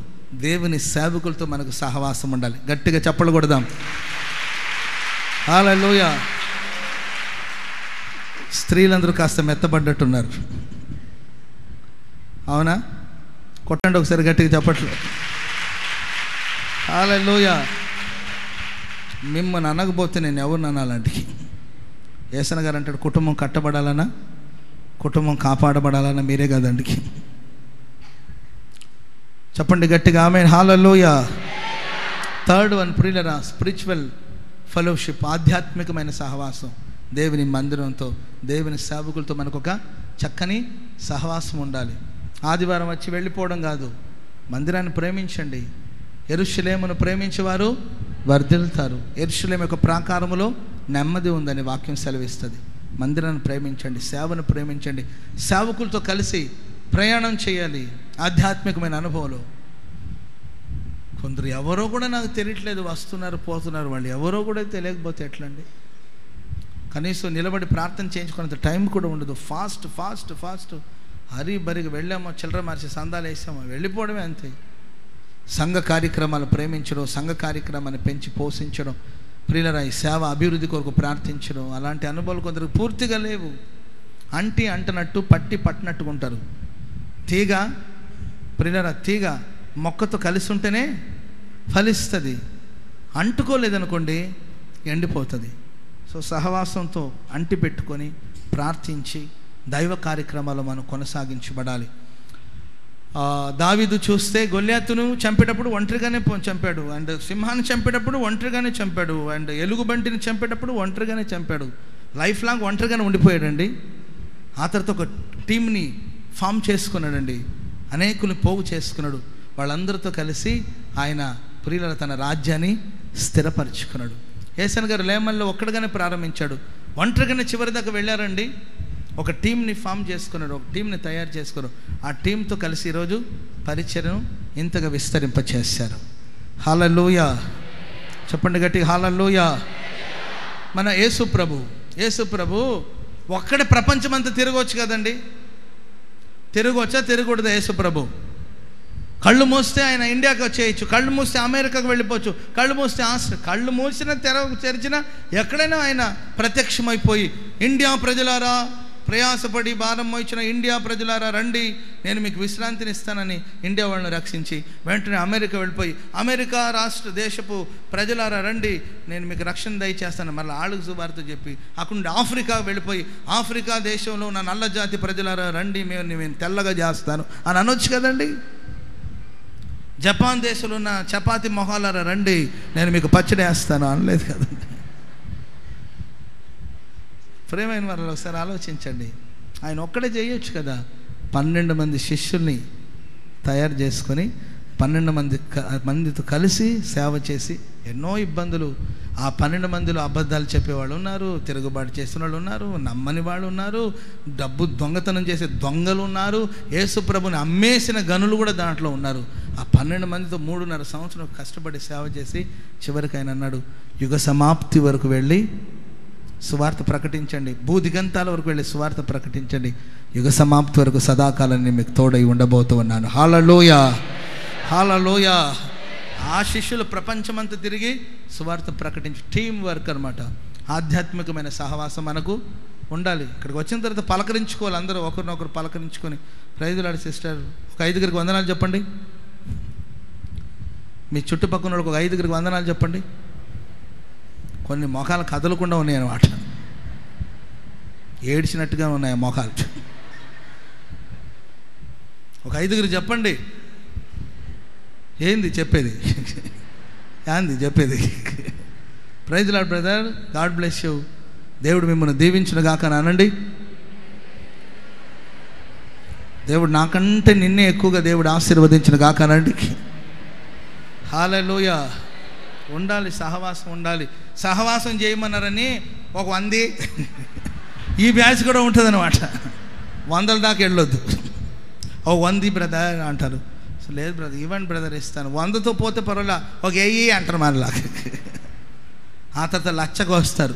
దేవుని సేవకులతో మనకు సహవాసం ఉండాలి. గట్టిగా చప్పలు కొడదాం. హల్లెలూయా. స్త్రీలందరూ కాస్త మెత్తబడ్డట్టున్నారు, అవునా? కొట్టండి ఒకసారి గట్టిగా చప్పట్లు. హల్లెలూయా. మిమ్మల్ని అనకపోతే నేను ఎవరిని అనాలంటే? యేసన్న గారు అంటాడు, కుటుంబం కట్టబడాలన్నా, కుటుంబం కాపాడబడాలన్నా మీరే కదండి. చెప్పండి గట్టిగా ఆమేన్. హల్లెలూయా. థర్డ్ వన్, ప్రియులరా, స్పిరిచువల్ ఫెలోషిప్, ఆధ్యాత్మికమైన సహవాసం. దేవుని మందిరంతో, దేవుని సేవకులతో మనకు ఒక చక్కని సహవాసం ఉండాలి. ఆదివారం వచ్చి వెళ్ళిపోవడం కాదు, మందిరాన్ని ప్రేమించండి. యెరూషలేమును ప్రేమించేవారు వర్ధిల్లుతారు. యెరూషలేము యొక్క ప్రాకారములో నెమ్మది ఉందని వాక్యం సెలవిస్తుంది. మందిరాన్ని ప్రేమించండి, సేవను ప్రేమించండి. సేవకులతో కలిసి ప్రయాణం చేయాలి ఆధ్యాత్మికమైన అనుభవంలో. కొందరు ఎవరో కూడా నాకు తెలియట్లేదు, వస్తున్నారు పోతున్నారు, వాళ్ళు ఎవరో కూడా తెలియకపోతే ఎట్లండి? కనీసం నిలబడి ప్రార్థన చేయించుకున్నంత టైం కూడా ఉండదు. ఫాస్ట్ ఫాస్ట్ ఫాస్ట్ హరి బరిగా వెళ్ళామో, చిల్లర మార్చి సందాలు వేసామో, వెళ్ళిపోవడమే అంతే. సంఘ కార్యక్రమాలు ప్రేమించడం, సంఘ కార్యక్రమాన్ని పెంచి పోషించడం, ప్రియులరా, ఈ సేవ అభివృద్ధి కొరకు ప్రార్థించడం, అలాంటి అనుభవాలు కొందరికి పూర్తిగా లేవు. అంటనట్టు పట్టి పట్టినట్టుగా ఉంటారు. తీగ, ప్రియులరా, తీగ మొక్కతో కలిసి ఉంటేనే ఫలిస్తుంది, అంటుకోలేదనుకోండి ఎండిపోతుంది. సో సహవాసంతో అంటి పెట్టుకొని ప్రార్థించి దైవ కార్యక్రమాలు మనం కొనసాగించబడాలి. దావీదు చూస్తే గొల్యాతును చంపేటప్పుడు ఒంటరిగానే చంపాడు, అండ్ సింహాన్ని చంపేటప్పుడు ఒంటరిగానే చంపాడు, అండ్ ఎలుగుబంటిని చంపేటప్పుడు ఒంటరిగానే చంపాడు. లైఫ్ లాంగ్ ఒంటరిగానే ఉండిపోయాడండి. ఆ తర్వాత ఒక టీంని ఫామ్ చేసుకున్నాడండి, అనేకులు పోగు చేసుకున్నాడు. వాళ్ళందరితో కలిసి ఆయన ప్రియుల తన రాజ్యాన్ని స్థిరపరచుకున్నాడు. యేసన్న గారు లేమన్లో ఒక్కడిగానే ప్రారంభించాడు, ఒంటరిగానే చివరి దాకా వెళ్ళారండి. ఒక టీంని ఫామ్ చేసుకున్నాడు, ఒక టీంని తయారు చేసుకున్నాడు. ఆ టీంతో కలిసి ఈరోజు పరిచర్యను ఇంతగా విస్తరింపచేశారు. హల్లెలూయా. చెప్పండి గట్టిగా హల్లెలూయా. మన యేసు ప్రభు ఒక్కడే ప్రపంచమంతా తిరగవచ్చు కదండి. తిరగవచ్చా, తిరగకూడదా? యేసు ప్రభు కళ్ళు మూస్తే ఆయన ఇండియాకి వచ్చేయచ్చు, కళ్ళు మూస్తే అమెరికాకు వెళ్ళిపోవచ్చు, కళ్ళు మూస్తే కళ్ళు మూసిన తెరిచిన ఎక్కడైనా ఆయన ప్రత్యక్షమైపోయి, ఇండియా ప్రజలారా, ప్రయాసపడి భారం మోయించిన ఇండియా ప్రజలారా రండి, నేను మీకు విశ్రాంతిని ఇస్తానని ఇండియా వాళ్ళని రక్షించి వెంటనే అమెరికా వెళ్ళిపోయి, అమెరికా రాష్ట్ర దేశపు ప్రజలారా రండి, నేను మీకు రక్షణ దయచేస్తాను మళ్ళీ ఆళ్ళకు సువార్త చెప్పి అక్కడ నుండి ఆఫ్రికా వెళ్ళిపోయి, ఆఫ్రికా దేశంలో ఉన్న నల్ల జాతి ప్రజలారా రండి, నేను తెల్లగా చేస్తాను అని అనొచ్చు కదండి. జపాన్ దేశంలో ఉన్న చపాతి మొహాలారా రండి, నేను మీకు పచ్చడి వేస్తాను అనలేదు కదండి. ప్రేమైన వాళ్ళు ఒకసారి ఆలోచించండి, ఆయన ఒక్కడే చేయొచ్చు కదా. 12 మంది శిష్యుల్ని తయారు చేసుకొని 12 మందితో కలిసి సేవ చేసి ఎన్నో ఇబ్బందులు. ఆ 12 మందిలో అబద్ధాలు చెప్పేవాళ్ళు ఉన్నారు, తిరుగుబాటు చేసిన వాళ్ళు ఉన్నారు, నమ్మని వాళ్ళు ఉన్నారు, డబ్బు దొంగతనం చేసే దొంగలు ఉన్నారు, యేసు ప్రభుని అమ్మేసిన గనులు కూడా దాంట్లో ఉన్నారు. ఆ 12 మందితో 3.5 సంవత్సరం కష్టపడి సేవ చేసి చివరికి ఆయన అన్నాడు, యుగ సమాప్తి వరకు వెళ్ళి సువార్త ప్రకటించండి, భూదిగంతాల వరకు వెళ్ళి సువార్త ప్రకటించండి, యుగ సమాప్తి వరకు సదాకాలాన్ని మీకు తోడై ఉండబోతూ ఉన్నాను. హల్లెలూయా, హల్లెలూయా. ఆ శిష్యులు ప్రపంచమంతా తిరిగి సువార్త ప్రకటించి, టీం వర్క్ అనమాట. ఆధ్యాత్మికమైన సహవాసం మనకు ఉండాలి. ఇక్కడికి వచ్చిన తర్వాత పలకరించుకోవాలి, అందరూ ఒకరినొకరు పలకరించుకొని. ప్రైజ్ లార్డ్ సిస్టర్, ఒక 5 వందనాలు చెప్పండి. మీ చుట్టుపక్కల ఒక 5 వందనాలు చెప్పండి. కొన్ని మొఖాలు కదలకుండా ఉన్నాయి అన్నమాట, ఏడ్చినట్టుగా ఉన్నాయి మొఖాలు. ఒక 5 చెప్పండి. ఏంది చెప్పేది? ఏంది చెప్పేది? Praise Lord brother, God bless you. దేవుడు మిమ్మల్ని దీవించును గాక అనండి. దేవుడు నాకంటే నిన్నే ఎక్కువగా దేవుడు ఆశీర్వదించును గాక అనండి. హల్లెలూయా. ఉండాలి, సహవాసం ఉండాలి. సహవాసం చేయమన్నారని ఒక 100 ఈ బ్యాచ్ కూడా ఉంటుంది అన్నమాట. 100 దాకా వెళ్ళొద్దు. ఓ 100 బ్రదర్ అంటారు. లేదు బ్రదర్, ఇవ్వండి బ్రదర్ ఇస్తాను. 100తో పోతే పర్వాలా, ఒక 1000 అంటారు మరలా. ఆ తర్వాత 1,00,000కు వస్తారు.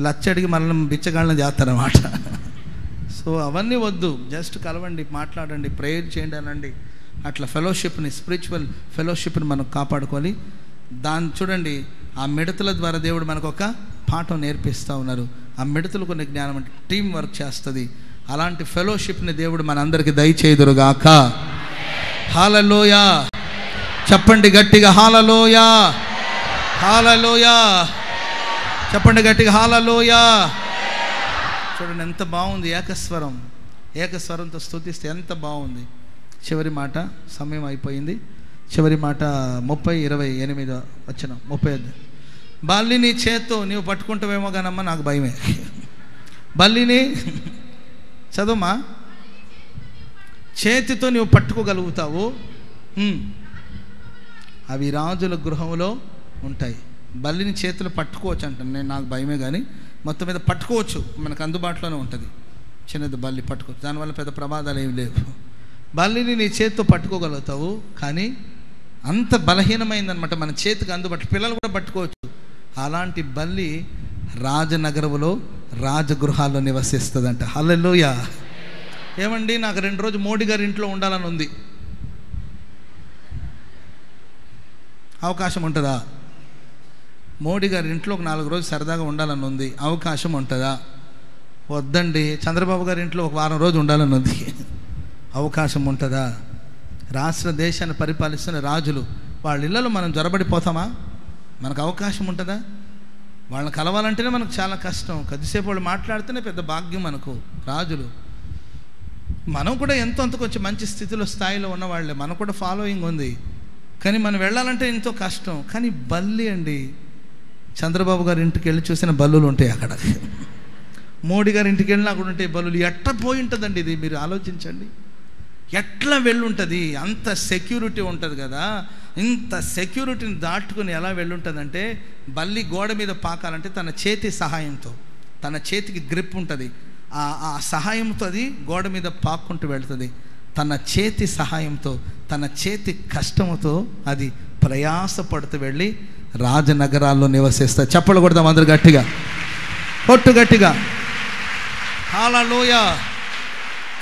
1,00,000 అడిగి మనల్ని బిచ్చగాళ్ళని చేస్తారన్నమాట. సో అవన్నీ వద్దు. జస్ట్ కలవండి, మాట్లాడండి, ప్రేయర్ చేయండి అనండి. అట్లా ఫెలోషిప్ని, స్పిరిచువల్ ఫెలోషిప్ని మనం కాపాడుకోవాలి. దాన్ని చూడండి, ఆ మిడతల ద్వారా దేవుడు మనకు ఒక పాఠం నేర్పిస్తూ ఉన్నారు. ఆ మిడతలు కొన్ని జ్ఞానం అంటే టీం వర్క్ చేస్తుంది. అలాంటి ఫెలోషిప్ని దేవుడు మనందరికీ దయచేయుదురుగాక. హల్లెలూయా. చెప్పండి గట్టిగా హల్లెలూయా, హల్లెలూయా. చెప్పండి గట్టిగా హల్లెలూయా. చూడండి ఎంత బాగుంది, ఏకస్వరంతో స్తుతిస్తే ఎంత బాగుంది. చివరి మాట, సమయం అయిపోయింది. చివరి మాట 30:28 వచనం, 35. బల్లిని చేత్తో నీవు పట్టుకుంటావేమో కానమ్మా, నాకు భయమే. బల్లిని చదువుమా, చేతితో నీవు పట్టుకోగలుగుతావు. అవి రాజుల గృహంలో ఉంటాయి. బల్లిని చేతులు పట్టుకోవచ్చు అంటాను నేను, నాకు భయమే. కానీ మొత్తం మీద పట్టుకోవచ్చు, మనకు అందుబాటులోనే ఉంటుంది. చిన్నది బల్లి పట్టుకోవచ్చు, దానివల్ల పెద్ద ప్రమాదాలు ఏమి లేవు. బల్లిని నీ చేతితో పట్టుకోగలుగుతావు, కానీ అంత బలహీనమైందనమాట, మన చేతికి అందుబాటు. పిల్లలు కూడా పట్టుకోవచ్చు. అలాంటి బల్లి రాజనగరంలో, రాజగృహాల్లో నివసిస్తుందంట. హల్లెలూయా. ఏమండి, నాకు 2 రోజులు మోడీ గారి ఇంట్లో ఉండాలని ఉంది. అవకాశం ఉంటుందా? మోడీ గారి ఇంట్లో ఒక 4 రోజులు సరదాగా ఉండాలని ఉంది. అవకాశం ఉంటుందా? వద్దండి. చంద్రబాబు గారి ఇంట్లో ఒక వారం రోజు ఉండాలని ఉంది. అవకాశం ఉంటుందా? రాష్ట్ర దేశాన్ని పరిపాలిస్తున్న రాజులు, వాళ్ళ ఇళ్ళలో మనం జొరబడిపోతామా? మనకు అవకాశం ఉంటుందా? వాళ్ళని కలవాలంటేనే మనకు చాలా కష్టం. కొద్దిసేపు వాళ్ళు మాట్లాడితేనే పెద్ద భాగ్యం మనకు. రాజులు మనం కూడా ఎంతో అంత కొంచెం మంచి స్థితిలో, స్థాయిలో ఉన్నవాళ్ళే, మనకు కూడా ఫాలోయింగ్ ఉంది. కానీ మనం వెళ్ళాలంటే ఎంతో కష్టం. కానీ బల్లి అండి, చంద్రబాబు గారి ఇంటికి వెళ్ళి చూసిన బల్లులు ఉంటాయి అక్కడ. మోడీ గారి ఇంటికి వెళ్ళినా కూడా ఉంటాయి బల్లులు. ఎట్లా పోయి ఉంటుందండి ఇది, మీరు ఆలోచించండి. ఎట్లా వెళ్ళుంటుంది? అంత సెక్యూరిటీ ఉంటుంది కదా. ఇంత సెక్యూరిటీని దాటుకుని ఎలా వెళ్ళుంటుందంటే, బల్లి గోడ మీద పాకాలంటే తన చేతి సహాయంతో, తన చేతికి గ్రిప్ ఉంటుంది, ఆ సహాయంతో అది గోడ మీద పాక్కుంటూ వెళ్తుంది. తన చేతి సహాయంతో, తన చేతి కష్టంతో అది ప్రయాసపడుతూ వెళ్ళి రాజనగరాల్లో నివసిస్తారు. చప్పలు కొడదాం అందరు గట్టిగా, కొట్టు గట్టిగా. హల్లెలూయా.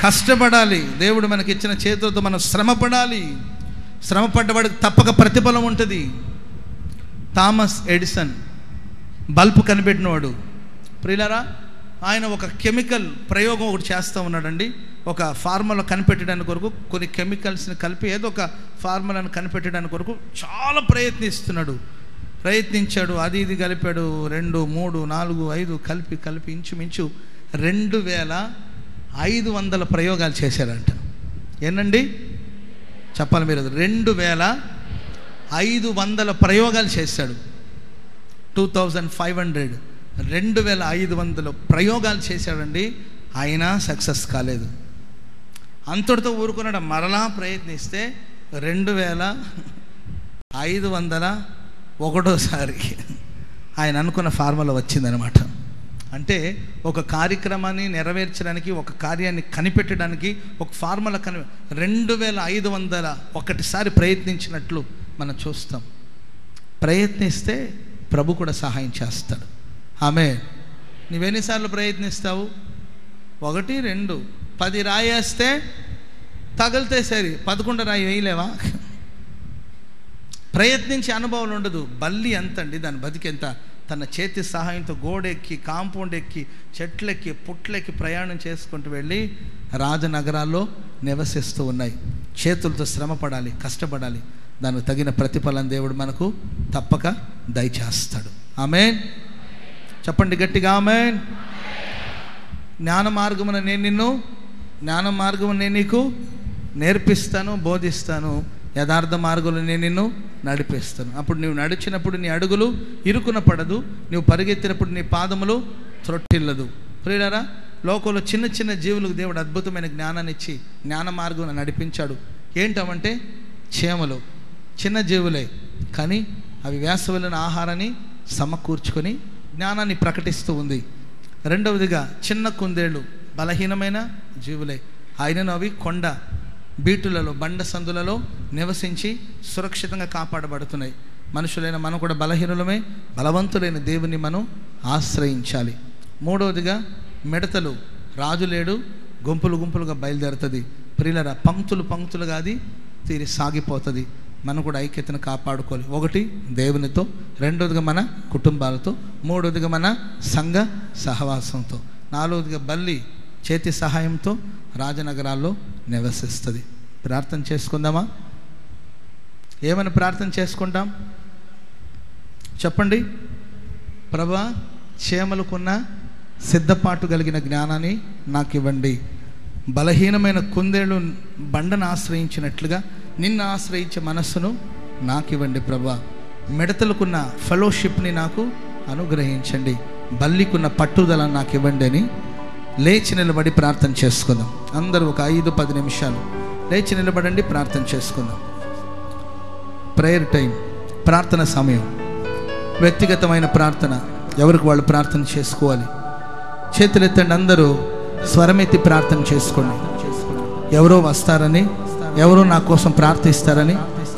కష్టపడాలి. దేవుడు మనకి ఇచ్చిన చేతులతో మనం శ్రమపడాలి. శ్రమపడ్డవాడికి తప్పక ప్రతిఫలం ఉంటుంది. థామస్ ఎడిసన్ బల్బు కనిపెట్టినవాడు. ప్రియులారా, ఆయన ఒక కెమికల్ ప్రయోగం ఒకటి చేస్తూ ఉన్నాడండి. ఒక ఫార్ములా కనిపెట్టడానికి కొరకు కొన్ని కెమికల్స్ని కలిపి ఏదో ఒక ఫార్ములాను కనిపెట్టడానికి కొరకు చాలా ప్రయత్నించాడు. అది ఇది కలిపాడు. 2, 3, 4, 5 కలిపి ఇంచుమించు 2500 ప్రయోగాలు చేశారంట. ఏంటండి చెప్పాలి మీరు? 2500 ప్రయోగాలు చేశాడు. 2500 2500 ప్రయోగాలు చేశాడండి. అయినా సక్సెస్ కాలేదు. అంతటితో ఊరుకున్నాడు. మరలా ప్రయత్నిస్తే 2501 ఆయన అనుకున్న ఫార్ములా వచ్చిందనమాట. అంటే ఒక కార్యక్రమాన్ని నెరవేర్చడానికి, ఒక కార్యాన్ని కనిపెట్టడానికి ఒక ఫార్ములా 2500 ఒకటిసారి ప్రయత్నించినట్లు మనం చూస్తాం. ప్రయత్నిస్తే ప్రభు కూడా సహాయం చేస్తాడు. ఆమేన్. నువ్వెన్నిసార్లు ప్రయత్నిస్తావు? 1, 2, 10 రాయేస్తే తగిలితే సరి, 11 రాయి వేయలేవా? ప్రయత్నించే అనుభవం ఉండదు. బల్లి ఎంతండి, దాని బతికెంత. తన చేతి సహాయంతో గోడెక్కి, కాంపౌండ్ ఎక్కి, చెట్లెక్కి, పుట్లెక్కి ప్రయాణం చేసుకుంటూ వెళ్ళి రాజనగరాల్లో నివసిస్తూ ఉన్నాయి. చేతులతో శ్రమపడాలి, కష్టపడాలి. దానికి తగిన ప్రతిఫలం దేవుడు మనకు తప్పక దయచేస్తాడు. ఆమేన్. చెప్పండి గట్టిగా ఆమేన్. జ్ఞాన మార్గమున నేను నీకు నేర్పిస్తాను, బోధిస్తాను. యథార్థ మార్గంలో నేను నిన్ను నడిపిస్తాను. అప్పుడు నువ్వు నడిచినప్పుడు నీ అడుగులు ఇరుకున పడదు, నువ్వు పరిగెత్తినప్పుడు నీ పాదములు త్రొట్టిల్లదు. ప్రియులారా, లోకంలో చిన్న చిన్న జీవులకు దేవుడు అద్భుతమైన జ్ఞానాన్ని ఇచ్చి జ్ఞాన మార్గం నడిపించాడు. ఏంటంటే చీమలు చిన్న జీవులే, కానీ అవి వేసవిలోని ఆహారాన్ని సమకూర్చుకొని జ్ఞానాన్ని ప్రకటిస్తూ ఉంది. రెండవదిగా చిన్న కుందేళ్ళు బలహీనమైన జీవులే, అయినను అవి కొండ బీటులలో బండ సందులలో నివసించి సురక్షితంగా కాపాడబడుతున్నాయి. మనుషులైన మనం కూడా బలహీనులమే, బలవంతులైన దేవుని మనం ఆశ్రయించాలి. మూడవదిగా మిడతలు, రాజు లేడు, గుంపులు గుంపులుగా బయలుదేరుతుంది. ప్రియులరా, పంక్తులు పంక్తులుగా అది తీరి సాగిపోతుంది. మనం కూడా ఐక్యతను కాపాడుకోవాలి. ఒకటి దేవునితో, రెండవదిగా మన కుటుంబాలతో, మూడవదిగా మన సంఘ సహవాసంతో, నాలుగవదిగా బల్లి చేతి సహాయంతో రాజనగరాల్లో నివసిస్తుంది. ప్రార్థన చేసుకుందామా? ఏమని ప్రార్థన చేసుకుంటాం చెప్పండి? ప్రభువా, చీమలకున్న సిద్ధపాటు కలిగిన జ్ఞానాన్ని నాకు ఇవ్వండి. బలహీనమైన కుందేళ్ళు బండను ఆశ్రయించినట్లుగా నిన్ను ఆశ్రయించే మనస్సును నాకు ఇవ్వండి ప్రభువా. మిడతలకున్న ఫెలోషిప్ని నాకు అనుగ్రహించండి. బల్లికున్న పట్టుదల నాకు ఇవ్వండి అని లేచి నిలబడి ప్రార్థన చేసుకుందాం. అందరూ ఒక 5-10 నిమిషాలు లేచి నిలబడండి, ప్రార్థన చేసుకుందాం. ప్రేయర్ టైం, ప్రార్థన సమయం, వ్యక్తిగతమైన ప్రార్థన. ఎవరికి వాళ్ళు ప్రార్థన చేసుకోవాలి. చేతులు ఎత్తండి, అందరూ స్వరమెత్తి ప్రార్థన చేసుకోండి. ఎవరో వస్తారని, ఎవరో నా కోసం ప్రార్థిస్తారని,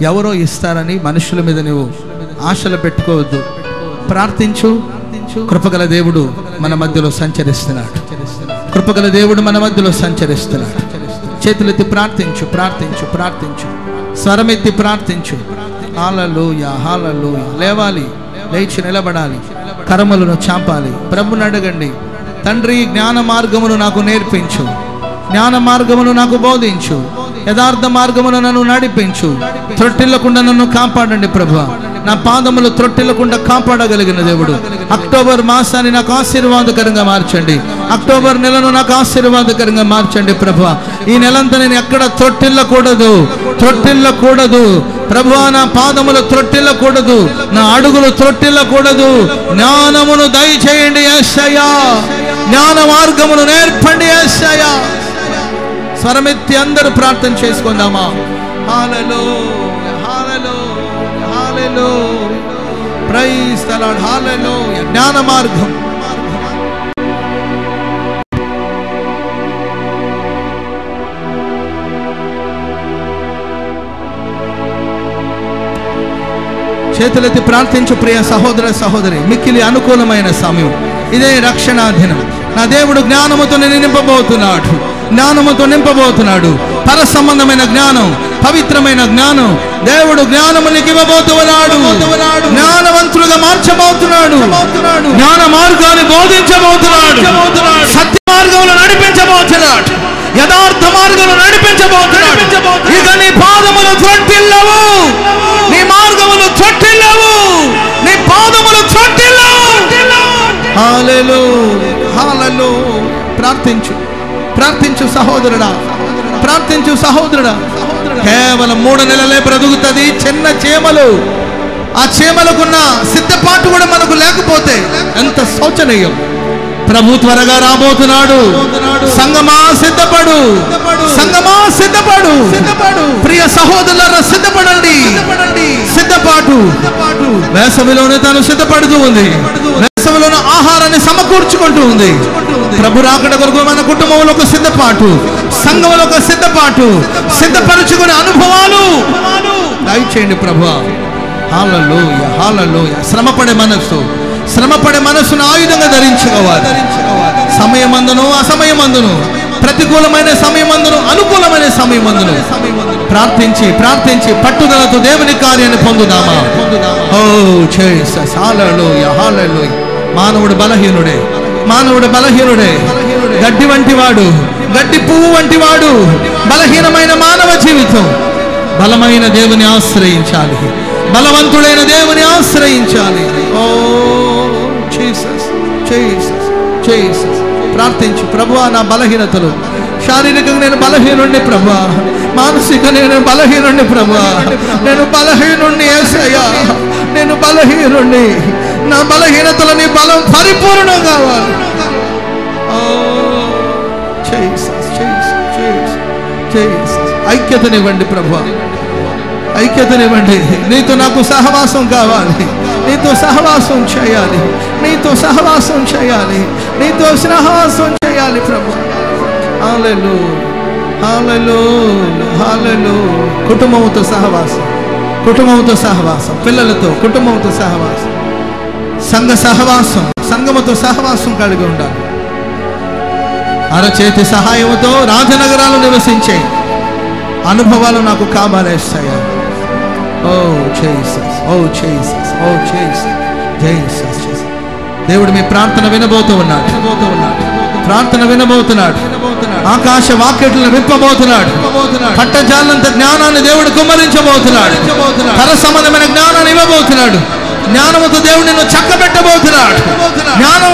ఎవరో ఇస్తారని మనుషుల మీద నువ్వు ఆశలు పెట్టుకోవద్దు. ప్రార్థించు. కృపగల దేవుడు మన మధ్యలో సంచరిస్తున్నాడు. కృపగల దేవుడు మన మధ్యలో సంచరిస్తున్నాడు. చేతులెత్తి ప్రార్థించు, ప్రార్థించు, ప్రార్థించు, స్వరమెత్తి ప్రార్థించు. హల్లెలూయా, హల్లెలూయా. లేవాలి, లేచి నిలబడాలి, కర్మలను చాపాలి. ప్రభుని అడగండి, తండ్రి జ్ఞాన మార్గమును నాకు నేర్పించు, జ్ఞాన మార్గమును నాకు బోధించు, యథార్థ మార్గమును నన్ను నడిపించు, త్రొట్టిల్లకుండా నన్ను కాపాడండి ప్రభువా. నా పాదములు త్రొట్టిల్లకుండా కాపాడగలిగిన దేవుడు. అక్టోబర్ మాసాన్ని నాకు ఆశీర్వాదకరంగా మార్చండి. అక్టోబర్ నెలను నాకు ఆశీర్వాదకరంగా మార్చండి ప్రభువా. ఈ నెలంతా నేను ఎక్కడ త్రొట్టిల్లకూడదు, త్రొట్టిల్లకూడదు ప్రభువా. నా పాదములు త్రొట్టిల్లకూడదు, నా అడుగులు త్రొట్టిల్లకూడదు. జ్ఞానమును దయచేయండి యేసయ్యా, జ్ఞాన మార్గమును నేర్పండి యేసయ్యా. స్వరమెత్తి అందరూ ప్రార్థన చేసుకుందామా? Hallelujah, hallelujah, hallelujah. Praise the Lord. Hallelujah. జ్ఞాన మార్గం. చేతులెత్తి ప్రార్థించు ప్రియ సహోదర సహోదరి. మిక్కిలి అనుకూలమైన సమయం ఇదే, రక్షణ దినం. నా దేవుడు జ్ఞానముతో నింపబోతున్నాడు, జ్ఞానముతో నింపబోతున్నాడు. పర సంబంధమైన జ్ఞానం, పవిత్రమైన జ్ఞానం దేవుడు జ్ఞానమునికి ఇవ్వబోతున్నాడు. జ్ఞానవంతులుగా మార్చబోతున్నాడు, జ్ఞాన మార్గాన్ని బోధించబోతున్నాడు, సత్య మార్గంలో నడిపించబోతున్నాడు, యథార్థ మార్గంలో నడిపించబోతున్నాడు. ఇక నీ పాదములు త్రొట్టిల్లవు, నీ మార్గములు త్రొట్టిల్లవు, నీ పాదములు త్రొట్టిల్లవు. హల్లెలూయా, హల్లెలూయా. ప్రార్థించు, ప్రార్థించు సహోదరుడా, ప్రార్థించు సహోదరుడా. కేవలం 3 నెలలే బ్రతుకుతుంది చిన్న చీమలు. ఆ చీమలకున్న సిద్ధపాటు కూడా మనకు లేకపోతే ఎంత శోచనీయం. ప్రభు త్వరగా రాబోతున్నాడు. సంగమా సిద్ధపడు, సంగమా సిద్ధపడు. ప్రియ సహోదరులారా సిద్ధపడండి. సిద్ధపాటు వేసవిలోనే తాను సిద్ధపడుతూ ఉంది, వేసవిలోనే ఆహారాన్ని సమకూర్చుకుంటూ ఉంది. ప్రభు రాకడ కొరకు మన కుటుంబంలో ఒక సిద్ధపాటు, సంఘంలో ఒక సిద్ధపాటు, సిద్ధపరుచుకునే అనుభవాలు దయచేయండి ప్రభువా. హల్లెలూయా, హల్లెలూయా. శ్రమపడే మనస్సు, శ్రమపడే మనస్సును ఆయుధంగా ధరించుకోవాలి. సమయమందును అసమయమందును, ప్రతికూలమైన సమయమందును అనుకూలమైన సమయమందును ప్రార్థించి ప్రార్థించి పట్టుదలతో దేవుని కార్యాన్ని పొందుదామా? ఓ జీసస్, హల్లెలూయా, హల్లెలూయా. మానవుడు బలహీనుడే, మానవుడు బలహీనుడే. గడ్డి వంటి వాడు, గడ్డి పువ్వు వంటి వాడు. బలహీనమైన మానవ జీవితం. బలమైన దేవుని ఆశ్రయించాలి, బలవంతుడైన దేవుని ఆశ్రయించాలి. ఓ జీసస్, జీసస్, జీసస్. ప్రార్థించు ప్రభువా, నా బలహీనతలు శారీరకంగా నేను బలహీనుండి ప్రభా, మానసికంగా నేను బలహీనుండి ప్రభా, నేను బలహీనుండి యేసయ్యా, నేను బలహీనుండి. నా బలహీనతలో నీ బలం పరిపూర్ణం కావాలి. ఐక్యతనివ్వండి ప్రభా, ఐక్యతనివ్వండి. నీతో నాకు సహవాసం కావాలి, నీతో సహవాసం చేయాలి, నీతో సహవాసం చేయాలి, నీతో సహవాసం చేయాలి ప్రభు. హల్లెలూయా, హల్లెలూయా, హల్లెలూయా. కుటుంబంతో సహవాసం, కుటుంబంతో సహవాసం, పిల్లలతో కుటుంబంతో సహవాసం, సంఘ సహవాసం, సంఘముతో సహవాసం కలిగి ఉండాలి. అరచేతి సహాయంతో రాజనగరాలు నివసించే అనుభవాలు నాకు కావాలేస్తాయా. ఓ జీసస్, ఓ జీసస్, ఓ జీసస్, జీసస్. దేవుడు మీ ప్రార్థన వినబోతూ ఉన్నాడు, ప్రార్థన వినబోతున్నాడు. ఆకాశ వాక్యలను విప్పబోతున్నాడు. పట్టజాలంత జ్ఞానాన్ని దేవుడు కుమ్మరించబోతున్నాడు. పర సంబంధమైన జ్ఞానాన్ని ఇవ్వబోతున్నాడు. జ్ఞానముతో దేవుడు నిన్ను చక్కబెట్టబోతున్నాడు. జ్ఞాన